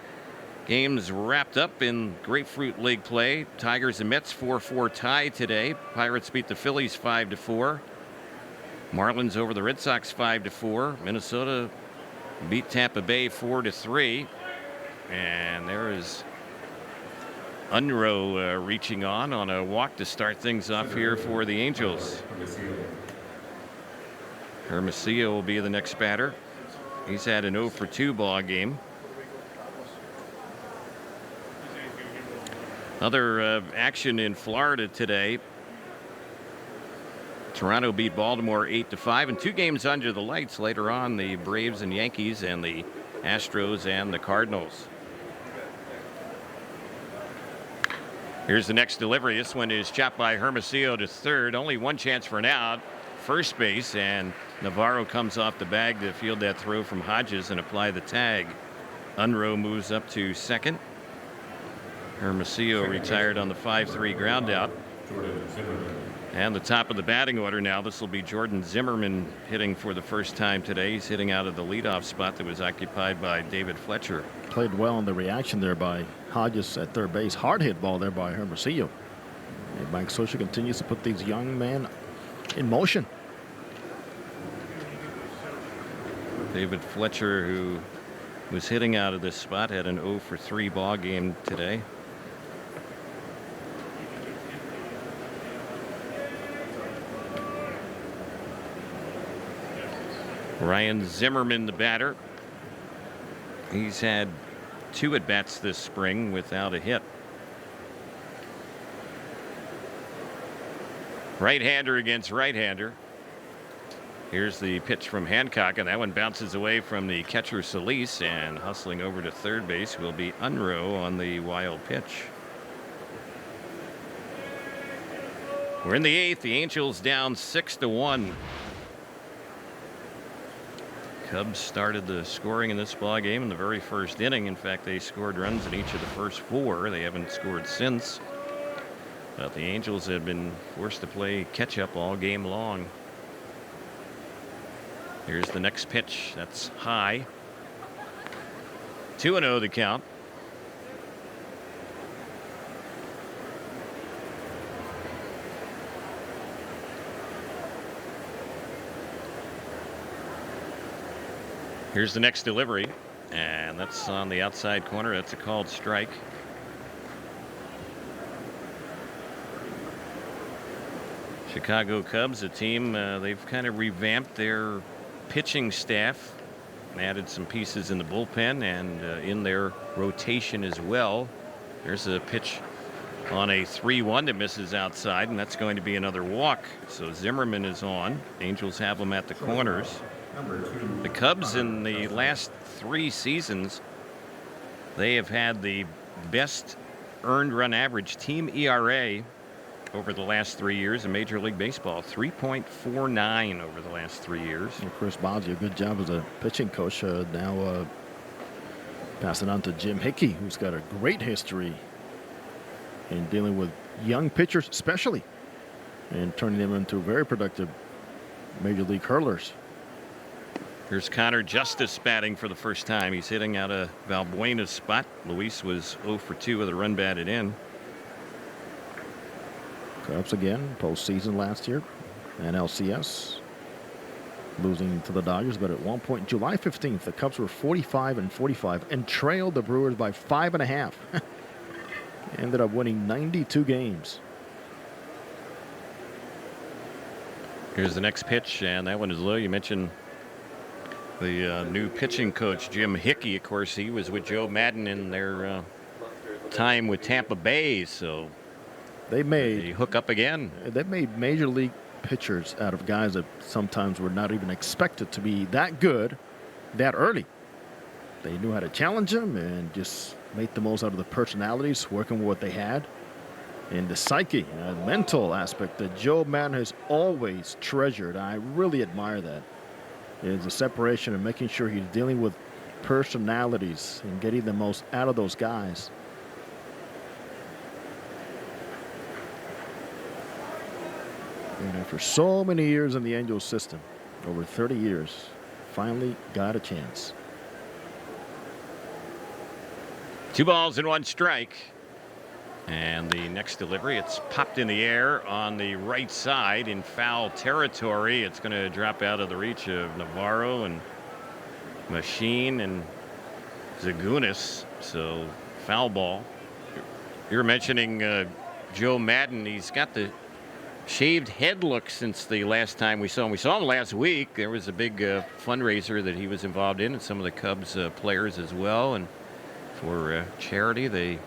games wrapped up in Grapefruit League play. Tigers and Mets 4-4 tie today. Pirates beat the Phillies 5-4. Marlins over the Red Sox 5-4. Minnesota beat Tampa Bay 4-3. And there is Unroe reaching on a walk to start things off here for the Angels. Hermosillo will be the next batter. He's had an 0-for-2 ball game. Other action in Florida today. Toronto beat Baltimore 8-5, and 2 games under the lights later on. The Braves and Yankees, and the Astros and the Cardinals. Here's the next delivery. This one is chopped by Hermosillo to third. Only one chance for an out. First base, and Navarro comes off the bag to field that throw from Hodges and apply the tag. Unroe moves up to second. Hermosillo retired on the 5-3 ground out. And the top of the batting order now. This will be Jordan Zimmerman hitting for the first time today. He's hitting out of the leadoff spot that was occupied by David Fletcher. Played well in the reaction there by Hodges at third base. Hard hit ball there by Hermosillo. And Mike Scioscia continues to put these young men in motion. David Fletcher, who was hitting out of this spot, had an 0-for-3 ball game today. Ryan Zimmerman, the batter. He's had 2 at-bats this spring without a hit. Right-hander against right-hander. Here's the pitch from Hancock, and that one bounces away from the catcher Solis, and hustling over to third base will be Unroe on the wild pitch. We're in the 8th. The Angels down 6-1. Cubs started the scoring in this ball game in the very first inning. In fact, they scored runs in each of the first 4. They haven't scored since. But the Angels have been forced to play catch-up all game long. Here's the next pitch. That's high. 2-0 the count. Here's the next delivery, and that's on the outside corner. That's a called strike. Chicago Cubs, a team, they've kind of revamped their pitching staff, added some pieces in the bullpen and in their rotation as well. There's a pitch on a 3-1 that misses outside, and that's going to be another walk. So Zimmerman is on. Angels have him at the corners. The Cubs in the last 3 seasons, they have had the best earned run average team ERA over the last 3 years in Major League Baseball. 3.49 over the last 3 years. And Chris Bosio, a good job as a pitching coach. Now passing on to Jim Hickey, who's got a great history in dealing with young pitchers, especially, and turning them into very productive Major League hurlers. Here's Connor Justice batting for the first time. He's hitting out of Valbuena's spot. Luis was 0 for 2 with a run batted in. Cubs again, postseason last year, and LCS, losing to the Dodgers. But at one point, July 15th, the Cubs were 45-45 and trailed the Brewers by 5.5. Ended up winning 92 games. Here's the next pitch, and that one is low. You mentioned the new pitching coach, Jim Hickey. Of course, he was with Joe Madden in their time with Tampa Bay, so they hook up again. They made Major League pitchers out of guys that sometimes were not even expected to be that good that early. They knew how to challenge them and just make the most out of the personalities, working with what they had. And the psyche, mental aspect that Joe Madden has always treasured. I really admire that. Is the separation and making sure he's dealing with personalities and getting the most out of those guys. And after so many years in the Angels system, over 30 years, finally got a chance. 2 balls and 1 strike. And the next delivery, it's popped in the air on the right side in foul territory. It's going to drop out of the reach of Navarro and Machine and Zagunis. So foul ball. You're mentioning Joe Madden. He's got the shaved head look since the last time we saw him. We saw him last week. There was a big fundraiser that he was involved in, and some of the Cubs players as well. And for charity, they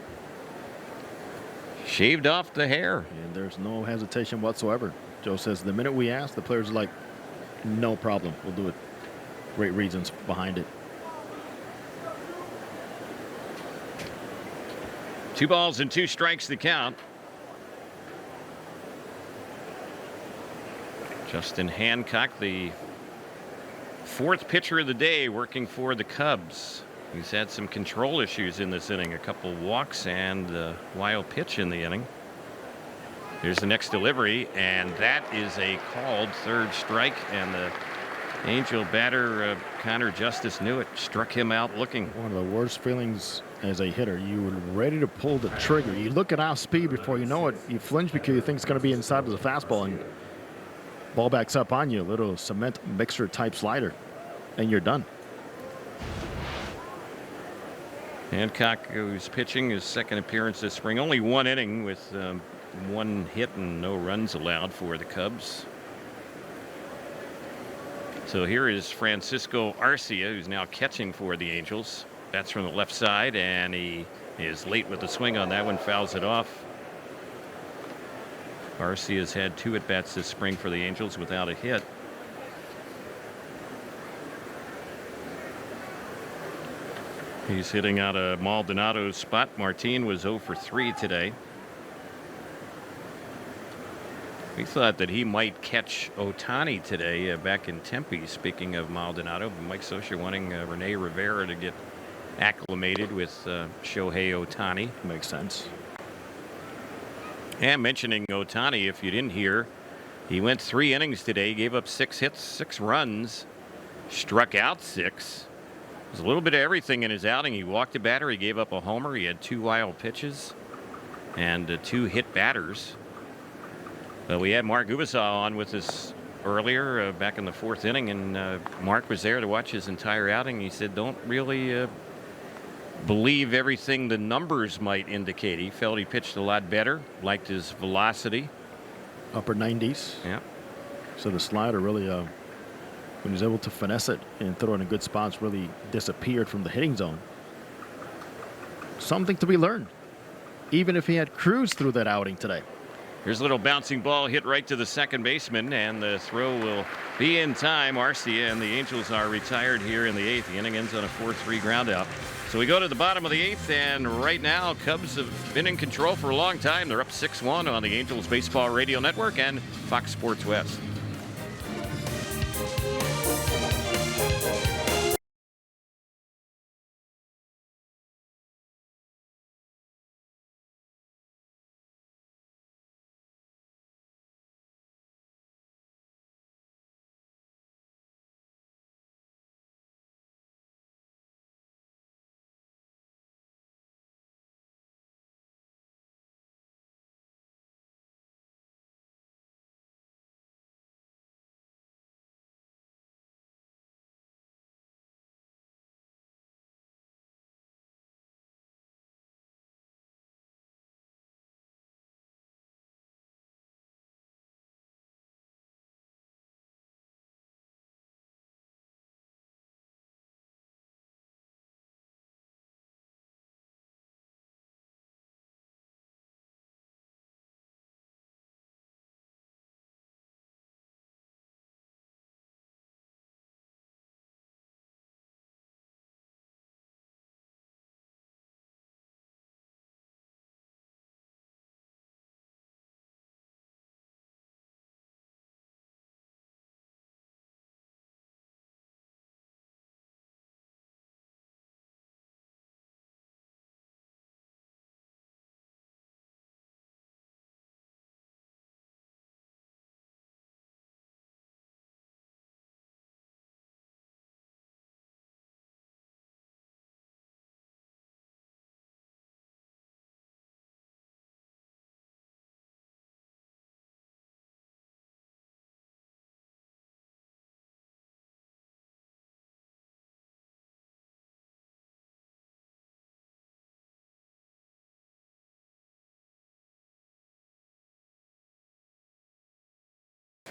shaved off the hair. And there's no hesitation whatsoever. Joe says the minute we ask, the players are like, no problem, we'll do it. Great reasons behind it. 2 balls and 2 strikes to count. Justin Hancock, the 4th pitcher of the day, working for the Cubs. He's had some control issues in this inning, a couple walks and a wild pitch in the inning. Here's the next delivery, and that is a called 3rd strike, and the Angel batter, Connor Justice, knew it, struck him out looking. One of the worst feelings as a hitter. You were ready to pull the trigger. You look at off speed before you know it. You flinch because you think it's going to be inside of the fastball, and ball backs up on you, a little cement mixer type slider, and you're done. Hancock, who's pitching his 2nd appearance this spring, only 1 inning with 1 hit and no runs allowed for the Cubs. So here is Francisco Arcia, who's now catching for the Angels. That's from the left side, and he is late with the swing on that one, fouls it off. Arcia's had 2 at-bats this spring for the Angels without a hit. He's hitting out of Maldonado's spot. Martin was 0 for 3 today. We thought that he might catch Ohtani today back in Tempe, speaking of Maldonado. Mike Scioscia wanting Rene Rivera to get acclimated with Shohei Ohtani. Makes sense. And mentioning Ohtani, if you didn't hear, he went 3 innings today, gave up 6 hits, 6 runs, struck out 6. There's a little bit of everything in his outing. He walked a batter, he gave up a homer, he had 2 wild pitches, and 2 hit batters. We had Mark Gubicza on with us earlier back in the 4th inning, and Mark was there to watch his entire outing. He said, don't really believe everything the numbers might indicate. He felt he pitched a lot better, liked his velocity. Upper 90s. Yeah. So the slider really, when he was able to finesse it and throw it in good spots, really disappeared from the hitting zone. Something to be learned, even if he had cruised through that outing today. Here's a little bouncing ball hit right to the second baseman, and the throw will be in time. Arcia and the Angels are retired here in the 8th. The inning ends on a 4-3 ground out. So we go to the bottom of the 8th, and right now Cubs have been in control for a long time. They're up 6-1 on the Angels Baseball Radio Network and Fox Sports West.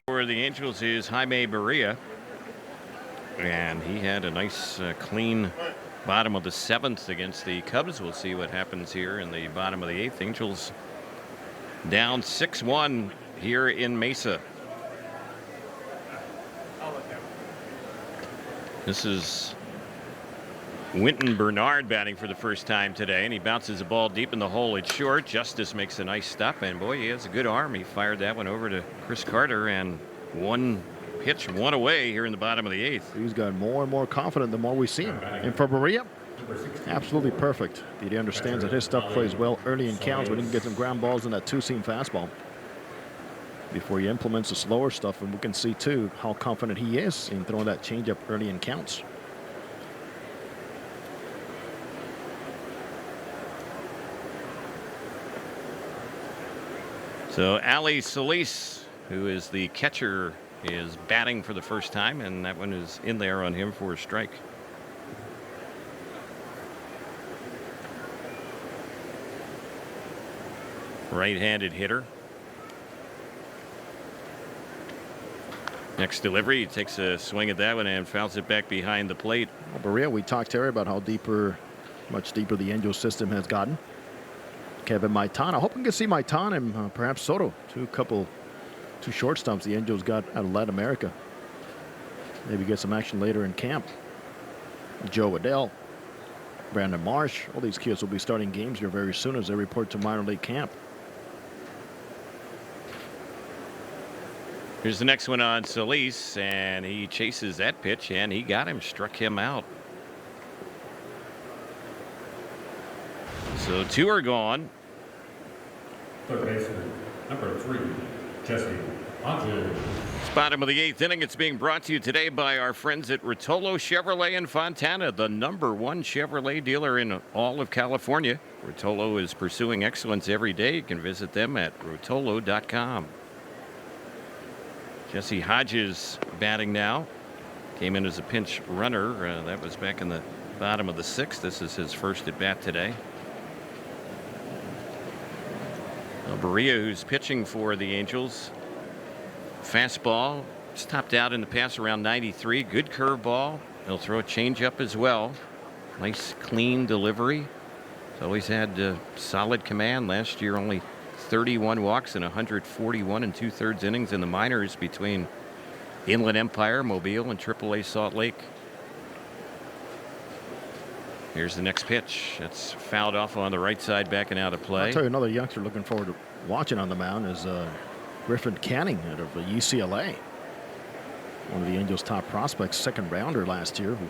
For the Angels is Jaime Barria, and he had a nice clean bottom of the 7th against the Cubs. We'll see what happens here in the bottom of the 8th. Angels down 6-1 here in Mesa. This is Winton Bernard batting for the first time today, and he bounces the ball deep in the hole. It's short. Justice makes a nice stop, and boy, he has a good arm. He fired that one over to Chris Carter, and one pitch, one away here in the bottom of the 8th. He's gotten more and more confident the more we see him. And for Barria, absolutely perfect. He understands that his stuff plays well early in counts when he can get some ground balls in that 2-seam fastball before he implements the slower stuff. And we can see, too, how confident he is in throwing that changeup early in counts. So Ali Solis, who is the catcher, is batting for the first time, and that one is in there on him for a strike. Right-handed hitter. Next delivery, he takes a swing at that one and fouls it back behind the plate. Well, Barria, we talked, Terry, about how much deeper the Angels system has gotten. Kevin Maitan. I hope we can see Maitan and perhaps Soto. Two shortstops the Angels got out of Latin America. Maybe get some action later in camp. Joe Adell, Brandon Marsh. All these kids will be starting games here very soon as they report to minor league camp. Here's the next one on Solis, and he chases that pitch, and he got him, struck him out. So 2 are gone. Third baseman, Number 3, Jesse Hodges. It's bottom of the 8th inning. It's being brought to you today by our friends at Rotolo Chevrolet in Fontana, the #1 Chevrolet dealer in all of California. Rotolo is pursuing excellence every day. You can visit them at rotolo.com. Jesse Hodges batting now. Came in as a pinch runner. That was back in the bottom of the 6th. This is his first at bat today. Berea, who's pitching for the Angels. Fastball stopped out in the pass around 93. Good curveball. He'll throw a changeup as well. Nice clean delivery. He's always had solid command. Last year only 31 walks and 141 2/3 innings in the minors between Inland Empire, Mobile, and AAA Salt Lake. Here's the next pitch. That's fouled off on the right side, backing out of play. I'll tell you another youngster looking forward to watching on the mound is Griffin Canning out of UCLA. One of the Angels' top prospects, second rounder last year. Who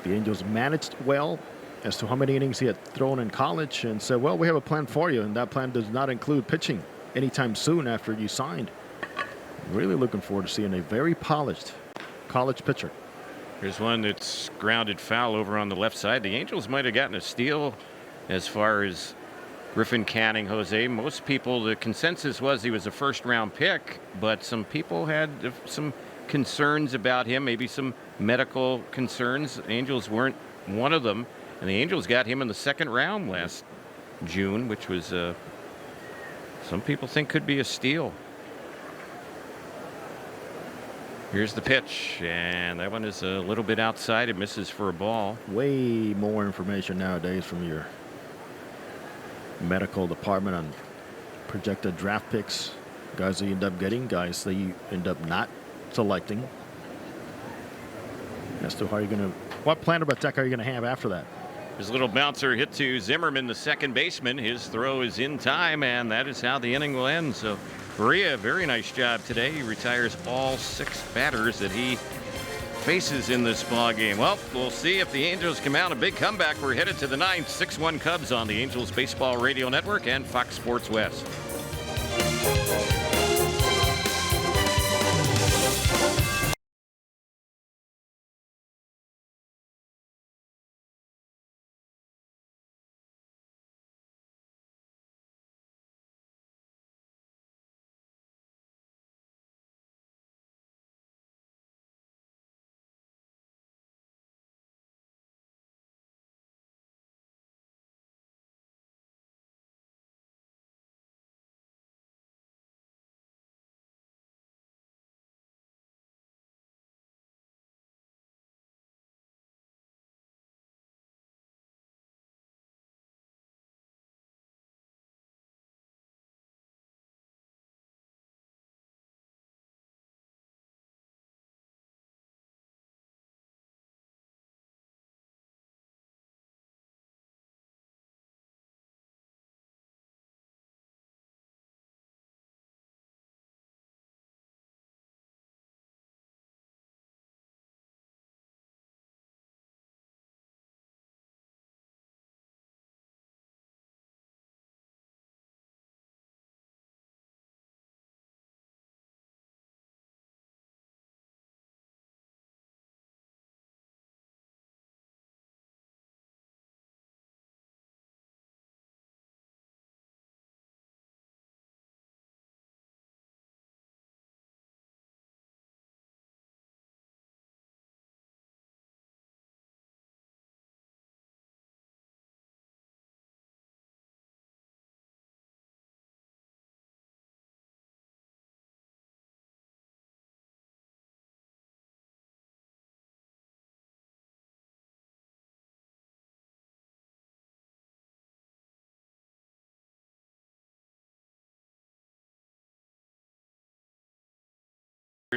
the Angels managed well as to how many innings he had thrown in college and said, well, we have a plan for you, and that plan does not include pitching anytime soon after you signed. Really looking forward to seeing a very polished college pitcher. Here's one that's grounded foul over on the left side. The Angels might have gotten a steal as far as Griffin Canning, Jose. Most people, the consensus was he was a first-round pick, but some people had some concerns about him, maybe some medical concerns. Angels weren't one of them, and the Angels got him in the 2nd round last June, which was some people think could be a steal. Here's the pitch, and that one is a little bit outside. It misses for a ball. Way more information nowadays from your medical department on projected draft picks, guys that you end up getting, guys that you end up not selecting, as to how you're going to, what plan of attack are you going to have after that. His little bouncer hit to Zimmerman, the second baseman. His throw is in time, and that is how the inning will end. So Berea, very nice job today. He retires all 6 batters that he faces in this ball game. Well, we'll see if the Angels come out a big comeback. We're headed to the 9th. 6-1 Cubs on the Angels Baseball Radio Network and Fox Sports West.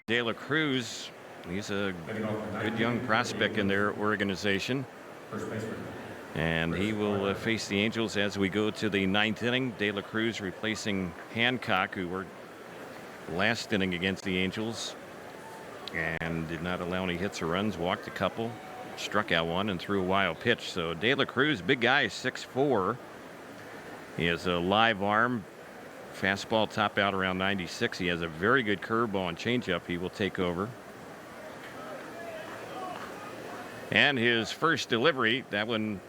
De La Cruz, he's a good young prospect in their organization. And he will face the Angels as we go to the 9th inning. De La Cruz replacing Hancock, who worked last inning against the Angels and did not allow any hits or runs, walked a couple, struck out one, and threw a wild pitch. So De La Cruz, big guy, 6'4". He has a live arm, Fastball top out around 96. He has a very good curveball and changeup. He will take over. And his first delivery, that one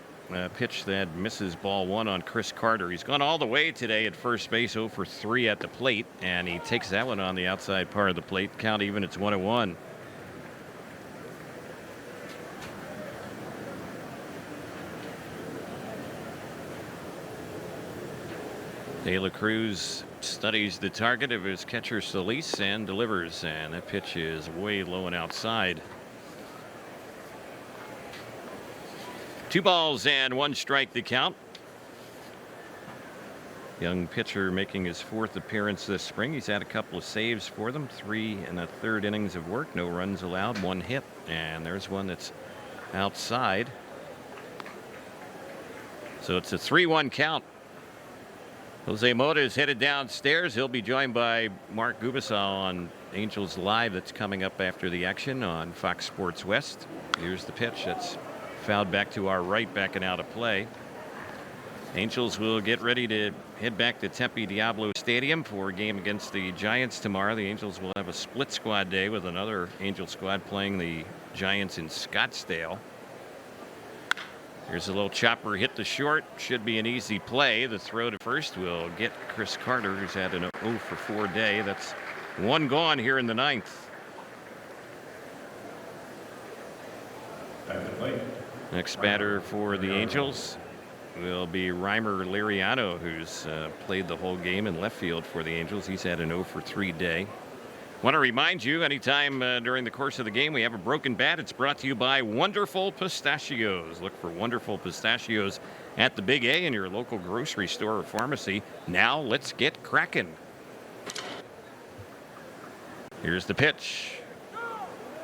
pitch that misses ball one on Chris Carter. He's gone all the way today at first base, 0 for 3 at the plate, and he takes that one on the outside part of the plate. Count even, it's 1-1. De La Cruz studies the target of his catcher Solis and delivers, and that pitch is way low and outside. 2 balls and 1 strike to count. Young pitcher making his 4th appearance this spring. He's had a couple of saves for them, 3 1/3 innings of work, no runs allowed, 1 hit, and there's one that's outside. So it's a 3-1 count. Jose Mota is headed downstairs. He'll be joined by Mark Gubicza on Angels Live. That's coming up after the action on Fox Sports West. Here's the pitch. That's fouled back to our right, backing out of play. Angels will get ready to head back to Tempe Diablo Stadium for a game against the Giants tomorrow. The Angels will have a split squad day with another Angel squad playing the Giants in Scottsdale. Here's a little chopper hit to short. Should be an easy play. The throw to first will get Chris Carter, who's had an 0 for 4 day. That's 1 gone here in the 9th. At the plate. Next batter for the Angels will be Reimer Liriano, who's played the whole game in left field for the Angels. He's had an 0 for 3 day. Want to remind you, anytime during the course of the game we have a broken bat, it's brought to you by Wonderful Pistachios. Look for Wonderful Pistachios at the Big A in your local grocery store or pharmacy. Now let's get cracking. Here's the pitch.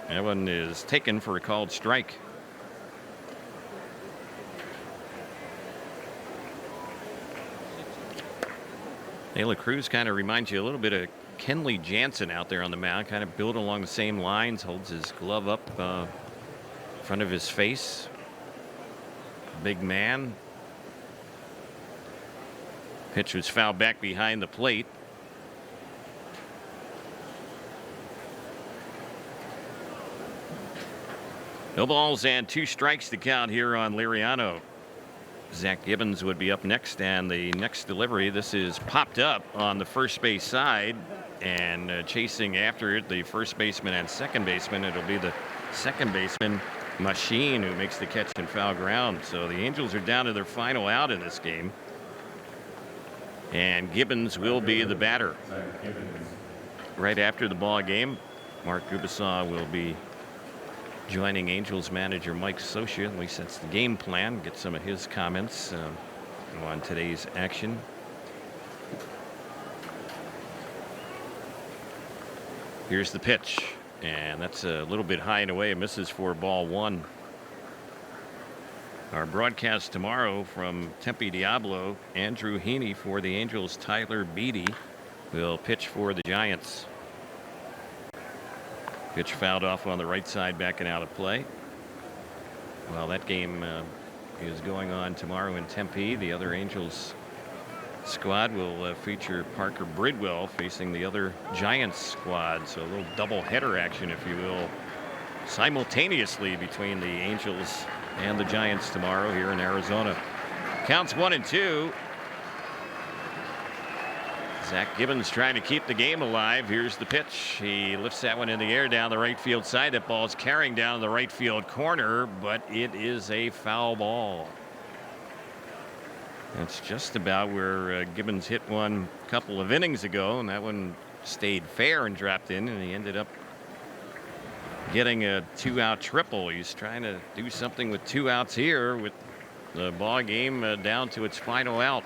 That one is taken for a called strike. De La Cruz kind of reminds you a little bit of Kenley Jansen out there on the mound, kind of built along the same lines, holds his glove up in front of his face. Big man. Pitch was fouled back behind the plate. No balls and 2 strikes to count here on Liriano. Zach Gibbons would be up next, and the next delivery, this is popped up on the first base side, and chasing after it, the first baseman and second baseman. It'll be the second baseman, Machine, who makes the catch in foul ground. So the Angels are down to their final out in this game, and Gibbons will be the batter. Right after the ball game, Mark Gubicza will be joining Angels manager Mike Socia, at least that's the game plan. Get some of his comments on today's action. Here's the pitch, and that's a little bit high and away. It misses for ball 1. Our broadcast tomorrow from Tempe Diablo, Andrew Heaney for the Angels. Tyler Beatty will pitch for the Giants. Pitch fouled off on the right side, backing out of play. Well, that game is going on tomorrow in Tempe. The other Angels squad will feature Parker Bridwell facing the other Giants squad. So a little double header action, if you will, simultaneously between the Angels and the Giants tomorrow here in Arizona. Counts 1-2. Zach Gibbons trying to keep the game alive. Here's the pitch. He lifts that one in the air down the right field side. That ball is carrying down the right field corner, but it is a foul ball. That's just about where Gibbons hit one a couple of innings ago, and that one stayed fair and dropped in, and he ended up getting a 2-out triple. He's trying to do something with 2 outs here with the ball game down to its final out.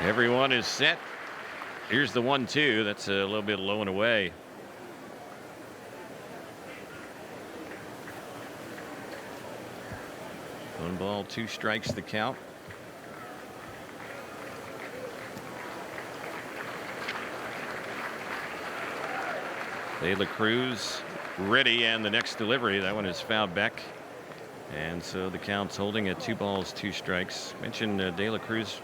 Everyone is set. Here's the 1-2. That's a little bit low and away. One ball, 2 strikes to count. De La Cruz ready, and the next delivery, that one is fouled back And so the count's holding at 2 balls, 2 strikes. Mentioned De La Cruz,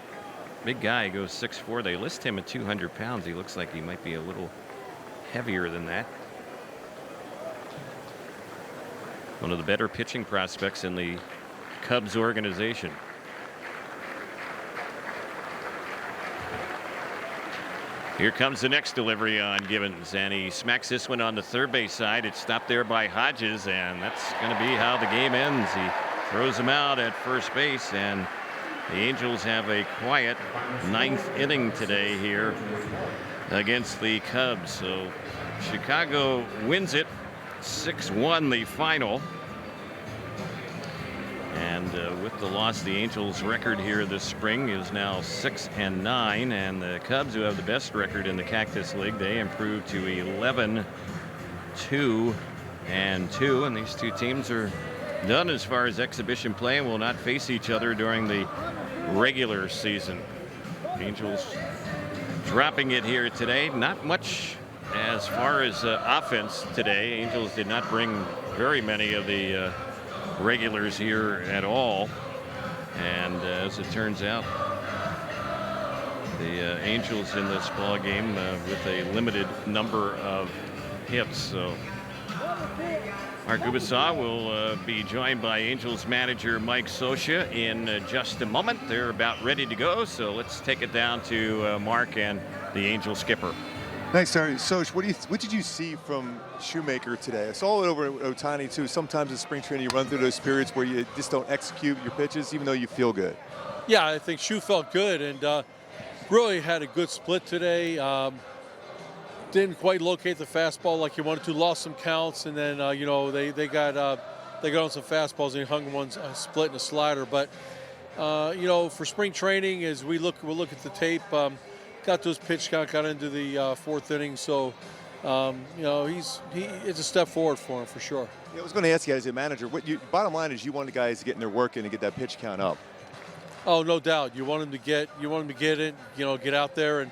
big guy, goes 6'4". They list him at 200 pounds. He looks like he might be a little heavier than that. One of the better pitching prospects in the Cubs organization. Here comes the next delivery on Gibbons, and he smacks this one on the third base side. It's stopped there by Hodges, and that's going to be how the game ends. He throws him out at first base, and the Angels have a quiet 9th inning today here against the Cubs. So Chicago wins it 6-1 the final. And with the loss, the Angels' record here this spring is now 6-9, and the Cubs, who have the best record in the Cactus League, they improved to 11-2-2, and these two teams are done as far as exhibition play and will not face each other during the regular season. Angels dropping it here today. Not much as far as offense today. Angels did not bring very many of the regulars here at all, and as it turns out, the Angels in this ball game with a limited number of hits. So Mark Gubicza will be joined by Angels manager Mike Scioscia in just a moment. They're about ready to go, so let's take it down to Mark and the Angels skipper. Thanks, Terry. Soch, what did you see from Shoemaker today? I saw it over at Ohtani too. Sometimes in spring training you run through those periods where you just don't execute your pitches even though you feel good. Yeah, I think Shoe felt good and really had a good split today. Didn't quite locate the fastball like he wanted to. Lost some counts, and then you know they got on some fastballs and he hung one split and a slider. But you know, for spring training, as we'll look at the tape. Got to his pitch count, got into the 4th inning, so you know it's a step forward for him for sure. Yeah, I was going to ask you as a manager, bottom line is you want the guys getting their work in and get that pitch count up. Oh, no doubt. You want him to get it, you know, get out there, and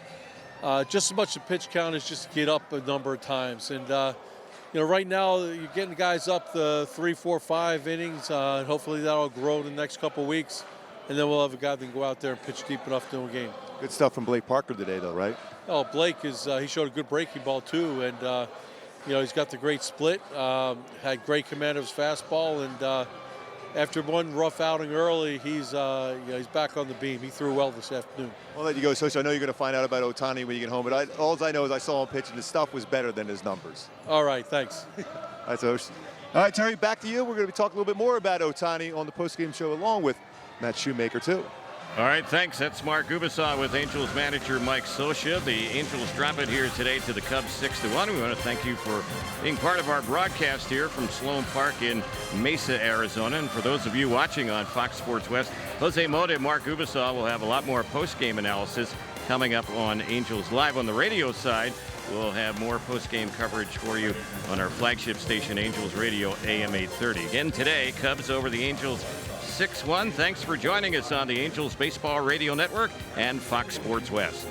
just as much the pitch count is just to get up a number of times. And you know, right now you're getting the guys up the 3, 4, 5 innings, and hopefully that'll grow in the next couple of weeks, and then we'll have a guy that can go out there and pitch deep enough to win a game. Good stuff from Blake Parker today, though, right? Oh, Blake he showed a good breaking ball too, and you know, he's got the great split, had great command of his fastball, and after one rough outing early, he's back on the beam. He threw well this afternoon. I'll let you go, Soch. I know you're going to find out about Ohtani when you get home, but all I know is I saw him pitch, and his stuff was better than his numbers. All right, thanks. All right, Soch. All right, Terry, back to you. We're going to be talking a little bit more about Ohtani on the postgame show, along with Matt Shoemaker, too. All right, thanks. That's Mark Gubicza with Angels manager Mike Scioscia. The Angels drop it here today to the Cubs 6-1. We want to thank you for being part of our broadcast here from Sloan Park in Mesa, Arizona. And for those of you watching on Fox Sports West, Jose Mota and Mark Gubicza will have a lot more post-game analysis coming up on Angels Live. On the radio side, we'll have more post-game coverage for you on our flagship station, Angels Radio AM 830. Again today, Cubs over the Angels 6-1. Thanks for joining us on the Angels Baseball Radio Network and Fox Sports West.